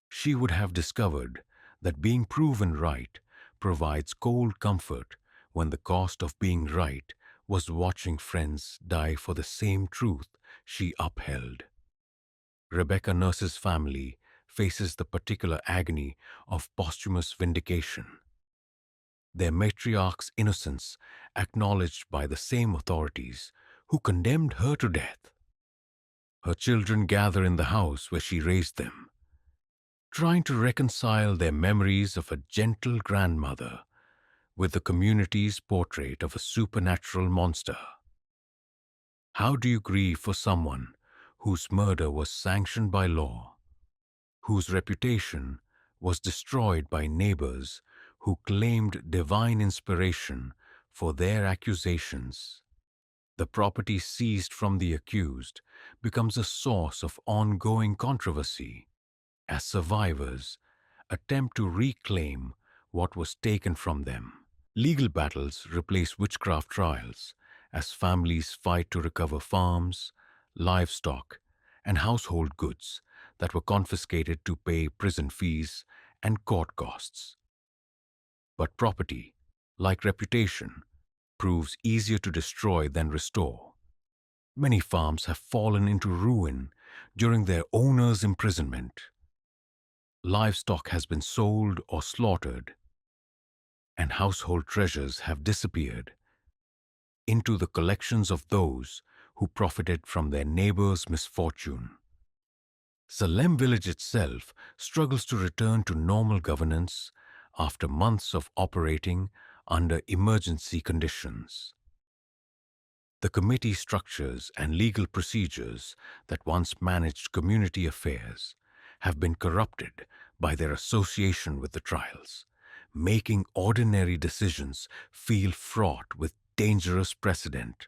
She would have discovered that being proven right provides cold comfort when the cost of being right was watching friends die for the same truth she upheld. Rebecca Nurse's family faces the particular agony of posthumous vindication. Their matriarch's innocence acknowledged by the same authorities who condemned her to death. Her children gather in the house where she raised them, trying to reconcile their memories of a gentle grandmother with the community's portrait of a supernatural monster. How do you grieve for someone whose murder was sanctioned by law, whose reputation was destroyed by neighbors who claimed divine inspiration for their accusations. The property seized from the accused becomes a source of ongoing controversy as survivors attempt to reclaim what was taken from them. Legal battles replace witchcraft trials as families fight to recover farms, livestock, and household goods that were confiscated to pay prison fees and court costs. But property, like reputation, proves easier to destroy than restore. Many farms have fallen into ruin during their owner's imprisonment. Livestock has been sold or slaughtered, and household treasures have disappeared into the collections of those who profited from their neighbor's misfortune. Salem village itself struggles to return to normal governance after months of operating under emergency conditions. The committee structures and legal procedures that once managed community affairs have been corrupted by their association with the trials, making ordinary decisions feel fraught with dangerous precedent.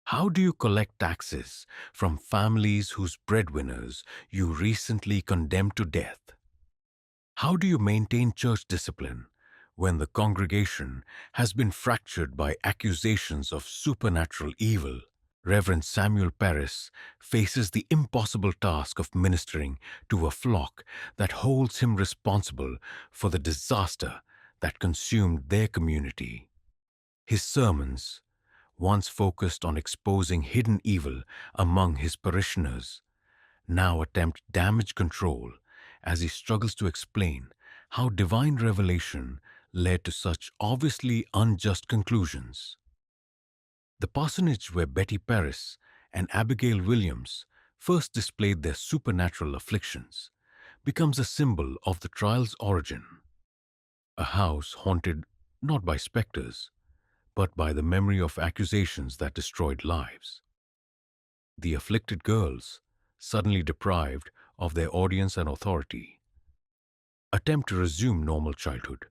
How do you collect taxes from families whose breadwinners you recently condemned to death? How do you maintain church discipline when the congregation has been fractured by accusations of supernatural evil? Reverend Samuel Paris faces the impossible task of ministering to a flock that holds him responsible for the disaster that consumed their community. His sermons, once focused on exposing hidden evil among his parishioners, now attempt damage control as he struggles to explain how divine revelation led to such obviously unjust conclusions. The parsonage where Betty Paris and Abigail Williams first displayed their supernatural afflictions becomes a symbol of the trial's origin. A house haunted not by specters, but by the memory of accusations that destroyed lives. The afflicted girls, suddenly deprived of their audience and authority, attempt to resume normal childhood,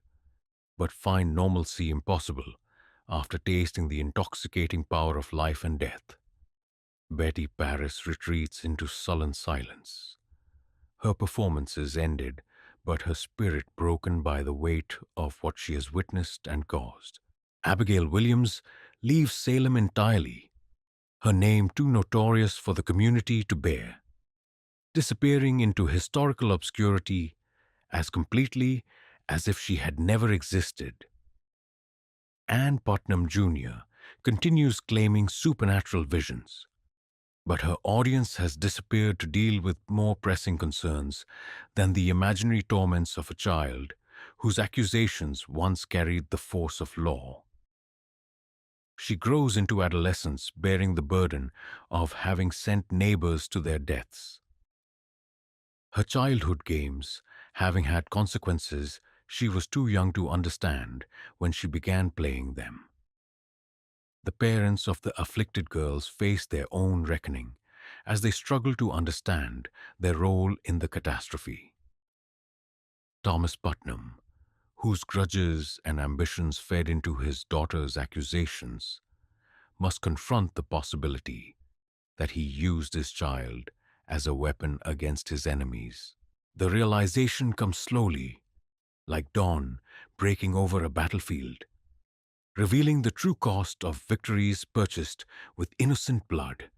but find normalcy impossible after tasting the intoxicating power of life and death. Betty Paris retreats into sullen silence. Her performance is ended, but her spirit broken by the weight of what she has witnessed and caused. Abigail Williams leaves Salem entirely, her name too notorious for the community to bear, disappearing into historical obscurity as completely as if she had never existed. Ann Putnam Jr. continues claiming supernatural visions, but her audience has disappeared to deal with more pressing concerns than the imaginary torments of a child whose accusations once carried the force of law. She grows into adolescence bearing the burden of having sent neighbors to their deaths. Her childhood games having had consequences she was too young to understand when she began playing them. The parents of the afflicted girls face their own reckoning as they struggle to understand their role in the catastrophe. Thomas Putnam, whose grudges and ambitions fed into his daughter's accusations, must confront the possibility that he used his child as a weapon against his enemies. The realization comes slowly, like dawn breaking over a battlefield, revealing the true cost of victories purchased with innocent blood.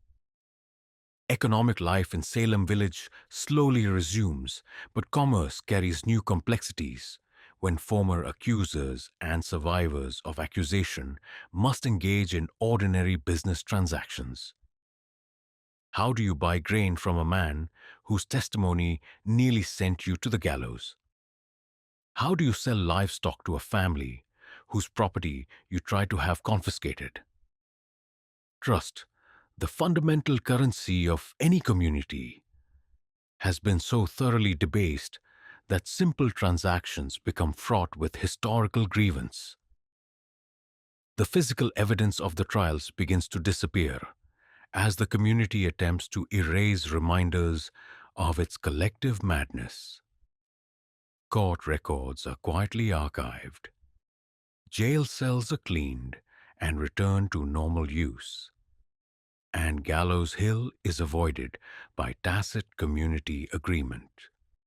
Economic life in Salem village slowly resumes, but commerce carries new complexities when former accusers and survivors of accusation must engage in ordinary business transactions. How do you buy grain from a man whose testimony nearly sent you to the gallows? How do you sell livestock to a family whose property you try to have confiscated? Trust, the fundamental currency of any community, has been so thoroughly debased that simple transactions become fraught with historical grievance. The physical evidence of the trials begins to disappear as the community attempts to erase reminders of its collective madness. Court records are quietly archived, jail cells are cleaned and returned to normal use, and Gallows Hill is avoided by tacit community agreement.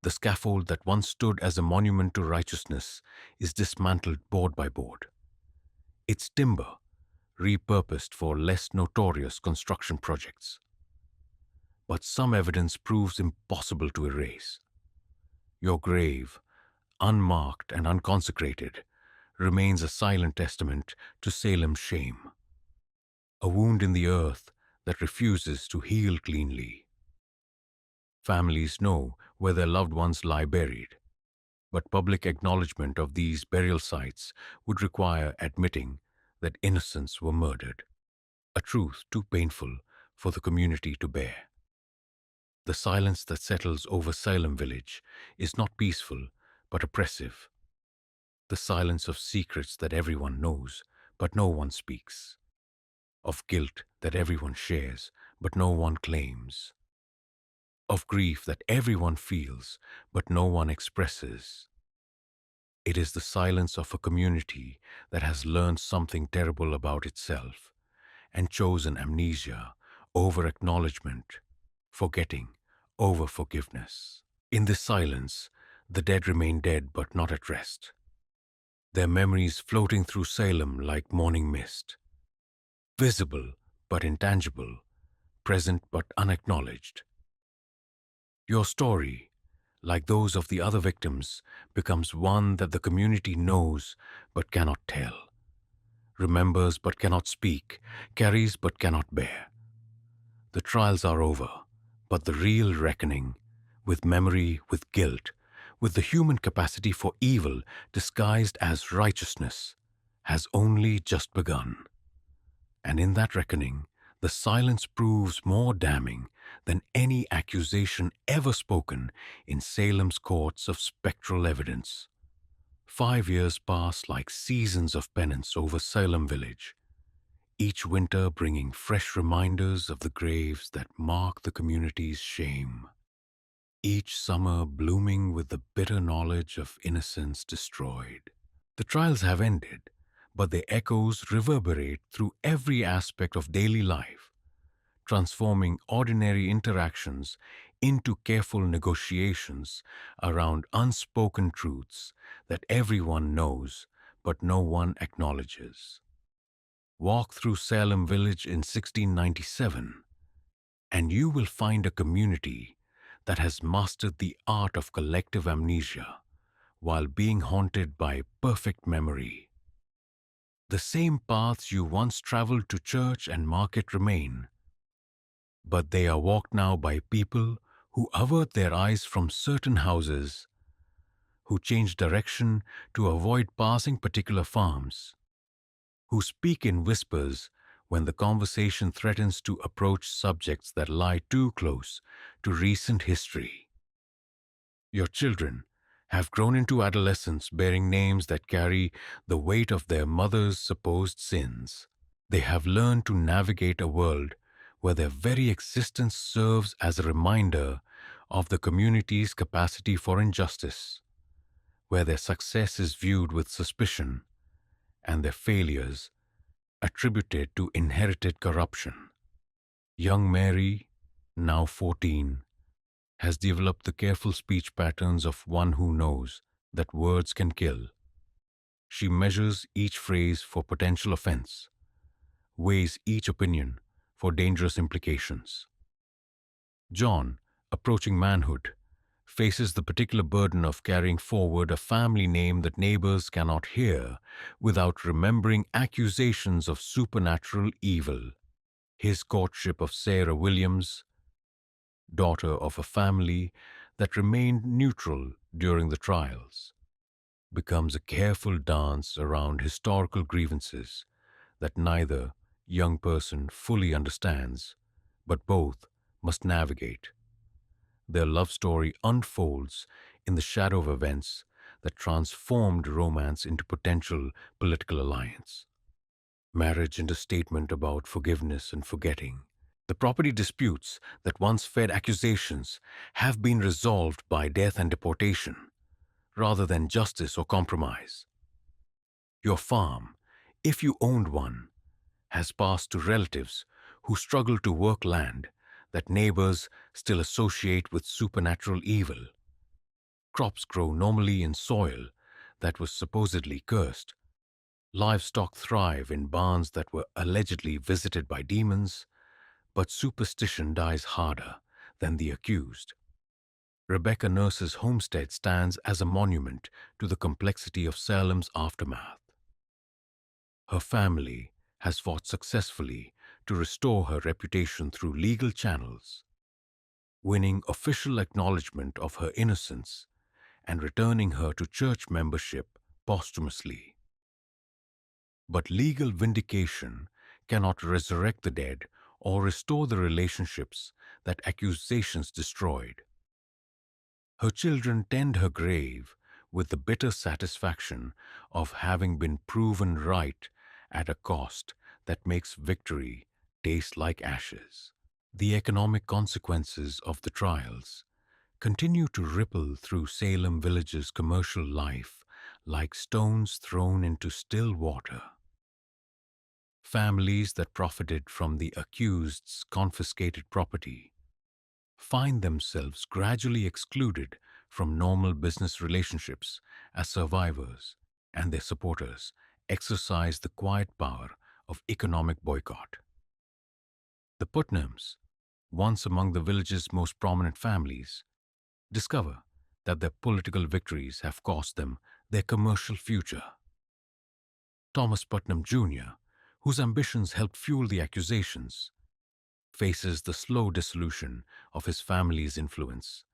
The scaffold that once stood as a monument to righteousness is dismantled board by board, its timber repurposed for less notorious construction projects. But some evidence proves impossible to erase. Your grave, unmarked and unconsecrated, remains a silent testament to Salem's shame, a wound in the earth that refuses to heal cleanly. Families know where their loved ones lie buried, but public acknowledgement of these burial sites would require admitting that innocents were murdered, a truth too painful for the community to bear. The silence that settles over Salem village is not peaceful but oppressive, the silence of secrets that everyone knows but no one speaks, of guilt that everyone shares but no one claims, of grief that everyone feels but no one expresses. It is the silence of a community that has learned something terrible about itself and chosen amnesia over acknowledgement, forgetting over forgiveness. In this silence, the dead remain dead but not at rest, their memories floating through Salem like morning mist, visible but intangible, present but unacknowledged. Your story, like those of the other victims, becomes one that the community knows but cannot tell, remembers but cannot speak, carries but cannot bear. The trials are over, but the real reckoning, with memory, with guilt, with the human capacity for evil disguised as righteousness, has only just begun. And in that reckoning, the silence proves more damning than any accusation ever spoken in Salem's courts of spectral evidence. 5 years pass like seasons of penance over Salem village, each winter bringing fresh reminders of the graves that mark the community's shame, each summer blooming with the bitter knowledge of innocence destroyed. The trials have ended, but their echoes reverberate through every aspect of daily life, transforming ordinary interactions into careful negotiations around unspoken truths that everyone knows but no one acknowledges. Walk through Salem village in 1697, and you will find a community that has mastered the art of collective amnesia while being haunted by perfect memory. The same paths you once traveled to church and market remain, but they are walked now by people who avert their eyes from certain houses, who change direction to avoid passing particular farms, who speak in whispers when the conversation threatens to approach subjects that lie too close to recent history. Your children have grown into adolescents bearing names that carry the weight of their mother's supposed sins. They have learned to navigate a world where their very existence serves as a reminder of the community's capacity for injustice, where their success is viewed with suspicion and their failures attributed to inherited corruption. Young Mary, now 14, has developed the careful speech patterns of one who knows that words can kill. She measures each phrase for potential offense, weighs each opinion for dangerous implications. John, approaching manhood, faces the particular burden of carrying forward a family name that neighbors cannot hear without remembering accusations of supernatural evil. His courtship of Sarah Williams, daughter of a family that remained neutral during the trials, becomes a careful dance around historical grievances that neither young person fully understands, but both must navigate. Their love story unfolds in the shadow of events that transformed romance into potential political alliance. Marriage and a statement about forgiveness and forgetting. The property disputes that once fed accusations have been resolved by death and deportation, rather than justice or compromise. Your farm, if you owned one, has passed to relatives who struggle to work land that neighbors still associate with supernatural evil. Crops grow normally in soil that was supposedly cursed. Livestock thrive in barns that were allegedly visited by demons, but superstition dies harder than the accused. Rebecca Nurse's homestead stands as a monument to the complexity of Salem's aftermath. Her family has fought successfully to restore her reputation through legal channels, winning official acknowledgement of her innocence and returning her to church membership posthumously. But legal vindication cannot resurrect the dead or restore the relationships that accusations destroyed. Her children tend her grave with the bitter satisfaction of having been proven right at a cost that makes victory taste like ashes. The economic consequences of the trials continue to ripple through Salem Village's commercial life like stones thrown into still water. Families that profited from the accused's confiscated property find themselves gradually excluded from normal business relationships as survivors and their supporters exercise the quiet power of economic boycott. The Putnams, once among the village's most prominent families, discover that their political victories have cost them their commercial future. Thomas Putnam Jr., whose ambitions helped fuel the accusations, faces the slow dissolution of his family's influence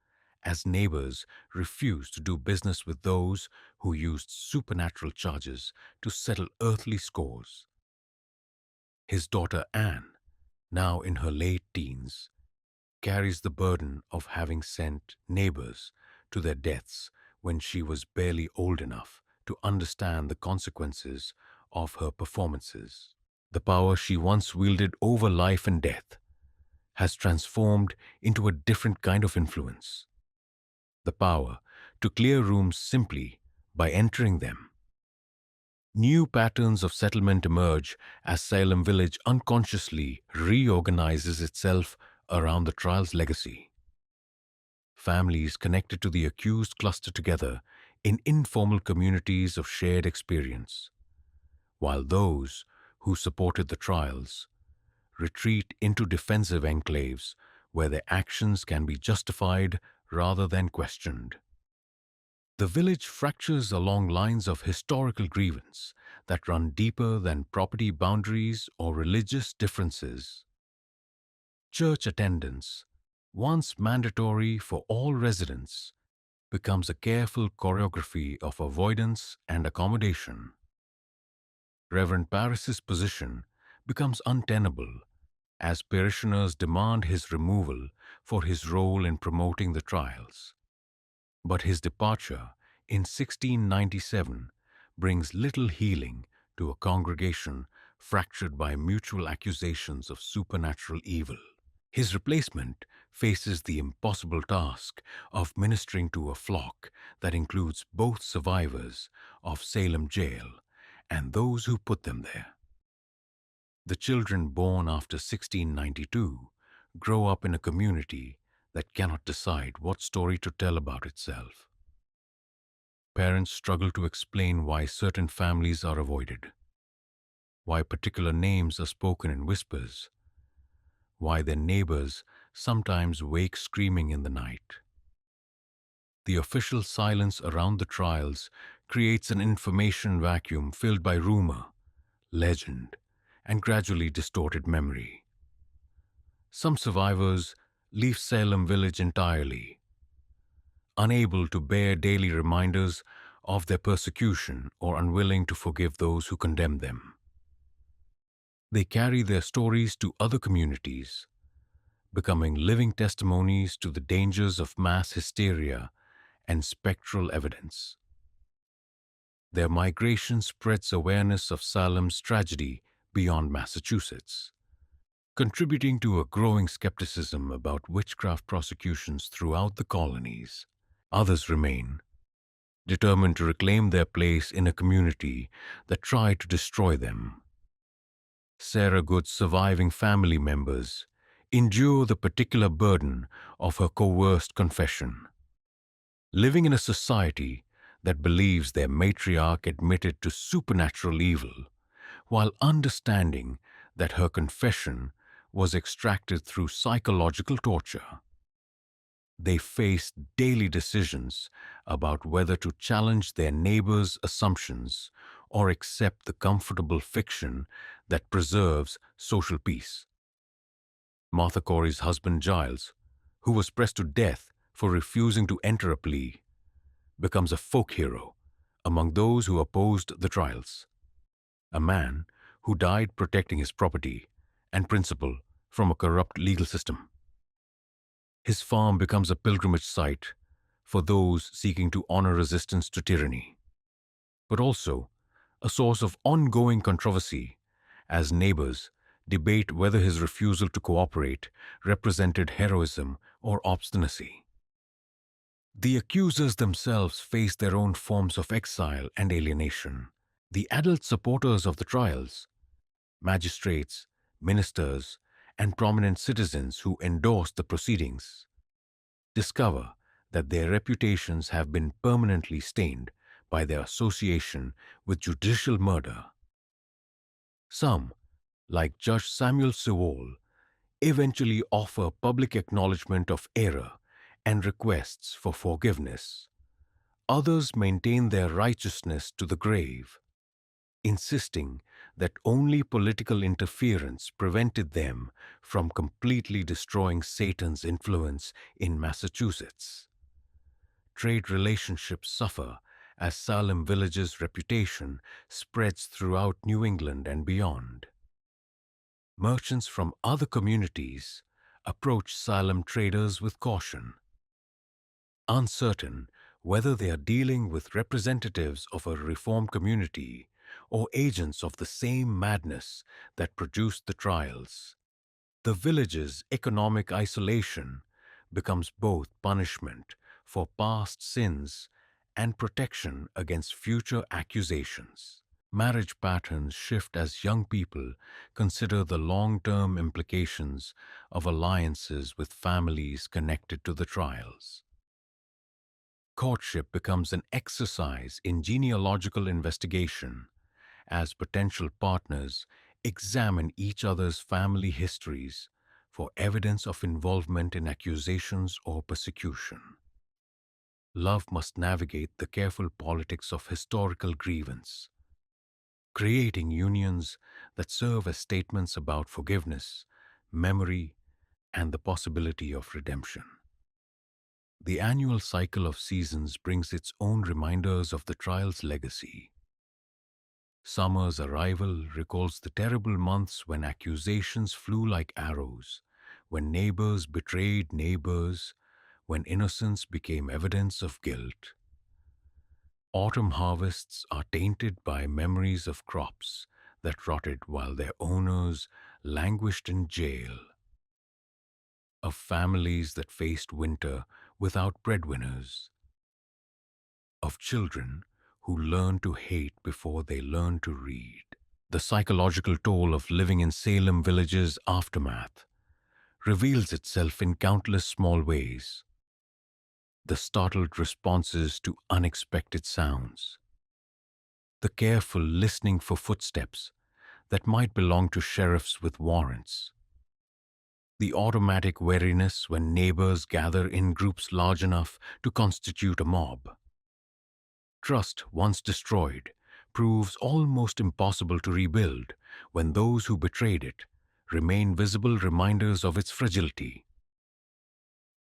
as neighbors refuse to do business with those who used supernatural charges to settle earthly scores. His daughter Anne, now in her late teens, carries the burden of having sent neighbors to their deaths when she was barely old enough to understand the consequences of her performances. The power she once wielded over life and death has transformed into a different kind of influence. The power to clear rooms simply by entering them. New patterns of settlement emerge as Salem Village unconsciously reorganizes itself around the trial's legacy. Families connected to the accused cluster together in informal communities of shared experience, while those who supported the trials retreat into defensive enclaves where their actions can be justified rather than questioned. The village fractures along lines of historical grievance that run deeper than property boundaries or religious differences. Church attendance, once mandatory for all residents, becomes a careful choreography of avoidance and accommodation. Reverend Parris's position becomes untenable as parishioners demand his removal for his role in promoting the trials. But his departure in 1697 brings little healing to a congregation fractured by mutual accusations of supernatural evil. His replacement faces the impossible task of ministering to a flock that includes both survivors of Salem jail and those who put them there. The children born after 1692 grow up in a community that cannot decide what story to tell about itself. Parents struggle to explain why certain families are avoided, why particular names are spoken in whispers, why their neighbors sometimes wake screaming in the night. The official silence around the trials creates an information vacuum filled by rumor, legend, and gradually distorted memory. Some survivors leave Salem Village entirely, unable to bear daily reminders of their persecution or unwilling to forgive those who condemned them. They carry their stories to other communities, becoming living testimonies to the dangers of mass hysteria and spectral evidence. Their migration spreads awareness of Salem's tragedy beyond Massachusetts, contributing to a growing skepticism about witchcraft prosecutions throughout the colonies. Others remain, determined to reclaim their place in a community that tried to destroy them. Sarah Good's surviving family members endure the particular burden of her coerced confession. Living in a society that believes their matriarch admitted to supernatural evil, while understanding that her confession was extracted through psychological torture. They face daily decisions about whether to challenge their neighbors' assumptions or accept the comfortable fiction that preserves social peace. Martha Corey's husband Giles, who was pressed to death for refusing to enter a plea, becomes a folk hero among those who opposed the trials. A man who died protecting his property and principle from a corrupt legal system. His farm becomes a pilgrimage site for those seeking to honor resistance to tyranny, but also a source of ongoing controversy as neighbors debate whether his refusal to cooperate represented heroism or obstinacy. The accusers themselves face their own forms of exile and alienation. The adult supporters of the trials, magistrates, ministers, and prominent citizens who endorse the proceedings, discover that their reputations have been permanently stained by their association with judicial murder. Some, like Judge Samuel Sewall, eventually offer public acknowledgement of error and requests for forgiveness. Others maintain their righteousness to the grave, insisting that only political interference prevented them from completely destroying Satan's influence in Massachusetts. Trade relationships suffer as Salem Village's reputation spreads throughout New England and beyond. Merchants from other communities approach Salem traders with caution, uncertain whether they are dealing with representatives of a reformed community or agents of the same madness that produced the trials. The village's economic isolation becomes both punishment for past sins and protection against future accusations. Marriage patterns shift as young people consider the long-term implications of alliances with families connected to the trials. Courtship becomes an exercise in genealogical investigation as potential partners examine each other's family histories for evidence of involvement in accusations or persecution. Love must navigate the careful politics of historical grievance, creating unions that serve as statements about forgiveness, memory, and the possibility of redemption. The annual cycle of seasons brings its own reminders of the trial's legacy. Summer's arrival recalls the terrible months when accusations flew like arrows, when neighbors betrayed neighbors, when innocence became evidence of guilt. Autumn harvests are tainted by memories of crops that rotted while their owners languished in jail, of families that faced winter without breadwinners, of children who learned to hate before they learned to read. The psychological toll of living in Salem Village's aftermath reveals itself in countless small ways. The startled responses to unexpected sounds, the careful listening for footsteps that might belong to sheriffs with warrants, the automatic wariness when neighbors gather in groups large enough to constitute a mob. Trust, once destroyed, proves almost impossible to rebuild when those who betrayed it remain visible reminders of its fragility.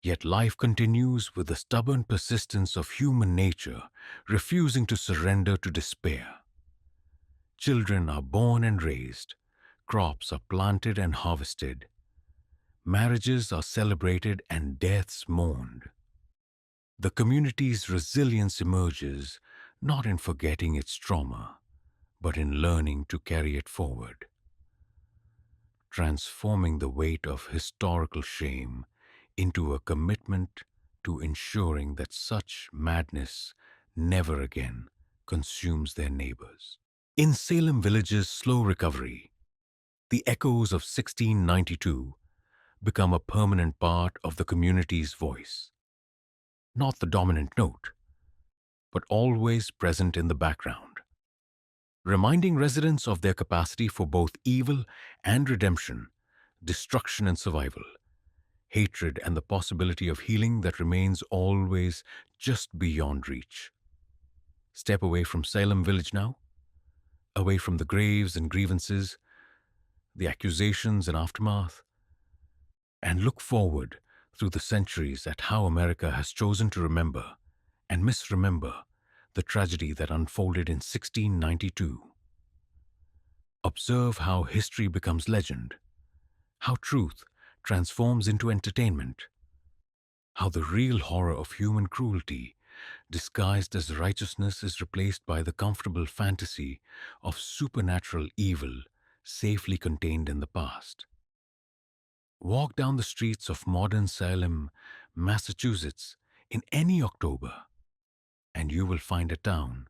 Yet life continues with the stubborn persistence of human nature, refusing to surrender to despair. Children are born and raised, crops are planted and harvested, marriages are celebrated and deaths mourned. The community's resilience emerges not in forgetting its trauma, but in learning to carry it forward. transforming the weight of historical shame into a commitment to ensuring that such madness never again consumes their neighbors. In Salem Village's slow recovery, the echoes of 1692 become a permanent part of the community's voice, not the dominant note, but always present in the background, reminding residents of their capacity for both evil and redemption, destruction and survival, hatred and the possibility of healing that remains always just beyond reach. Step away from Salem Village now, away from the graves and grievances, the accusations and aftermath, and look forward through the centuries at how America has chosen to remember and misremember the tragedy that unfolded in 1692. Observe how history becomes legend, how truth transforms into entertainment, how the real horror of human cruelty, disguised as righteousness, is replaced by the comfortable fantasy of supernatural evil safely contained in the past. Walk down the streets of modern Salem, Massachusetts, in any October, and you will find a town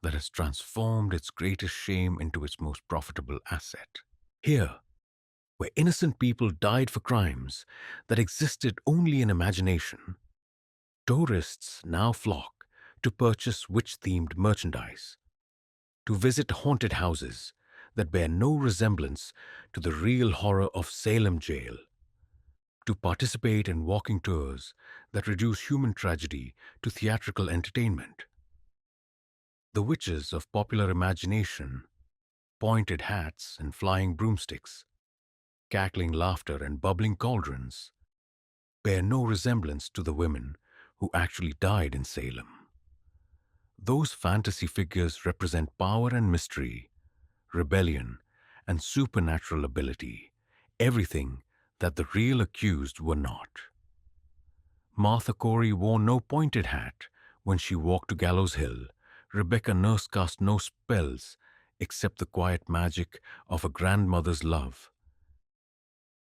that has transformed its greatest shame into its most profitable asset. Here, where innocent people died for crimes that existed only in imagination, tourists now flock to purchase witch-themed merchandise, to visit haunted houses that bear no resemblance to the real horror of Salem jail, to participate in walking tours that reduce human tragedy to theatrical entertainment. The witches of popular imagination, pointed hats and flying broomsticks, cackling laughter and bubbling cauldrons, bear no resemblance to the women who actually died in Salem. Those fantasy figures represent power and mystery, rebellion and supernatural ability, everything that the real accused were not. Martha Corey wore no pointed hat when she walked to Gallows Hill. Rebecca Nurse cast no spells except the quiet magic of a grandmother's love.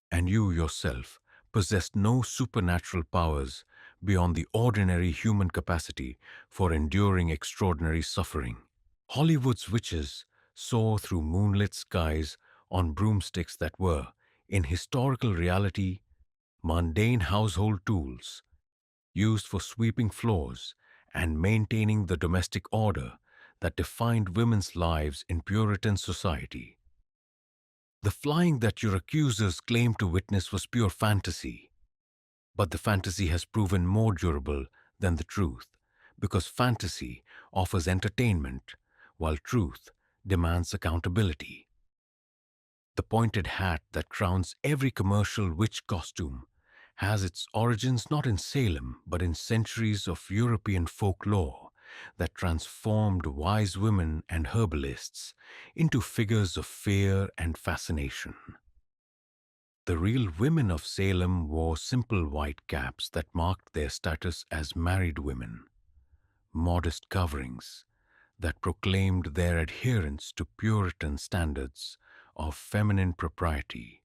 And you yourself possessed no supernatural powers beyond the ordinary human capacity for enduring extraordinary suffering. Hollywood's witches soar through moonlit skies on broomsticks that were, in historical reality, mundane household tools used for sweeping floors and maintaining the domestic order that defined women's lives in Puritan society. The flying that your accusers claimed to witness was pure fantasy, but the fantasy has proven more durable than the truth, because fantasy offers entertainment while truth demands accountability. The pointed hat that crowns every commercial witch costume has its origins not in Salem but in centuries of European folklore that transformed wise women and herbalists into figures of fear and fascination. The real women of Salem wore simple white caps that marked their status as married women, modest coverings that proclaimed their adherence to Puritan standards of feminine propriety,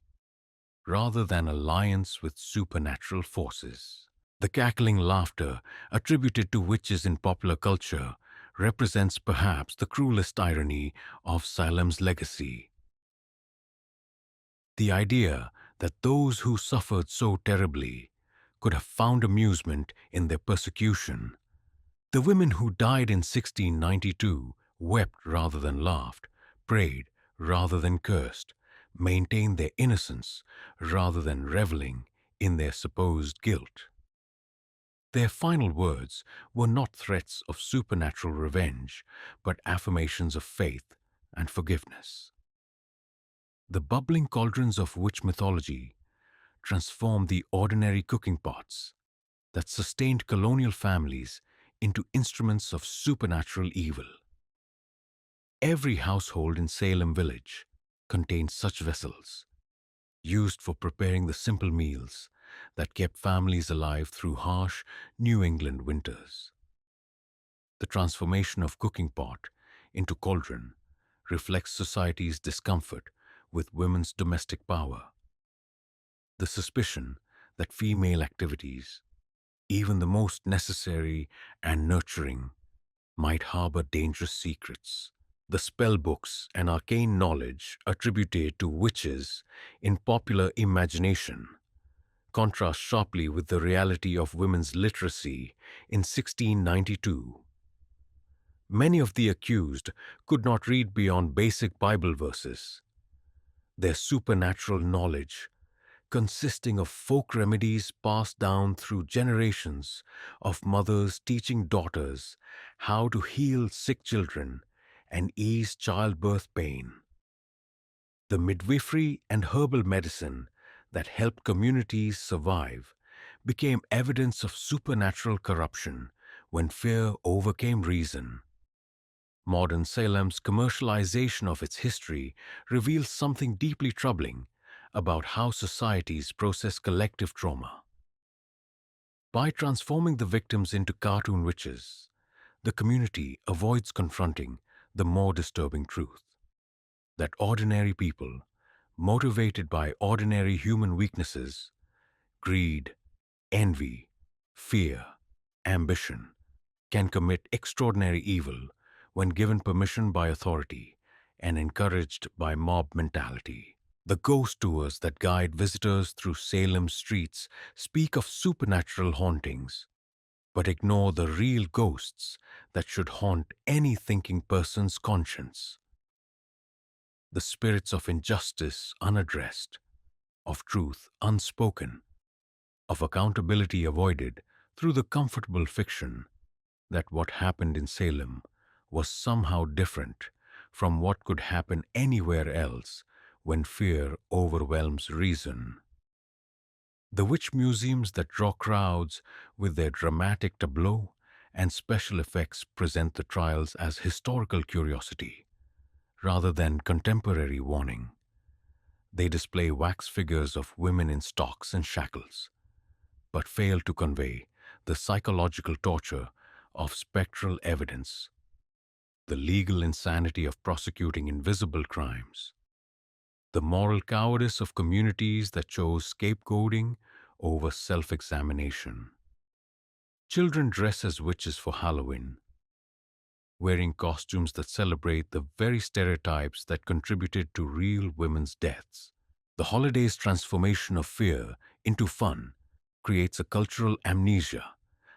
rather than alliance with supernatural forces. The cackling laughter attributed to witches in popular culture represents perhaps the cruelest irony of Salem's legacy. The idea that those who suffered so terribly could have found amusement in their persecution. The women who died in 1692 wept rather than laughed, prayed rather than cursed, maintained their innocence rather than reveling in their supposed guilt. Their final words were not threats of supernatural revenge, but affirmations of faith and forgiveness. The bubbling cauldrons of witch mythology transformed the ordinary cooking pots that sustained colonial families into instruments of supernatural evil. Every household in Salem Village contained such vessels, used for preparing the simple meals that kept families alive through harsh New England winters. The transformation of cooking pot into cauldron reflects society's discomfort with women's domestic power. The suspicion that female activities, even the most necessary and nurturing, might harbor dangerous secrets. The spell books and arcane knowledge attributed to witches in popular imagination contrast sharply with the reality of women's literacy in 1692. Many of the accused could not read beyond basic Bible verses. Their supernatural knowledge, consisting of folk remedies passed down through generations of mothers teaching daughters how to heal sick children and ease childbirth pain. The midwifery and herbal medicine that helped communities survive became evidence of supernatural corruption when fear overcame reason. Modern Salem's commercialization of its history reveals something deeply troubling about how societies process collective trauma. By transforming the victims into cartoon witches, the community avoids confronting the more disturbing truth that ordinary people, motivated by ordinary human weaknesses, greed, envy, fear, ambition, can commit extraordinary evil when given permission by authority and encouraged by mob mentality. The ghost tours that guide visitors through Salem's streets speak of supernatural hauntings, but ignore the real ghosts that should haunt any thinking person's conscience. The spirits of injustice unaddressed, of truth unspoken, of accountability avoided through the comfortable fiction that what happened in Salem was somehow different from what could happen anywhere else when fear overwhelms reason. The witch museums that draw crowds with their dramatic tableau and special effects present the trials as historical curiosity rather than contemporary warning. They display wax figures of women in stocks and shackles, but fail to convey the psychological torture of spectral evidence, the legal insanity of prosecuting invisible crimes, the moral cowardice of communities that chose scapegoating over self-examination. Children dress as witches for Halloween, wearing costumes that celebrate the very stereotypes that contributed to real women's deaths. The holiday's transformation of fear into fun creates a cultural amnesia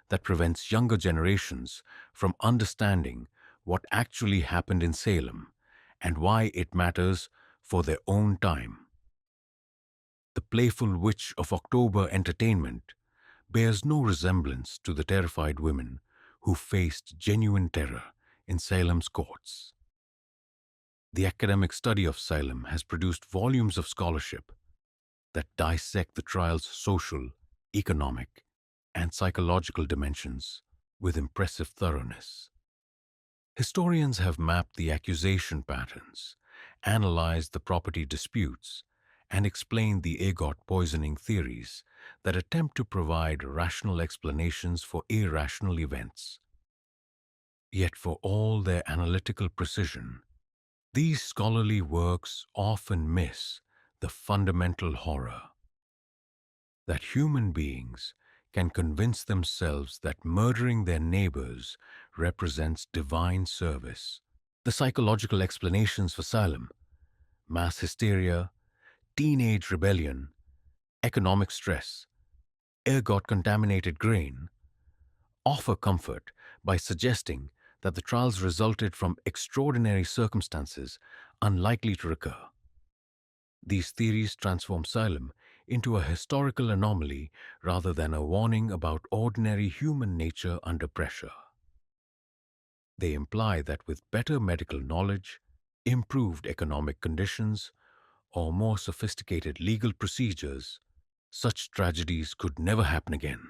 that prevents younger generations from understanding what actually happened in Salem and why it matters for their own time. The playful witch of October entertainment bears no resemblance to the terrified women who faced genuine terror in Salem's courts. The academic study of Salem has produced volumes of scholarship that dissect the trial's social, economic, and psychological dimensions with impressive thoroughness. Historians have mapped the accusation patterns, analyzed the property disputes, and explained the ergot poisoning theories that attempt to provide rational explanations for irrational events. Yet for all their analytical precision, these scholarly works often miss the fundamental horror that human beings can convince themselves that murdering their neighbors represents divine service. The psychological explanations for Salem, mass hysteria, teenage rebellion, economic stress, ergot contaminated grain, offer comfort by suggesting that the trials resulted from extraordinary circumstances unlikely to recur. These theories transform Salem into a historical anomaly rather than a warning about ordinary human nature under pressure. They imply that with better medical knowledge, improved economic conditions, or more sophisticated legal procedures, such tragedies could never happen again.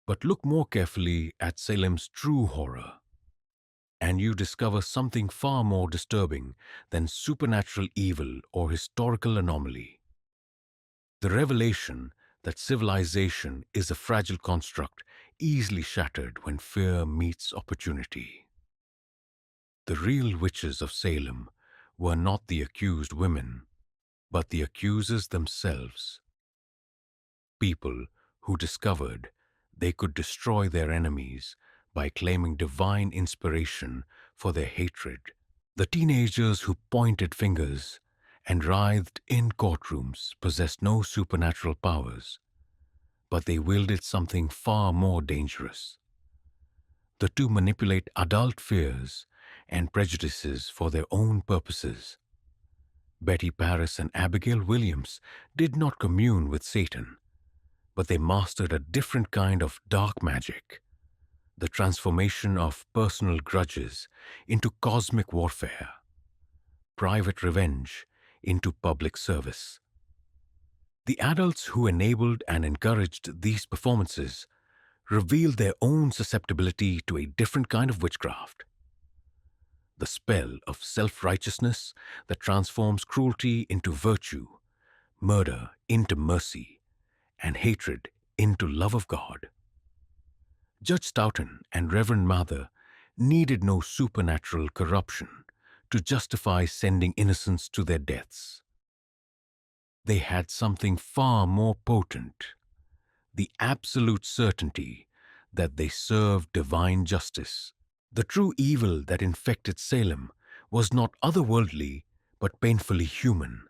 But look more carefully at Salem's true horror, and you discover something far more disturbing than supernatural evil or historical anomaly. The revelation that civilization is a fragile construct easily shattered when fear meets opportunity. The real witches of Salem were not the accused women, but the accusers themselves. People who discovered they could destroy their enemies by claiming divine inspiration for their hatred. The teenagers who pointed fingers and writhed in courtrooms possessed no supernatural powers, but they wielded something far more dangerous: the to manipulate adult fears and prejudices for their own purposes. Betty Paris and Abigail Williams did not commune with Satan, but they mastered a different kind of dark magic: the transformation of personal grudges into cosmic warfare, private revenge into public service. The adults who enabled and encouraged these performances revealed their own susceptibility to a different kind of witchcraft: the spell of self-righteousness that transforms cruelty into virtue, murder into mercy, and hatred into love of God. Judge Stoughton and Reverend Mather needed no supernatural corruption to justify sending innocents to their deaths. They had something far more potent: the absolute certainty that they served divine justice. The true evil that infected Salem was not otherworldly but painfully human: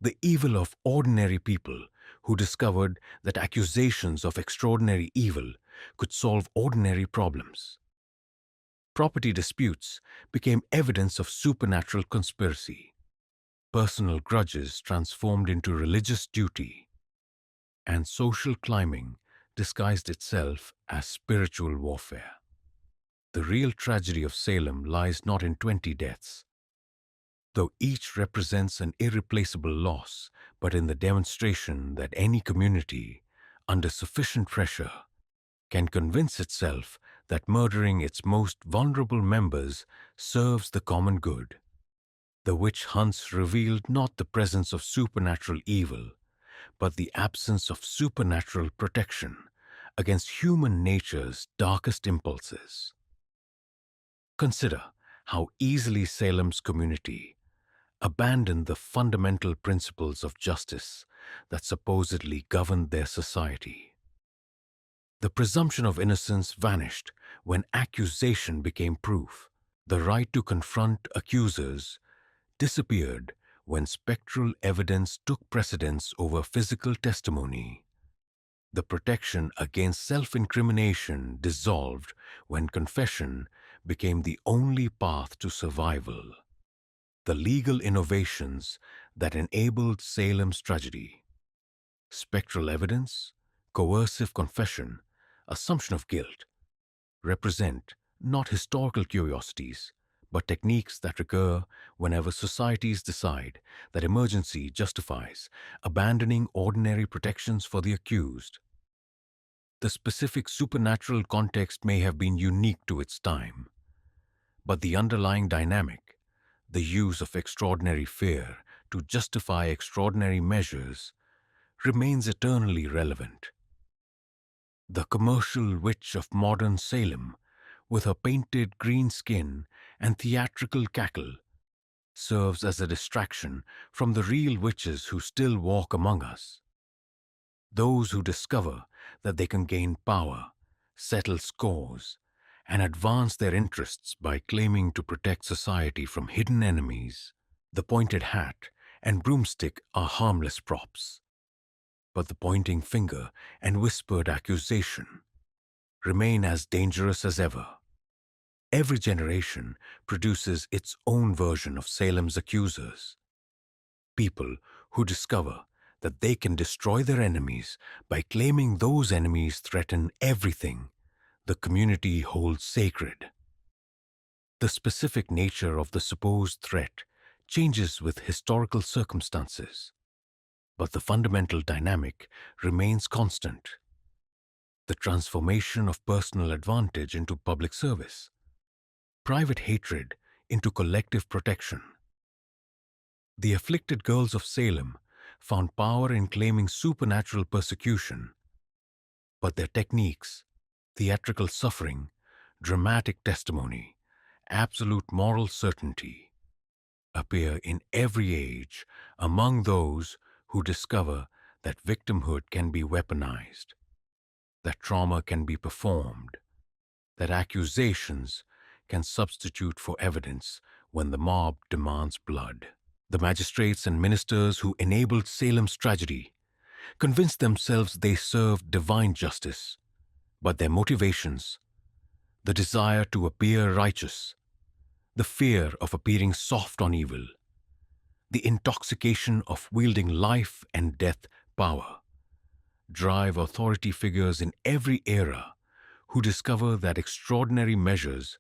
the evil of ordinary people who discovered that accusations of extraordinary evil could solve ordinary problems. Property disputes became evidence of supernatural conspiracy. Personal grudges transformed into religious duty, and social climbing disguised itself as spiritual warfare. The real tragedy of Salem lies not in 20 deaths, though each represents an irreplaceable loss, but in the demonstration that any community, under sufficient pressure, can convince itself that murdering its most vulnerable members serves the common good. The witch hunts revealed not the presence of supernatural evil, but the absence of supernatural protection against human nature's darkest impulses. Consider how easily Salem's community abandoned the fundamental principles of justice that supposedly governed their society. The presumption of innocence vanished when accusation became proof. The right to confront accusers disappeared when spectral evidence took precedence over physical testimony. The protection against self-incrimination dissolved when confession became the only path to survival. The legal innovations that enabled Salem's tragedy: spectral evidence, coercive confession, assumption of guilt, represent not historical curiosities, but techniques that recur whenever societies decide that emergency justifies abandoning ordinary protections for the accused. The specific supernatural context may have been unique to its time, but the underlying dynamic, the use of extraordinary fear to justify extraordinary measures, remains eternally relevant. The commercial witch of modern Salem, with her painted green skin and theatrical cackle, serves as a distraction from the real witches who still walk among us. Those who discover that they can gain power, settle scores, and advance their interests by claiming to protect society from hidden enemies. The pointed hat and broomstick are harmless props, but the pointing finger and whispered accusation remain as dangerous as ever. Every generation produces its own version of Salem's accusers: people who discover that they can destroy their enemies by claiming those enemies threaten everything the community holds sacred. The specific nature of the supposed threat changes with historical circumstances, but the fundamental dynamic remains constant: the transformation of personal advantage into public service, private hatred into collective protection. The afflicted girls of Salem found power in claiming supernatural persecution, but their techniques, theatrical suffering, dramatic testimony, absolute moral certainty, appear in every age among those who discover that victimhood can be weaponized, that trauma can be performed, that accusations can substitute for evidence when the mob demands blood. The magistrates and ministers who enabled Salem's tragedy convinced themselves they served divine justice, but their motivations, the desire to appear righteous, the fear of appearing soft on evil, the intoxication of wielding life and death power, drive authority figures in every era who discover that extraordinary measures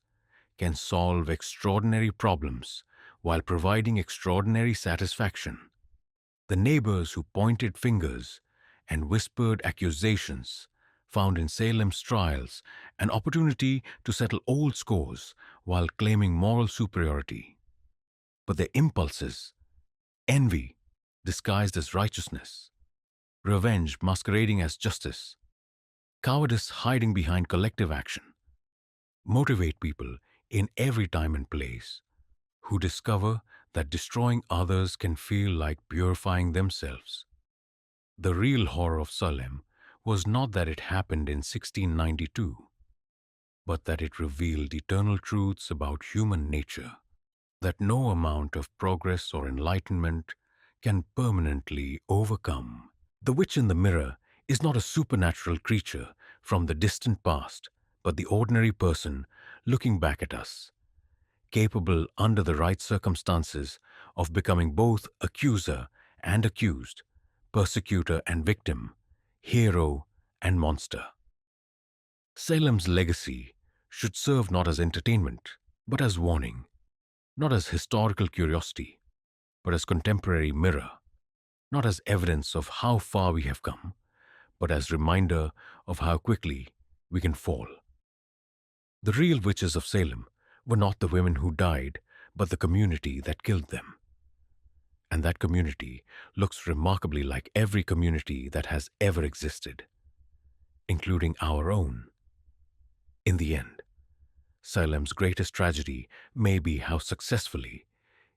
can solve extraordinary problems while providing extraordinary satisfaction. The neighbors who pointed fingers and whispered accusations found in Salem's trials an opportunity to settle old scores while claiming moral superiority. But their impulses, envy disguised as righteousness, revenge masquerading as justice, cowardice hiding behind collective action, motivate people in every time and place who discover that destroying others can feel like purifying themselves. The real horror of Salem was not that it happened in 1692, but that it revealed eternal truths about human nature that no amount of progress or enlightenment can permanently overcome. The witch in the mirror is not a supernatural creature from the distant past, but the ordinary person looking back at us, capable under the right circumstances of becoming both accuser and accused, persecutor and victim, hero and monster. Salem's legacy should serve not as entertainment, but as warning, not as historical curiosity, but as contemporary mirror, not as evidence of how far we have come, but as reminder of how quickly we can fall. The real witches of Salem were not the women who died, but the community that killed them. And that community looks remarkably like every community that has ever existed, including our own. In the end, Salem's greatest tragedy may be how successfully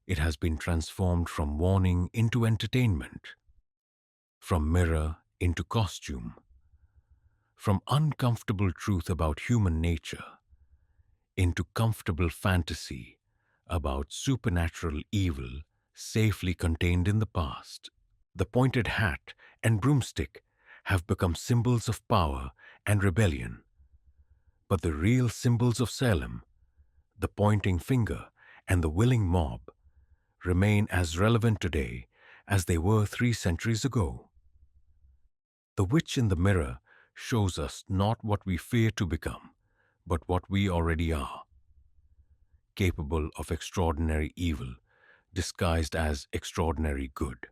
it has been transformed from warning into entertainment, from mirror into costume, from uncomfortable truth about human nature into comfortable fantasy about supernatural evil safely contained in the past. The pointed hat and broomstick have become symbols of power and rebellion, but the real symbols of Salem, the pointing finger and the willing mob, remain as relevant today as they were 3 centuries ago. The witch in the mirror shows us not what we fear to become, but what we already are, capable of extraordinary evil disguised as extraordinary good,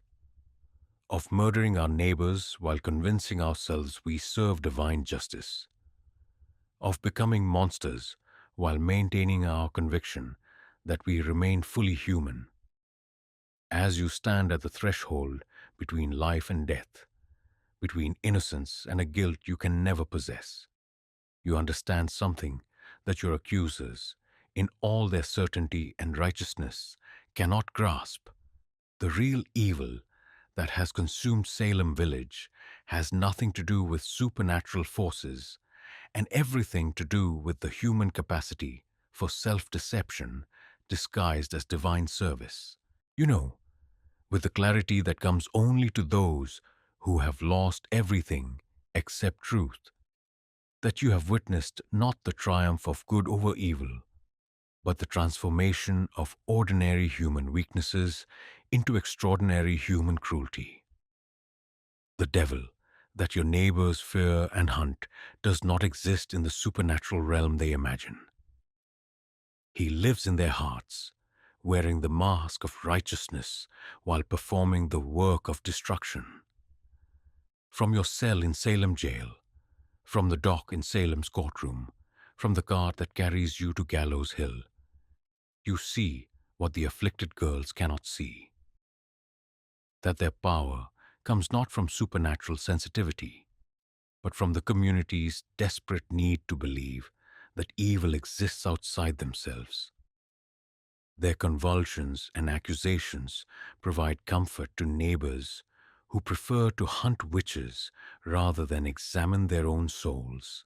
of murdering our neighbors while convincing ourselves we serve divine justice, of becoming monsters while maintaining our conviction that we remain fully human. As you stand at the threshold between life and death, between innocence and a guilt you can never possess, you understand something that your accusers, in all their certainty and righteousness, cannot grasp. The real evil that has consumed Salem village has nothing to do with supernatural forces and everything to do with the human capacity for self-deception disguised as divine service. You know, with the clarity that comes only to those who have lost everything except truth, that you have witnessed not the triumph of good over evil, but the transformation of ordinary human weaknesses into extraordinary human cruelty. The devil that your neighbors fear and hunt does not exist in the supernatural realm they imagine. He lives in their hearts, wearing the mask of righteousness while performing the work of destruction. From your cell in Salem jail, from the dock in Salem's courtroom, from the cart that carries you to Gallows Hill, you see what the afflicted girls cannot see. That their power comes not from supernatural sensitivity, but from the community's desperate need to believe that evil exists outside themselves. Their convulsions and accusations provide comfort to neighbors who prefer to hunt witches rather than examine their own souls,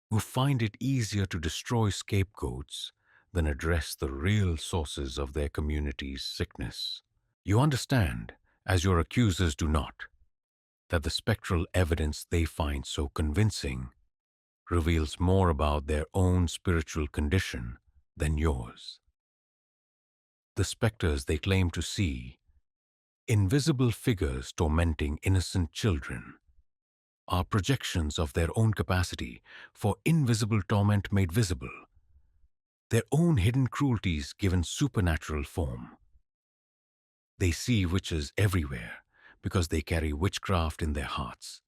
who find it easier to destroy scapegoats than address the real sources of their community's sickness. You understand, as your accusers do not, that the spectral evidence they find so convincing reveals more about their own spiritual condition than yours. The specters they claim to see, invisible figures tormenting innocent children, are projections of their own capacity for invisible torment made visible, their own hidden cruelties given supernatural form. They see witches everywhere because they carry witchcraft in their hearts,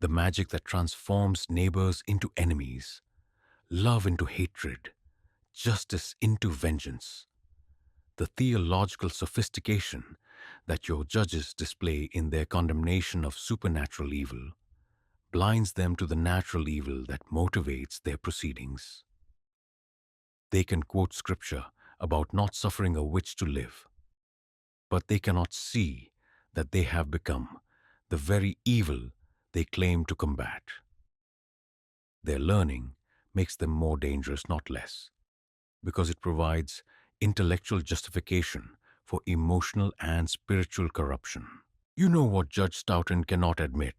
the magic that transforms neighbors into enemies, love into hatred, justice into vengeance. The theological sophistication that your judges display in their condemnation of supernatural evil blinds them to the natural evil that motivates their proceedings. They can quote scripture about not suffering a witch to live, but they cannot see that they have become the very evil they claim to combat. Their learning makes them more dangerous, not less, because it provides intellectual justification for emotional and spiritual corruption. You know what Judge Stoughton cannot admit,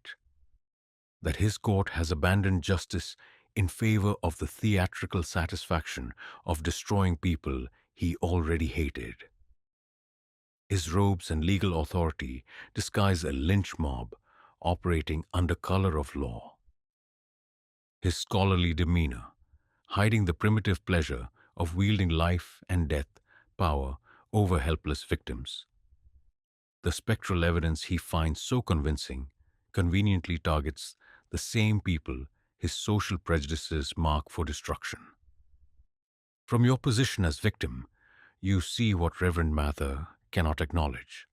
that his court has abandoned justice in favor of the theatrical satisfaction of destroying people he already hated. His robes and legal authority disguise a lynch mob operating under color of law. His scholarly demeanor, hiding the primitive pleasure of wielding life and death power over helpless victims. The spectral evidence he finds so convincing conveniently targets the same people his social prejudices mark for destruction. From your position as victim, you see what Reverend Mather cannot acknowledge,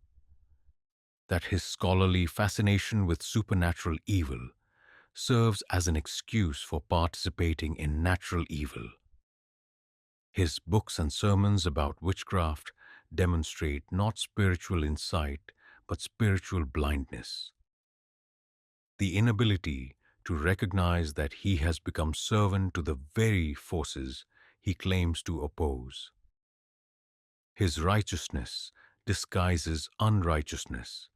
that his scholarly fascination with supernatural evil serves as an excuse for participating in natural evil. His books and sermons about witchcraft demonstrate not spiritual insight, but spiritual blindness. The inability to recognize that he has become servant to the very forces he claims to oppose. His righteousness disguises unrighteousness.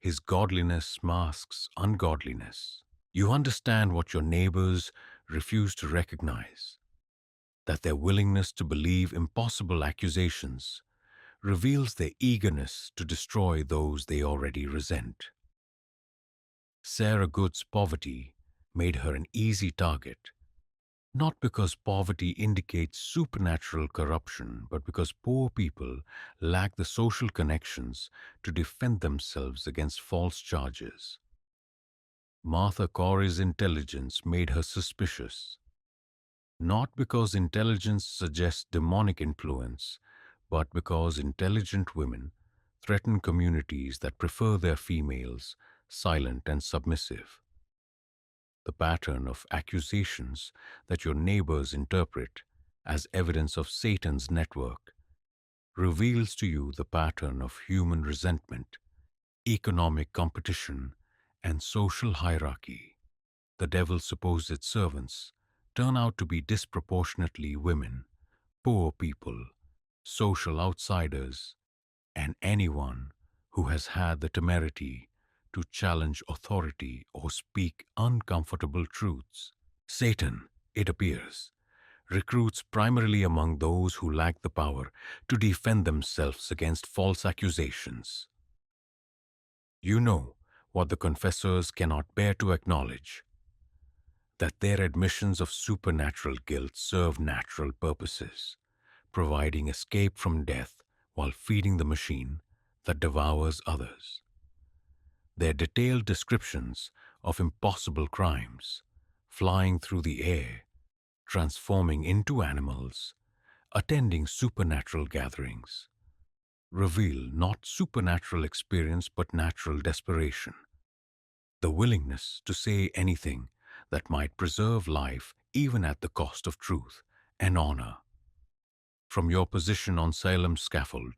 His godliness masks ungodliness. You understand what your neighbors refuse to recognize, that their willingness to believe impossible accusations reveals their eagerness to destroy those they already resent. Sarah Good's poverty made her an easy target, not because poverty indicates supernatural corruption, but because poor people lack the social connections to defend themselves against false charges. Martha Corey's intelligence made her suspicious, not because intelligence suggests demonic influence, but because intelligent women threaten communities that prefer their females silent and submissive. The pattern of accusations that your neighbors interpret as evidence of Satan's network reveals to you the pattern of human resentment, economic competition, and social hierarchy. The devil's supposed servants turn out to be disproportionately women, poor people, social outsiders, and anyone who has had the temerity to challenge authority or speak uncomfortable truths. Satan, it appears, recruits primarily among those who lack the power to defend themselves against false accusations. You know what the confessors cannot bear to acknowledge, that their admissions of supernatural guilt serve natural purposes, providing escape from death while feeding the machine that devours others. Their detailed descriptions of impossible crimes, flying through the air, transforming into animals, attending supernatural gatherings, reveal not supernatural experience but natural desperation, the willingness to say anything that might preserve life even at the cost of truth and honor. From your position on Salem's scaffold,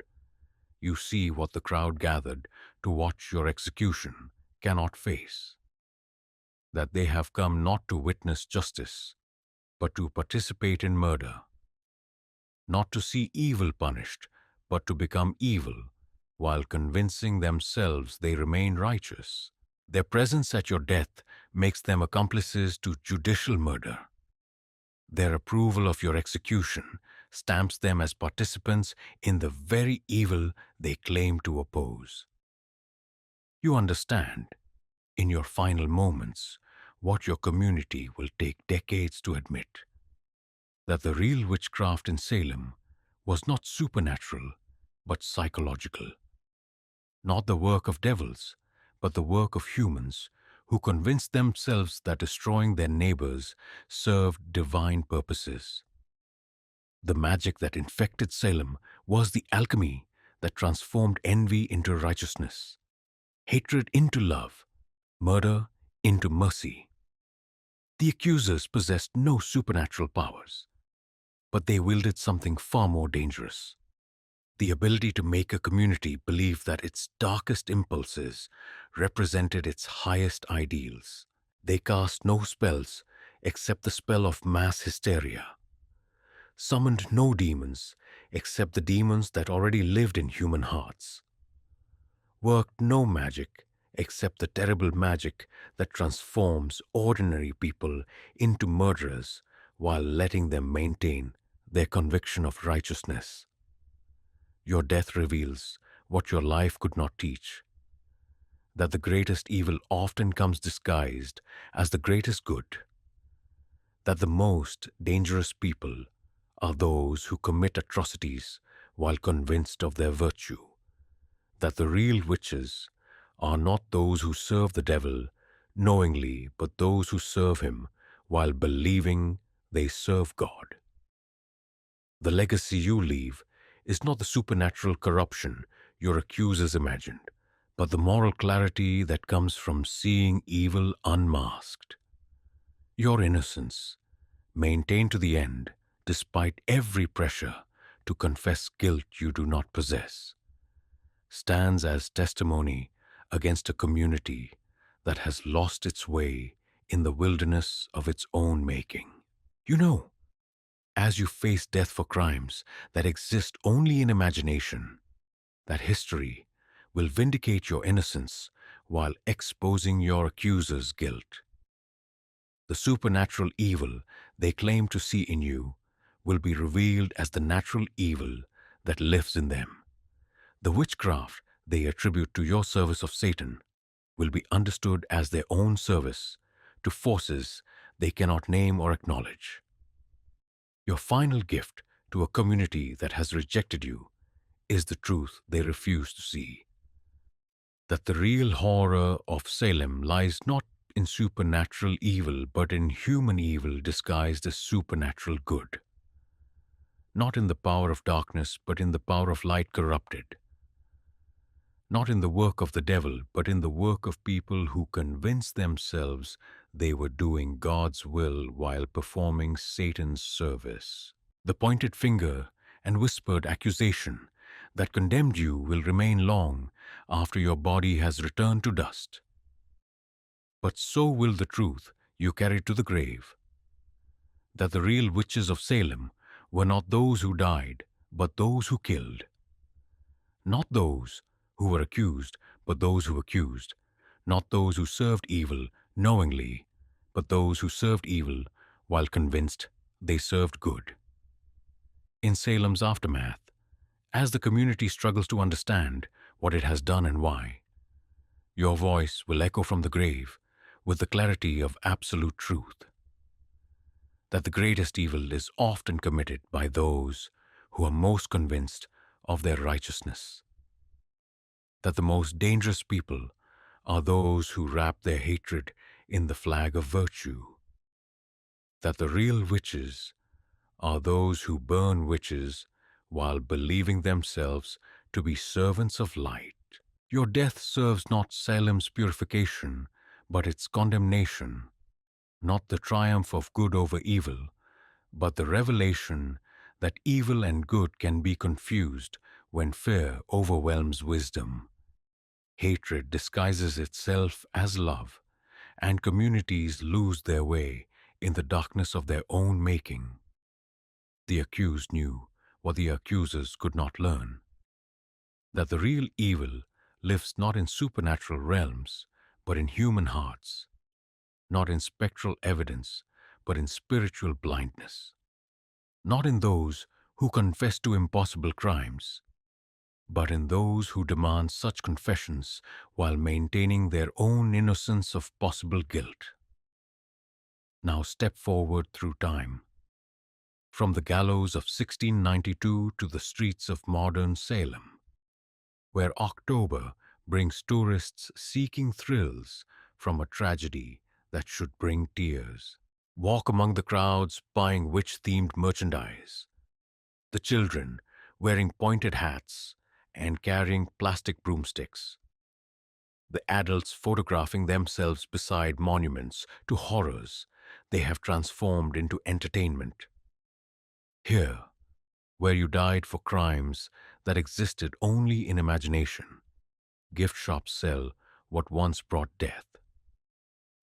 you see what the crowd gathered to watch your execution cannot face, that they have come not to witness justice, but to participate in murder, not to see evil punished, but to become evil, while convincing themselves they remain righteous. Their presence at your death makes them accomplices to judicial murder. Their approval of your execution stamps them as participants in the very evil they claim to oppose. You understand, in your final moments, what your community will take decades to admit, that the real witchcraft in Salem was not supernatural, but psychological, not the work of devils, but the work of humans who convinced themselves that destroying their neighbors served divine purposes. The magic that infected Salem was the alchemy that transformed envy into righteousness, hatred into love, murder into mercy. The accusers possessed no supernatural powers, but they wielded something far more dangerous: the ability to make a community believe that its darkest impulses represented its highest ideals. They cast no spells except the spell of mass hysteria, summoned no demons except the demons that already lived in human hearts, worked no magic except the terrible magic that transforms ordinary people into murderers while letting them maintain their conviction of righteousness. Your death reveals what your life could not teach, that the greatest evil often comes disguised as the greatest good, that the most dangerous people are those who commit atrocities while convinced of their virtue, that the real witches are not those who serve the devil knowingly, but those who serve him while believing they serve God. The legacy you leave is not the supernatural corruption your accusers imagined, but the moral clarity that comes from seeing evil unmasked. Your innocence, maintained to the end, despite every pressure to confess guilt you do not possess, stands as testimony against a community that has lost its way in the wilderness of its own making. You know, as you face death for crimes that exist only in imagination, that history will vindicate your innocence while exposing your accusers' guilt. The supernatural evil they claim to see in you will be revealed as the natural evil that lives in them. The witchcraft they attribute to your service of Satan will be understood as their own service to forces they cannot name or acknowledge. Your final gift to a community that has rejected you is the truth they refuse to see: that the real horror of Salem lies not in supernatural evil but in human evil disguised as supernatural good, not in the power of darkness but in the power of light corrupted, not in the work of the devil but in the work of people who convinced themselves they were doing God's will while performing Satan's service. The pointed finger and whispered accusation that condemned you will remain long after your body has returned to dust. But so will the truth you carried to the grave, that the real witches of Salem were not those who died, but those who killed. Not those who were accused, but those who accused. Not those who served evil knowingly, but those who served evil while convinced they served good. In Salem's aftermath, as the community struggles to understand what it has done and why, your voice will echo from the grave with the clarity of absolute truth, that the greatest evil is often committed by those who are most convinced of their righteousness, that the most dangerous people are those who wrap their hatred in the flag of virtue, that the real witches are those who burn witches while believing themselves to be servants of light. Your death serves not Salem's purification, but its condemnation, not the triumph of good over evil, but the revelation that evil and good can be confused when fear overwhelms wisdom. Hatred disguises itself as love, and communities lose their way in the darkness of their own making. The accused knew what the accusers could not learn, that the real evil lives not in supernatural realms, but in human hearts, not in spectral evidence, but in spiritual blindness, not in those who confess to impossible crimes, but in those who demand such confessions while maintaining their own innocence of possible guilt. Now step forward through time, from the gallows of 1692 to the streets of modern Salem, where October brings tourists seeking thrills from a tragedy that should bring tears. Walk among the crowds buying witch-themed merchandise, the children wearing pointed hats and carrying plastic broomsticks, the adults photographing themselves beside monuments to horrors they have transformed into entertainment. Here, where you died for crimes that existed only in imagination, gift shops sell what once brought death.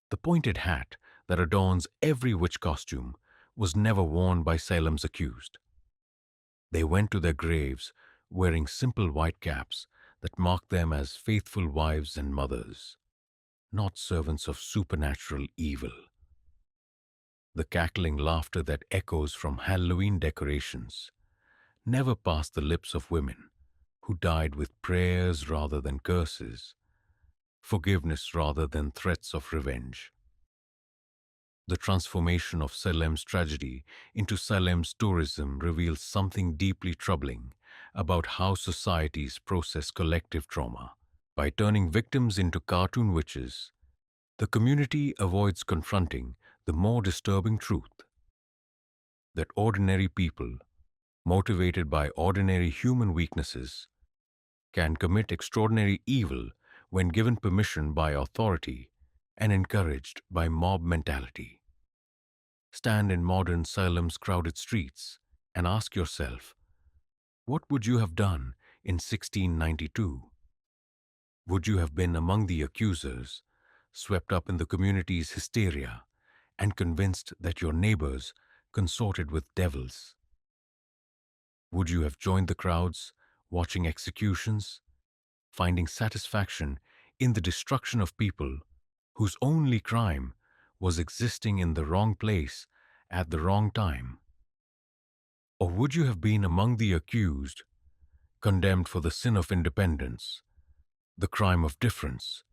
The pointed hat that adorns every witch costume was never worn by Salem's accused. They went to their graves wearing simple white caps that marked them as faithful wives and mothers, not servants of supernatural evil. The cackling laughter that echoes from Halloween decorations never passed the lips of women who died with prayers rather than curses, forgiveness rather than threats of revenge. The transformation of Salem's tragedy into Salem's tourism reveals something deeply troubling about how societies process collective trauma. By turning victims into cartoon witches, the community avoids confronting the more disturbing truth that ordinary people, motivated by ordinary human weaknesses, can commit extraordinary evil when given permission by authority and encouraged by mob mentality. Stand in modern Salem's crowded streets and ask yourself, what would you have done in 1692? Would you have been among the accusers, swept up in the community's hysteria, and convinced that your neighbors consorted with devils? Would you have joined the crowds, watching executions, finding satisfaction in the destruction of people whose only crime was existing in the wrong place at the wrong time? Or would you have been among the accused, condemned for the sin of independence, the crime of difference,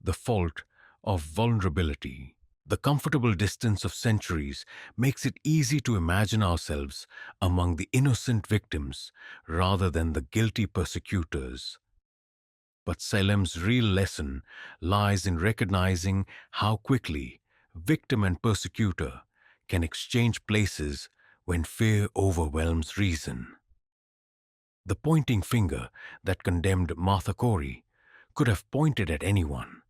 the fault of vulnerability? The comfortable distance of centuries makes it easy to imagine ourselves among the innocent victims rather than the guilty persecutors. But Salem's real lesson lies in recognizing how quickly victim and persecutor can exchange places when fear overwhelms reason. The pointing finger that condemned Martha Corey could have pointed at anyone.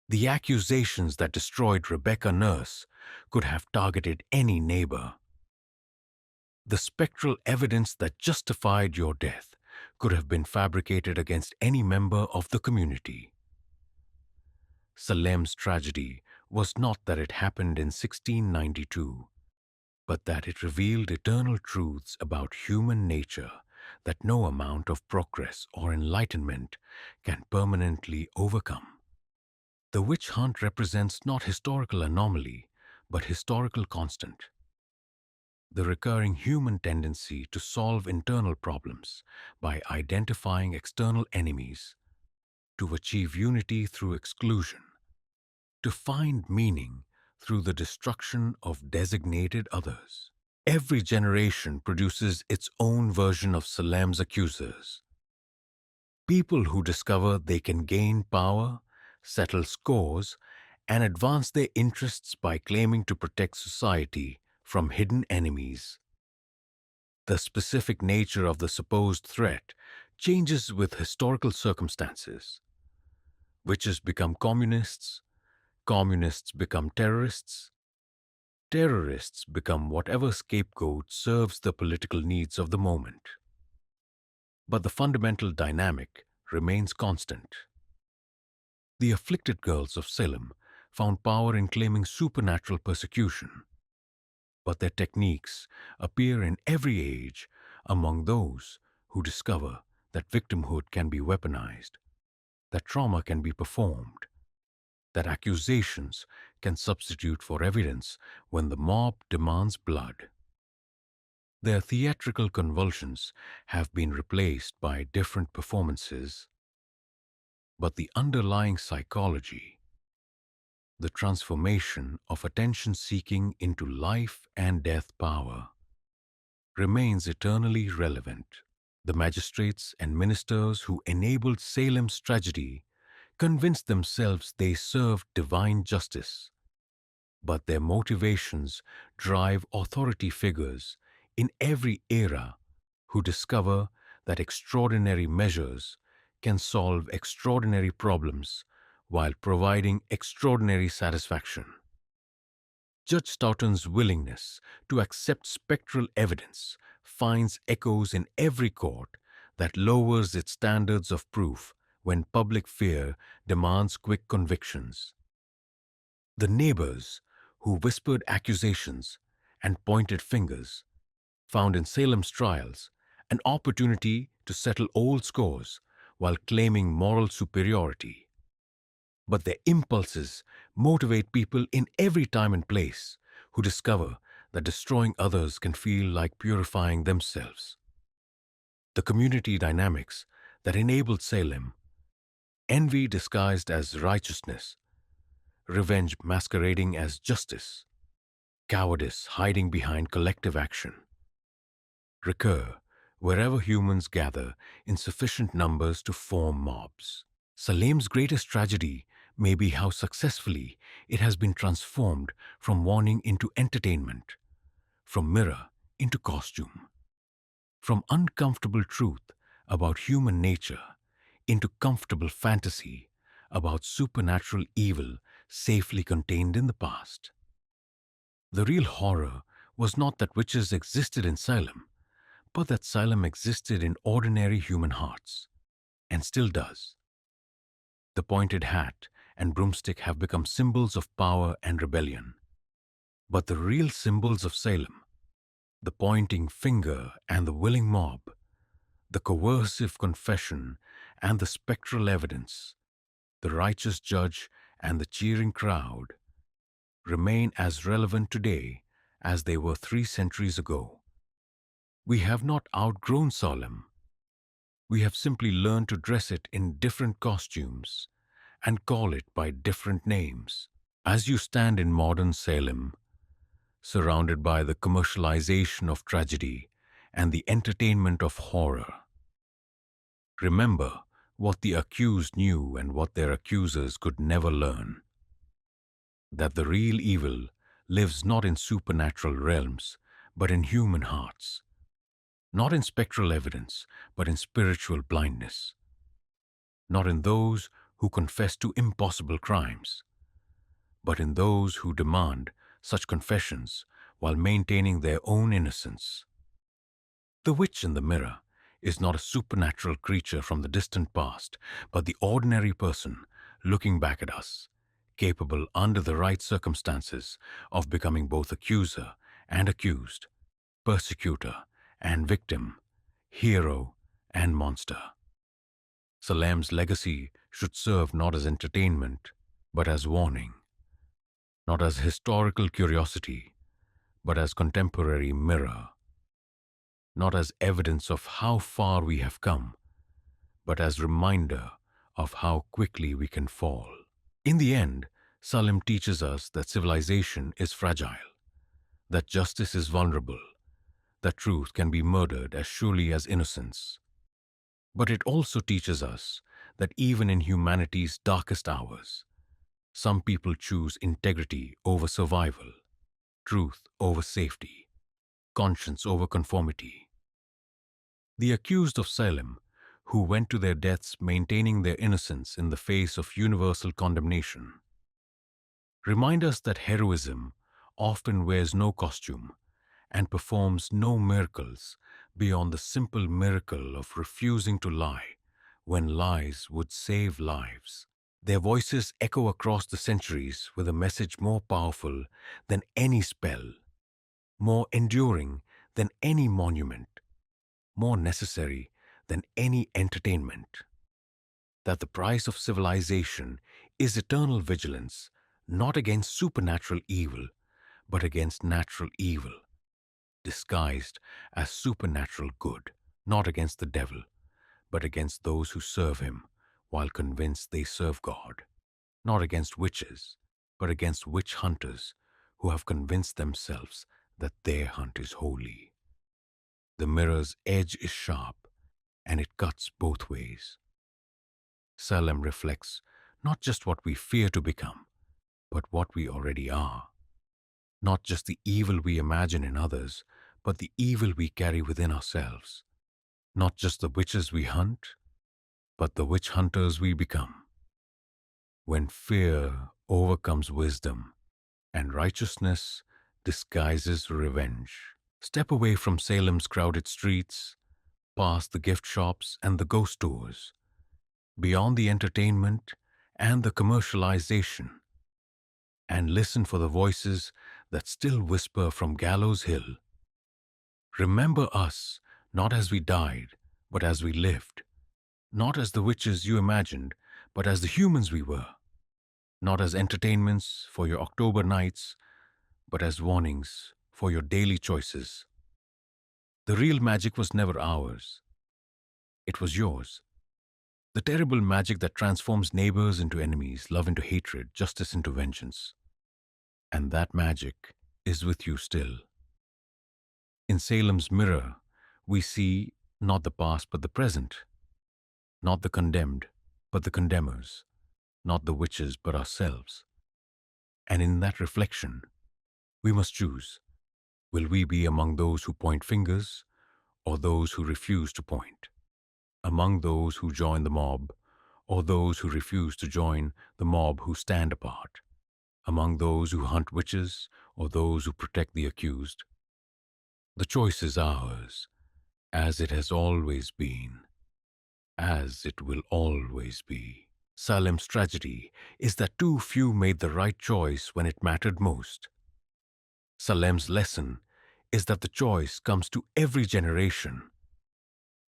The accusations that destroyed Rebecca Nurse could have targeted any neighbor. The spectral evidence that justified your death could have been fabricated against any member of the community. Salem's tragedy was not that it happened in 1692, but that it revealed eternal truths about human nature that no amount of progress or enlightenment can permanently overcome. The witch hunt represents not historical anomaly, but historical constant. The recurring human tendency to solve internal problems by identifying external enemies, to achieve unity through exclusion, to find meaning through the destruction of designated others. Every generation produces its own version of Salem's accusers. People who discover they can gain power, settle scores, and advance their interests by claiming to protect society from hidden enemies. The specific nature of the supposed threat changes with historical circumstances. Witches become communists, communists become terrorists, terrorists become whatever scapegoat serves the political needs of the moment. But the fundamental dynamic remains constant. The afflicted girls of Salem found power in claiming supernatural persecution, but their techniques appear in every age among those who discover that victimhood can be weaponized, that trauma can be performed, that accusations can substitute for evidence when the mob demands blood. Their theatrical convulsions have been replaced by different performances, but the underlying psychology, the transformation of attention seeking into life and death power, remains eternally relevant. The magistrates and ministers who enabled Salem's tragedy convinced themselves they served divine justice, but their motivations drive authority figures in every era who discover that extraordinary measures can solve extraordinary problems while providing extraordinary satisfaction. Judge Stoughton's willingness to accept spectral evidence finds echoes in every court that lowers its standards of proof when public fear demands quick convictions. The neighbors who whispered accusations and pointed fingers found in Salem's trials an opportunity to settle old scores while claiming moral superiority. But their impulses motivate people in every time and place who discover that destroying others can feel like purifying themselves. The community dynamics that enabled Salem, envy disguised as righteousness, revenge masquerading as justice, cowardice hiding behind collective action, recur wherever humans gather in sufficient numbers to form mobs. Salem's greatest tragedy may be how successfully it has been transformed from warning into entertainment, from mirror into costume, from uncomfortable truth about human nature into comfortable fantasy about supernatural evil safely contained in the past. The real horror was not that witches existed in Salem, but that Salem existed in ordinary human hearts, and still does. The pointed hat and broomstick have become symbols of power and rebellion. But the real symbols of Salem, the pointing finger and the willing mob, the coercive confession and the spectral evidence, the righteous judge and the cheering crowd, remain as relevant today as they were 3 centuries ago. We have not outgrown Salem. We have simply learned to dress it in different costumes and call it by different names. As you stand in modern Salem, surrounded by the commercialization of tragedy and the entertainment of horror, remember what the accused knew and what their accusers could never learn: that the real evil lives not in supernatural realms, but in human hearts, not in spectral evidence, but in spiritual blindness, not in those who confess to impossible crimes, but in those who demand such confessions while maintaining their own innocence. The witch in the mirror is not a supernatural creature from the distant past, but the ordinary person looking back at us, capable under the right circumstances of becoming both accuser and accused, persecutor and victim, hero and monster. Salem's legacy should serve not as entertainment, but as warning, not as historical curiosity, but as contemporary mirror, not as evidence of how far we have come, but as reminder of how quickly we can fall. In the end, Salem teaches us that civilization is fragile, that justice is vulnerable, that truth can be murdered as surely as innocence. But it also teaches us that even in humanity's darkest hours, some people choose integrity over survival, truth over safety, conscience over conformity. The accused of Salem, who went to their deaths maintaining their innocence in the face of universal condemnation, remind us that heroism often wears no costume and performs no miracles beyond the simple miracle of refusing to lie when lies would save lives. Their voices echo across the centuries with a message more powerful than any spell, more enduring than any monument, more necessary than any entertainment. That the price of civilization is eternal vigilance, not against supernatural evil, but against natural evil, disguised as supernatural good, not against the devil, but against those who serve him while convinced they serve God, not against witches, but against witch hunters who have convinced themselves that their hunt is holy. The mirror's edge is sharp, and it cuts both ways. Salem reflects not just what we fear to become, but what we already are. Not just the evil we imagine in others, but the evil we carry within ourselves. Not just the witches we hunt, but the witch hunters we become. When fear overcomes wisdom and righteousness disguises revenge. Step away from Salem's crowded streets, past the gift shops and the ghost tours, beyond the entertainment and the commercialization, and listen for the voices that still whisper from Gallows Hill. Remember us, not as we died, but as we lived. Not as the witches you imagined, but as the humans we were. Not as entertainments for your October nights, but as warnings for your daily choices. The real magic was never ours. It was yours. The terrible magic that transforms neighbors into enemies, love into hatred, justice into vengeance. And that magic is with you still. In Salem's mirror, we see not the past but the present, not the condemned but the condemners, not the witches but ourselves. And in that reflection, we must choose. Will we be among those who point fingers or those who refuse to point? Among those who join the mob or those who refuse to join the mob who stand apart? Among those who hunt witches or those who protect the accused? The choice is ours, as it has always been, as it will always be. Salem's tragedy is that too few made the right choice when it mattered most. Salem's lesson is that the choice comes to every generation,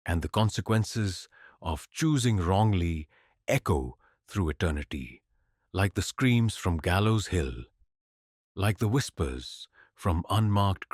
and the consequences of choosing wrongly echo through eternity, like the screams from Gallows Hill, like the whispers from unmarked